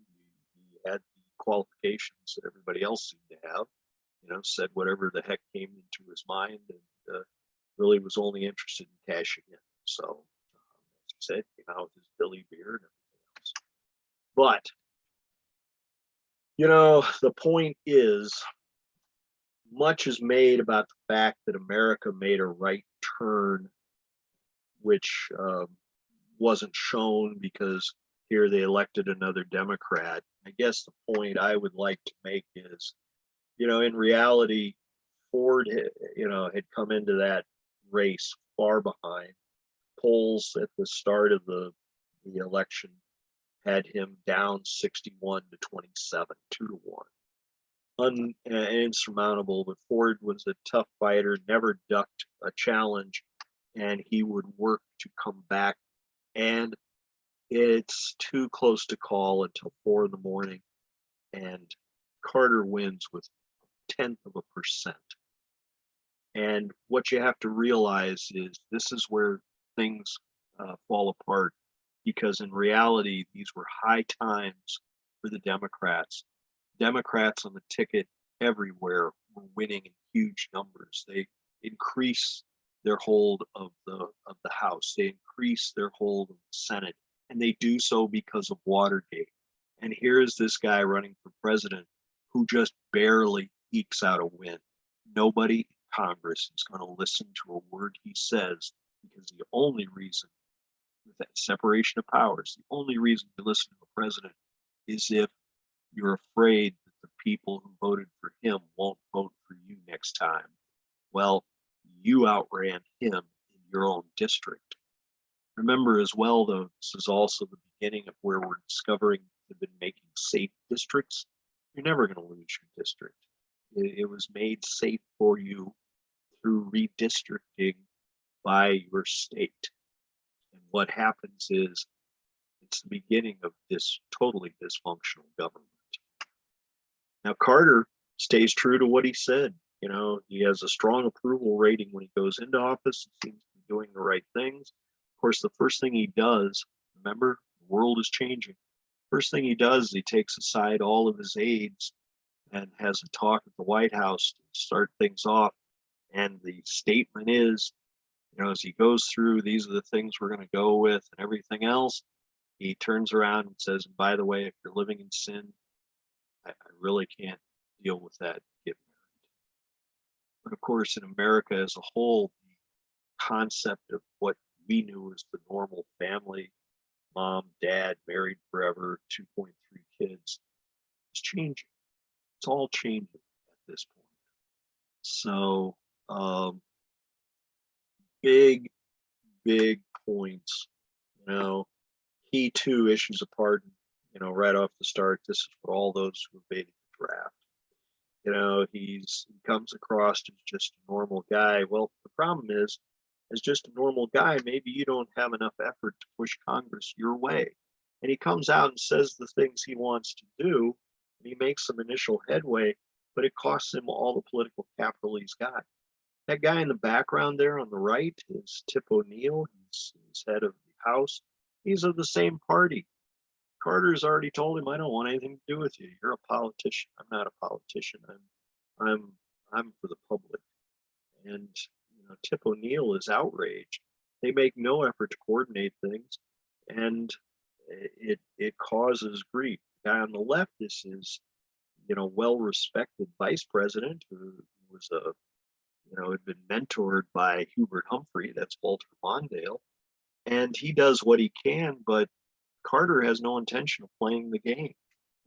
He had the qualifications that everybody else seemed to have, said whatever the heck came into his mind, and really was only interested in cashing in. So, as he said, came out with his Billy beard and everything else. But, the point is, much is made about the fact that America made a right turn, which wasn't shown because here they elected another Democrat. I guess the point I would like to make is, in reality, Ford, had come into that race far behind. Polls at the start of the election had him down 61 to 27, 2-1. Insurmountable, but Ford was a tough fighter, never ducked a challenge, and he would work to come back. And it's too close to call until 4 a.m, and Carter wins with 0.1%. And what you have to realize is this is where things fall apart, because in reality, these were high times for the Democrats. Democrats on the ticket everywhere were winning in huge numbers. They increased their hold of the House. They increased their hold of the Senate. And they do so because of Watergate. And here is this guy running for president who just barely ekes out a win. Nobody in Congress is going to listen to a word he says, because the only reason, with that separation of powers, the only reason you listen to a president is if you're afraid that the people who voted for him won't vote for you next time. Well, you outran him in your own district. Remember as well, though, this is also the beginning of where we're discovering they've been making safe districts. You're never going to lose your district. It was made safe for you through redistricting by your state. And what happens is it's the beginning of this totally dysfunctional government. Now, Carter stays true to what he said. He has a strong approval rating when he goes into office. He seems to be doing the right things. Of course, the first thing he does Remember, the world is changing. First thing he does, he takes aside all of his aides and has a talk at the White House to start things off. And the statement is, as he goes through, these are the things we're going to go with and everything else, he turns around and says, and by the way, if you're living in sin, I really can't deal with that. Get married. But of course, in America as a whole, the concept of what we knew as the normal family, mom, dad, married forever, 2.3 kids, is changing. It's all changing at this point. So, big points. He too issues a pardon, right off the start. This is for all those who evaded the draft. He comes across as just a normal guy. Well, the problem is, as just a normal guy, maybe you don't have enough effort to push Congress your way. And he comes out and says the things he wants to do, and he makes some initial headway, but it costs him all the political capital he's got. That guy in the background there on the right is Tip O'Neill. He's head of the House. He's of the same party. Carter's already told him, I don't want anything to do with you. You're a politician. I'm not a politician. I'm for the public. And Tip O'Neill is outraged. They make no effort to coordinate things, and it causes grief. The guy on the left is well-respected vice president who was had been mentored by Hubert Humphrey. That's Walter Mondale, and he does what he can, but Carter has no intention of playing the game.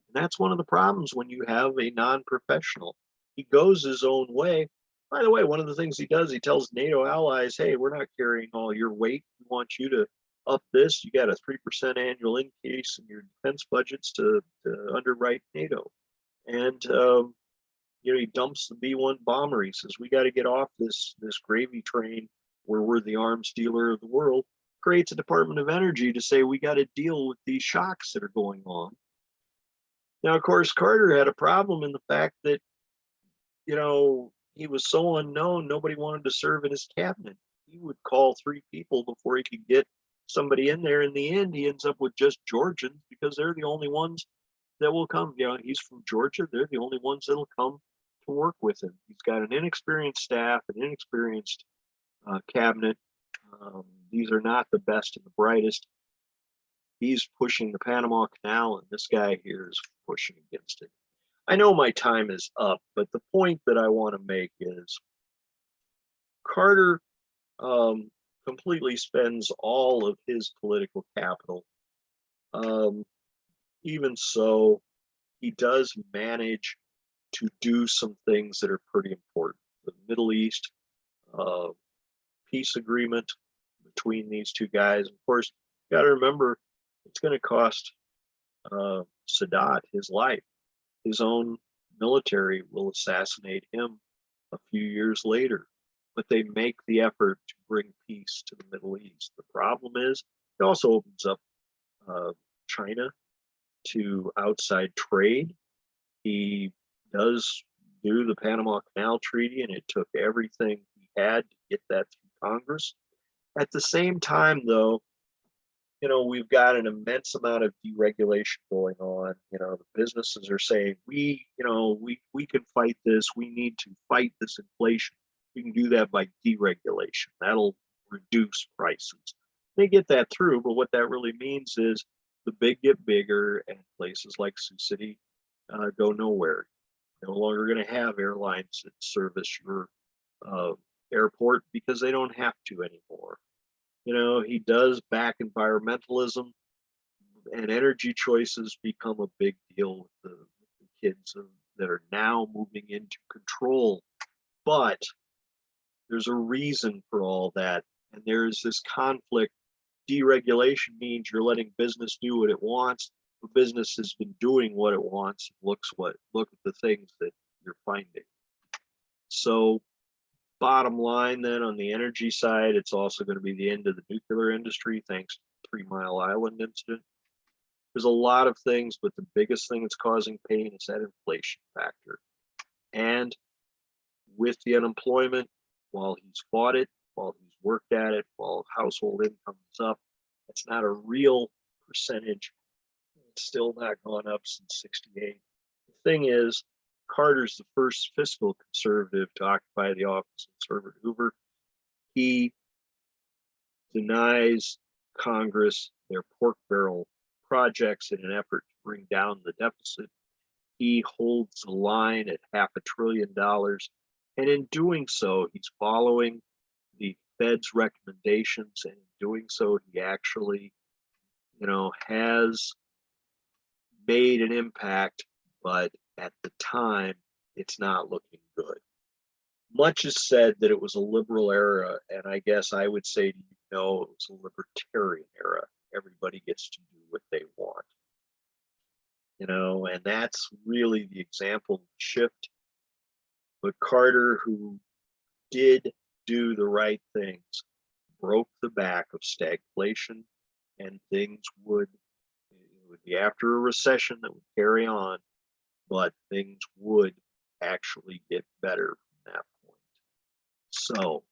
And that's one of the problems when you have a non-professional. He goes his own way. By the way, one of the things he does, he tells NATO allies, hey, we're not carrying all your weight. We want you to up this. You got a 3% annual increase in your defense budgets to underwrite NATO. And, he dumps the B-1 bomber. He says, we got to get off this gravy train where we're the arms dealer of the world. Creates a Department of Energy to say, we got to deal with these shocks that are going on. Now, of course, Carter had a problem in the fact that, he was so unknown, nobody wanted to serve in his cabinet. He would call 3 people before he could get somebody in there. In the end, he ends up with just Georgians because they're the only ones that will come. He's from Georgia. They're the only ones that'll come to work with him. He's got an inexperienced staff, an inexperienced cabinet. These are not the best and the brightest. He's pushing the Panama Canal, and this guy here is pushing against it. I know my time is up, but the point that I want to make is Carter completely spends all of his political capital. Even so, he does manage to do some things that are pretty important. The Middle East peace agreement between these two guys. Of course, you got to remember, it's going to cost Sadat his life. His own military will assassinate him a few years later, but they make the effort to bring peace to the Middle East. The problem is, it also opens up China to outside trade. He does do the Panama Canal Treaty, and it took everything he had to get that through Congress. At the same time, though, we've got an immense amount of deregulation going on. The businesses are saying, we can fight this. We need to fight this inflation. We can do that by deregulation. That'll reduce prices. They get that through, but what that really means is the big get bigger, and places like Sioux City go nowhere. No longer going to have airlines that service your airport because they don't have to anymore. He does back environmentalism, and energy choices become a big deal with the kids that are now moving into control. But there's a reason for all that, and there's this conflict. Deregulation means you're letting business do what it wants, but business has been doing what it wants. Look at the things that you're finding. So bottom line then, on the energy side, it's also going to be the end of the nuclear industry thanks to the 3 Mile Island incident. There's a lot of things, but the biggest thing that's causing pain is that inflation factor. And with the unemployment, while he's fought it, while he's worked at it, while household income is up, it's not a real percentage. It's still not gone up since '68. The thing is, Carter's the first fiscal conservative to occupy the office of Herbert Hoover. He denies Congress their pork barrel projects in an effort to bring down the deficit. He holds the line at $500 billion. And in doing so, he's following the Fed's recommendations. And in doing so, he actually, has made an impact, but at the time, it's not looking good. Much is said that it was a liberal era, and I guess I would say to you, no, it was a libertarian era. Everybody gets to do what they want. And that's really the example of the shift. But Carter, who did do the right things, broke the back of stagflation, and things would be after a recession that would carry on, but things would actually get better from that point. So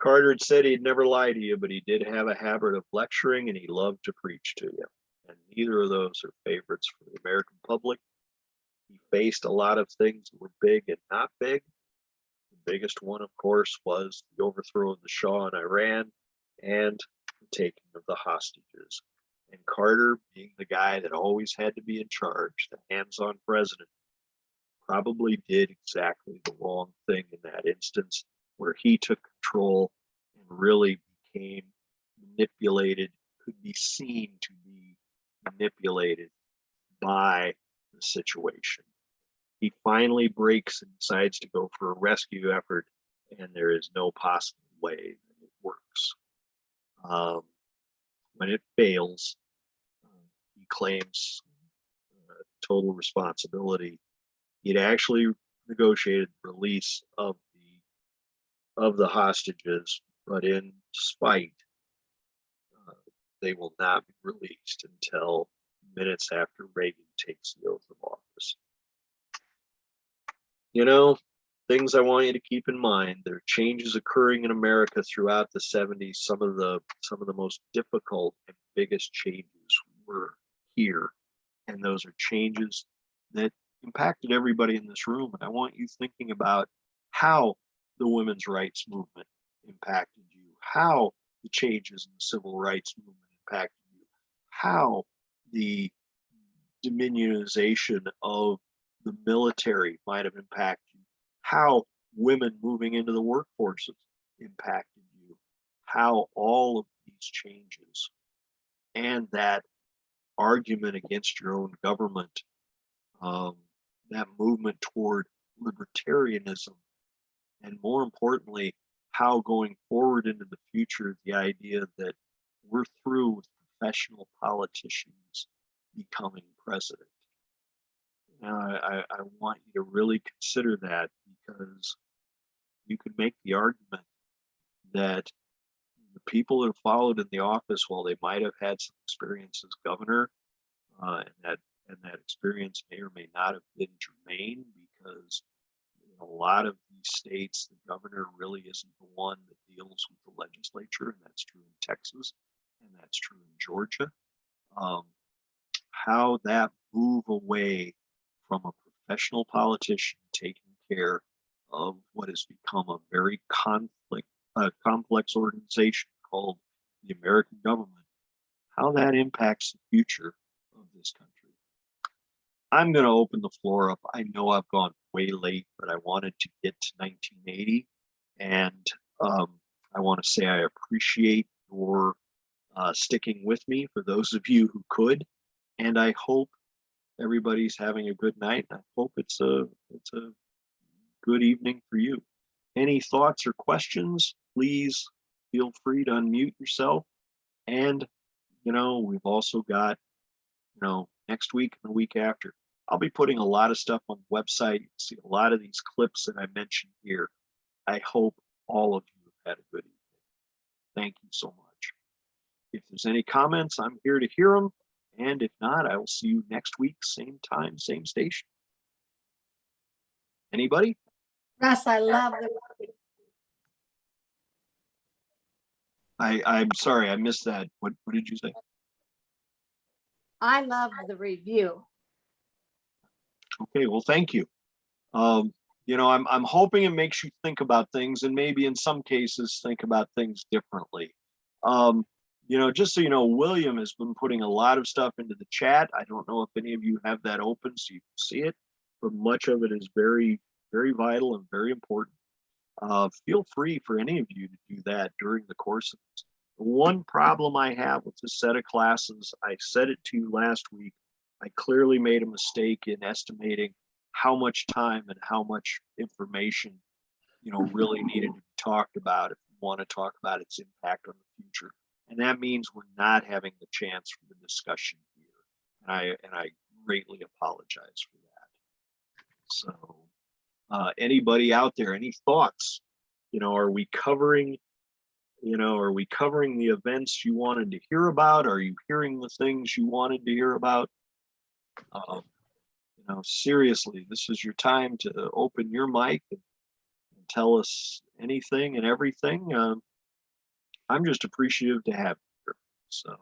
Carter had said he'd never lie to you, but he did have a habit of lecturing, and he loved to preach to you. And neither of those are favorites for the American public. He faced a lot of things that were big and not big. The biggest one, of course, was the overthrow of the Shah in Iran and the taking of the hostages. And Carter, being the guy that always had to be in charge, the hands-on president, probably did exactly the wrong thing in that instance, where he took control and really became manipulated, could be seen to be manipulated by the situation. He finally breaks and decides to go for a rescue effort, and there is no possible way that it works. When it fails, he claims total responsibility. He'd actually negotiated the release of the hostages, but in spite, they will not be released until minutes after Reagan takes the oath of office. Things I want you to keep in mind. There are changes occurring in America throughout the 70s. Some of the most difficult and biggest changes were here, and those are changes that impacted everybody in this room. And I want you thinking about how the women's rights movement impacted you, how the changes in the civil rights movement impacted you, how the diminutization of the military might have impacted you, how women moving into the workforces impacted you, how all of these changes and that argument against your own government, that movement toward libertarianism, and more importantly, how going forward into the future, the idea that we're through with professional politicians becoming president. Now, I want you to really consider that, because you could make the argument that the people that have followed in the office, while they might have had some experience as governor, and that experience may or may not have been germane, because in a lot of these states, the governor really isn't the one that deals with the legislature, and that's true in Texas, and that's true in Georgia. How that move away from a professional politician taking care of what has become a very complex organization called the American government, how that impacts the future of this country. I'm going to open the floor up. I know I've gone way late, but I wanted to get to 1980. And I want to say I appreciate your sticking with me, for those of you who could. And I hope everybody's having a good night. I hope it's a good evening for you. Any thoughts or questions, please feel free to unmute yourself. And, we've also got, next week and the week after, I'll be putting a lot of stuff on the website. You'll see a lot of these clips that I mentioned here. I hope all of you have had a good evening. Thank you so much. If there's any comments, I'm here to hear them. And if not, I will see you next week, same time, same station. Anybody? Russ, I love the. I'm sorry, I missed that. What did you say? I love the review. Okay, well, thank you. You know, I'm hoping it makes you think about things, and maybe in some cases think about things differently. You know, just so you know, William has been putting a lot of stuff into the chat. I don't know if any of you have that open so you can see it, but much of it is very, very vital and very important. Feel free for any of you to do that during the course of this. The one problem I have with this set of classes, I said it to you last week, I clearly made a mistake in estimating how much time and how much information, you know, really needed to be talked about if you want to talk about its impact on the future. And that means we're not having the chance for the discussion here. And I greatly apologize for that. So anybody out there, any thoughts? You know, are we covering the events you wanted to hear about? Are you hearing the things you wanted to hear about? You know, seriously, this is your time to open your mic and tell us anything and everything. I'm just appreciative to have you here. So.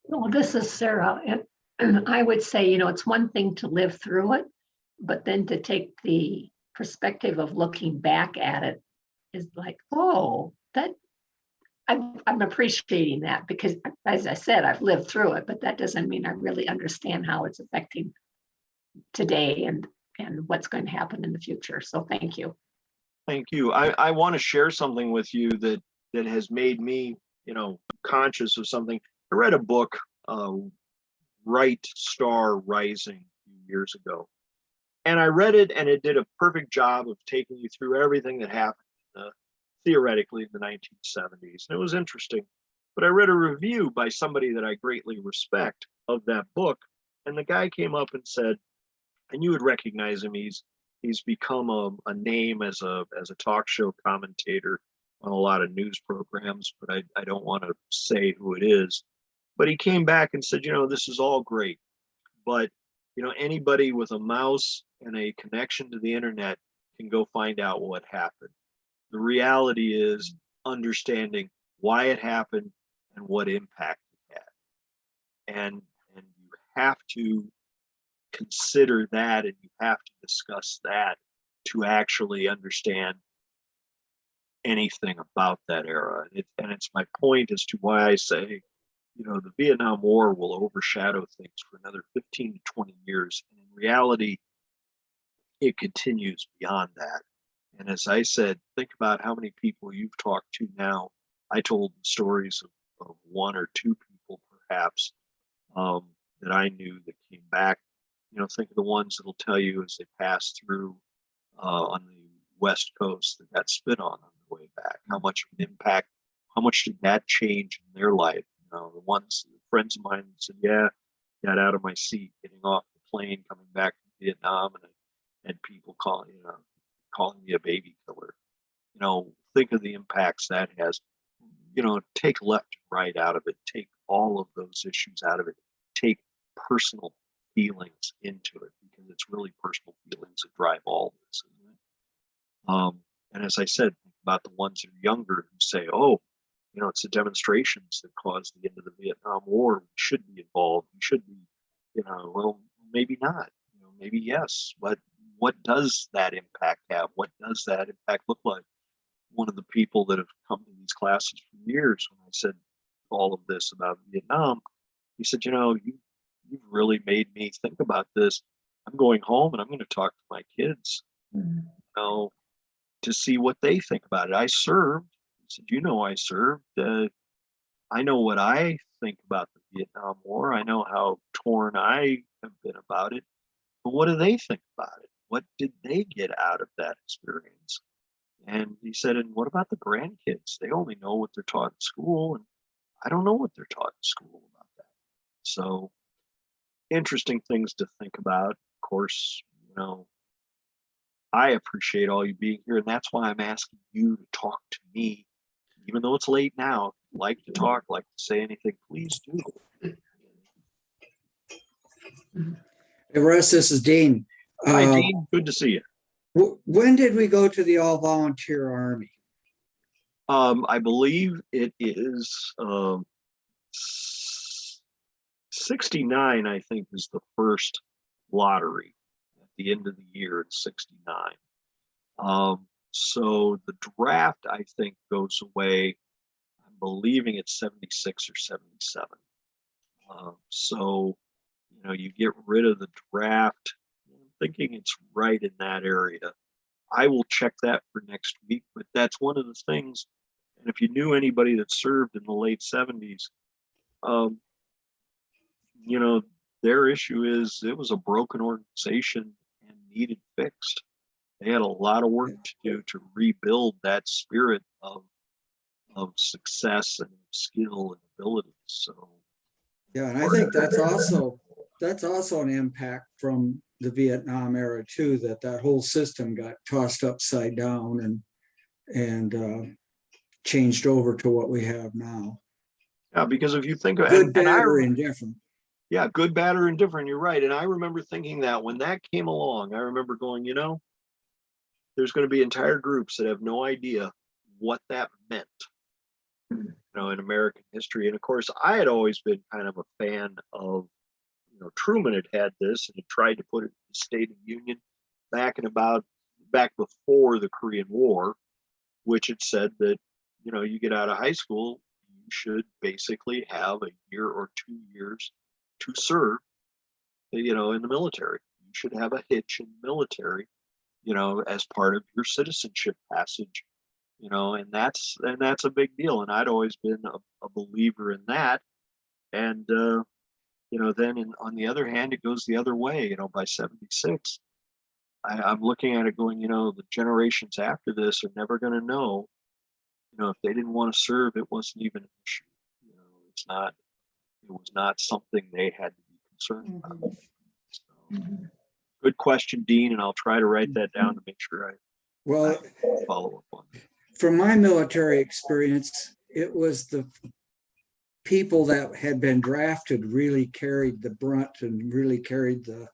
Well, this is Sarah, and I would say, you know, it's one thing to live through it, but then to take the perspective of looking back at it is like, oh, that I'm appreciating that, because as I said, I've lived through it, but that doesn't mean I really understand how it's affecting today and what's going to happen in the future. So thank you. Thank you. I want to share something with you that has made me, you know, conscious of something. I read a book, Right Star Rising, a few years ago. And I read it, and it did a perfect job of taking you through everything that happened theoretically in the 1970s. And it was interesting. But I read a review by somebody that I greatly respect of that book. And the guy came up and said, and you would recognize him, he's become a name as a talk show commentator on a lot of news programs, but I don't want to say who it is. But he came back and said, you know, this is all great, but you know, anybody with a mouse and a connection to the internet can go find out what happened. The reality is understanding why it happened and what impact it had. And you have to consider that, and you have to discuss that to actually understand anything about that era. And it's my point as to why I say, you know, the Vietnam War will overshadow things for another 15 to 20 years. And in reality, it continues beyond that. And as I said, think about how many people you've talked to now. I told stories of one or two people, perhaps, that I knew that came back. You know, think of the ones that'll tell you as they pass through on the West Coast that got spit on the way back. How much of an impact, how much did that change in their life? You know, the friends of mine said, yeah, got out of my seat, getting off the plane, coming back from Vietnam, and I had people calling me a baby killer. You know, think of the impacts that has. You know, take left and right out of it, take all of those issues out of it, take personal feelings into it, because it's really personal feelings that drive all this, isn't it? And as I said, think about the ones that are younger who say, oh, you know, it's the demonstrations that caused the end of the Vietnam War. We should be involved. We should be, you know, well, maybe not, you know, maybe yes. But what does that impact have? What does that impact look like? One of the people that have come to these classes for years, when I said all of this about Vietnam, he said, you know, you've really made me think about this. I'm going home and I'm going to talk to my kids, you know, to see what they think about it. I served. He said, you know, I served. I know what I think about the Vietnam War. I know how torn I have been about it. But what do they think about it? What did they get out of that experience? And he said, and what about the grandkids? They only know what they're taught in school, and I don't know what they're taught in school about that. So interesting things to think about. Of course, you know, I appreciate all you being here, and that's why I'm asking you to talk to me, even though it's late now. If you like to talk, like to say anything, please do. Hey, Russ, this is Dean. Hi, Dean. Good to see you. When did we go to the all-volunteer army? I believe it is '69, I think, is the first lottery at the end of the year in '69. So the draft, I think, goes away. I'm believing it's '76 or '77. So, you get rid of the draft. I'm thinking it's right in that area. I will check that for next week, but that's one of the things. And if you knew anybody that served in the late '70s, um, their issue is it was a broken organization and needed fixed. They had a lot of work to do to rebuild that spirit of success and skill and ability. So Yeah, and I think that's also an impact from the Vietnam era too, that whole system got tossed upside down and changed over to what we have now. yeah, because if you think of Good, bad, or indifferent. yeah, good, bad, or indifferent, you're right. And I remember thinking that when that came along, I remember going, there's going to be entire groups that have no idea what that meant, in American history. And of course, I had always been kind of a fan of, Truman had this and he tried to put it in the State of the Union back before the Korean War, which had said that, you get out of high school, you should basically have a year or 2 years to serve, in the military. You should have a hitch in the military, as part of your citizenship passage, and that's a big deal. And I'd always been a believer in that. And, then on the other hand, it goes the other way, by '76, I'm looking at it going, the generations after this are never going to know, if they didn't want to serve, it wasn't even an issue. It was not something they had to be concerned about. So, good question, Dean, and I'll try to write that down to make sure I follow up on it. From my military experience, it was the people that had been drafted really carried the brunt and really carried the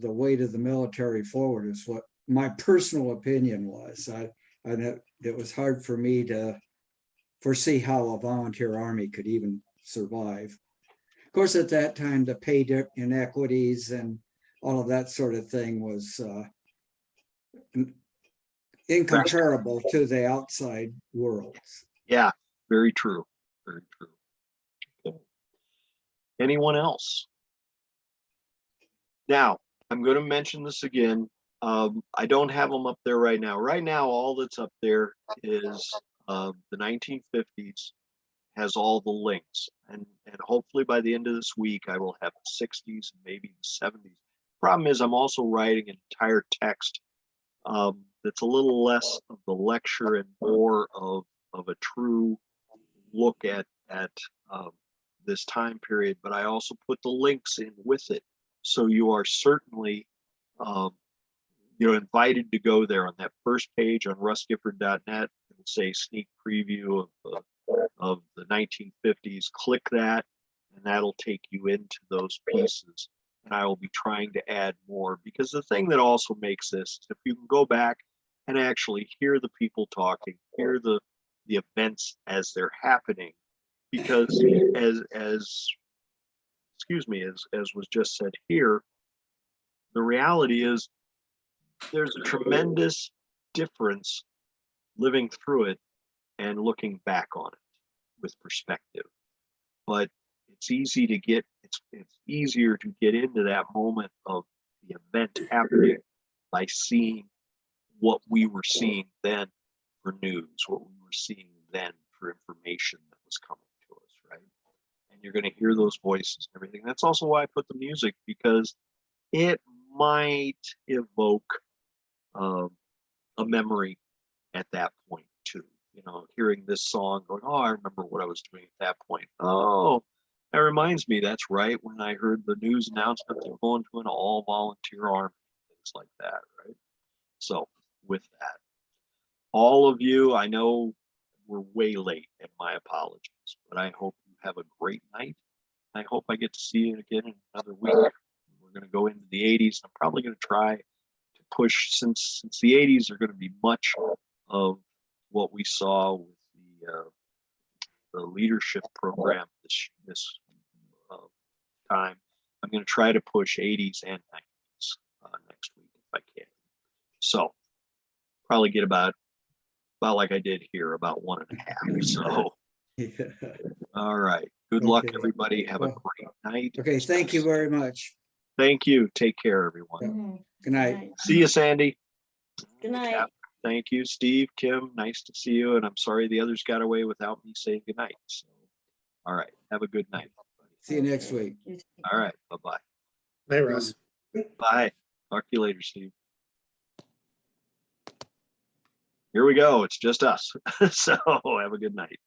weight of the military forward, is what my personal opinion was. It was hard for me to foresee how a volunteer army could even survive. Of course, at that time, the pay inequities and all of that sort of thing was incomparable to the outside world. Yeah, very true. Very true. Okay. Anyone else? Now, I'm going to mention this again. I don't have them up there right now. Right now, all that's up there is the 1950s, has all the links. And hopefully by the end of this week, I will have the 60s and maybe the 70s. Problem is, I'm also writing an entire text that's a little less of the lecture and more of a true look at this time period, but I also put the links in with it. So you are certainly invited to go there. On that first page on russgifford.net, it'll say sneak preview of the 1950s. Click that, and that'll take you into those pieces. And I will be trying to add more, because the thing that also makes this, if you can go back and actually hear the people talking, hear the events as they're happening, because as was just said here, the reality is there's a tremendous difference living through it and looking back on it with perspective. But it's easier to get into that moment of the event happening by seeing what we were seeing then for news, what we were seeing then for information that was coming to us, right? And you're going to hear those voices and everything. That's also why I put the music, because it might evoke a memory at that point too. Hearing this song going, oh, I remember what I was doing at that point. Oh, that reminds me, that's right when I heard the news announcement they're going to an all volunteer army, things like that, right? So with that, all of you, I know we're way late, and my apologies, but I hope you have a great night. I hope I get to see you again in another week. We're going to go into the 80s. I'm probably going to try to push, since the 80s are going to be much of what we saw with the leadership program this time. I'm going to try to push 80s and 90s next week if I can. So probably get about like I did here, about 1.5. So, all right. Good luck, Okay. everybody. Have a Well, great night. Okay, thank you very much. Thank you. Take care, everyone. Good night. See you, Sandy. Good night. Thank you, Steve, Kim. Nice to see you. And I'm sorry the others got away without me saying goodnight. So, all right. Have a good night. See you next week. All right. Bye-bye. Hey, Russ. Bye. Talk to you later, Steve. Here we go. It's just us. So have a good night.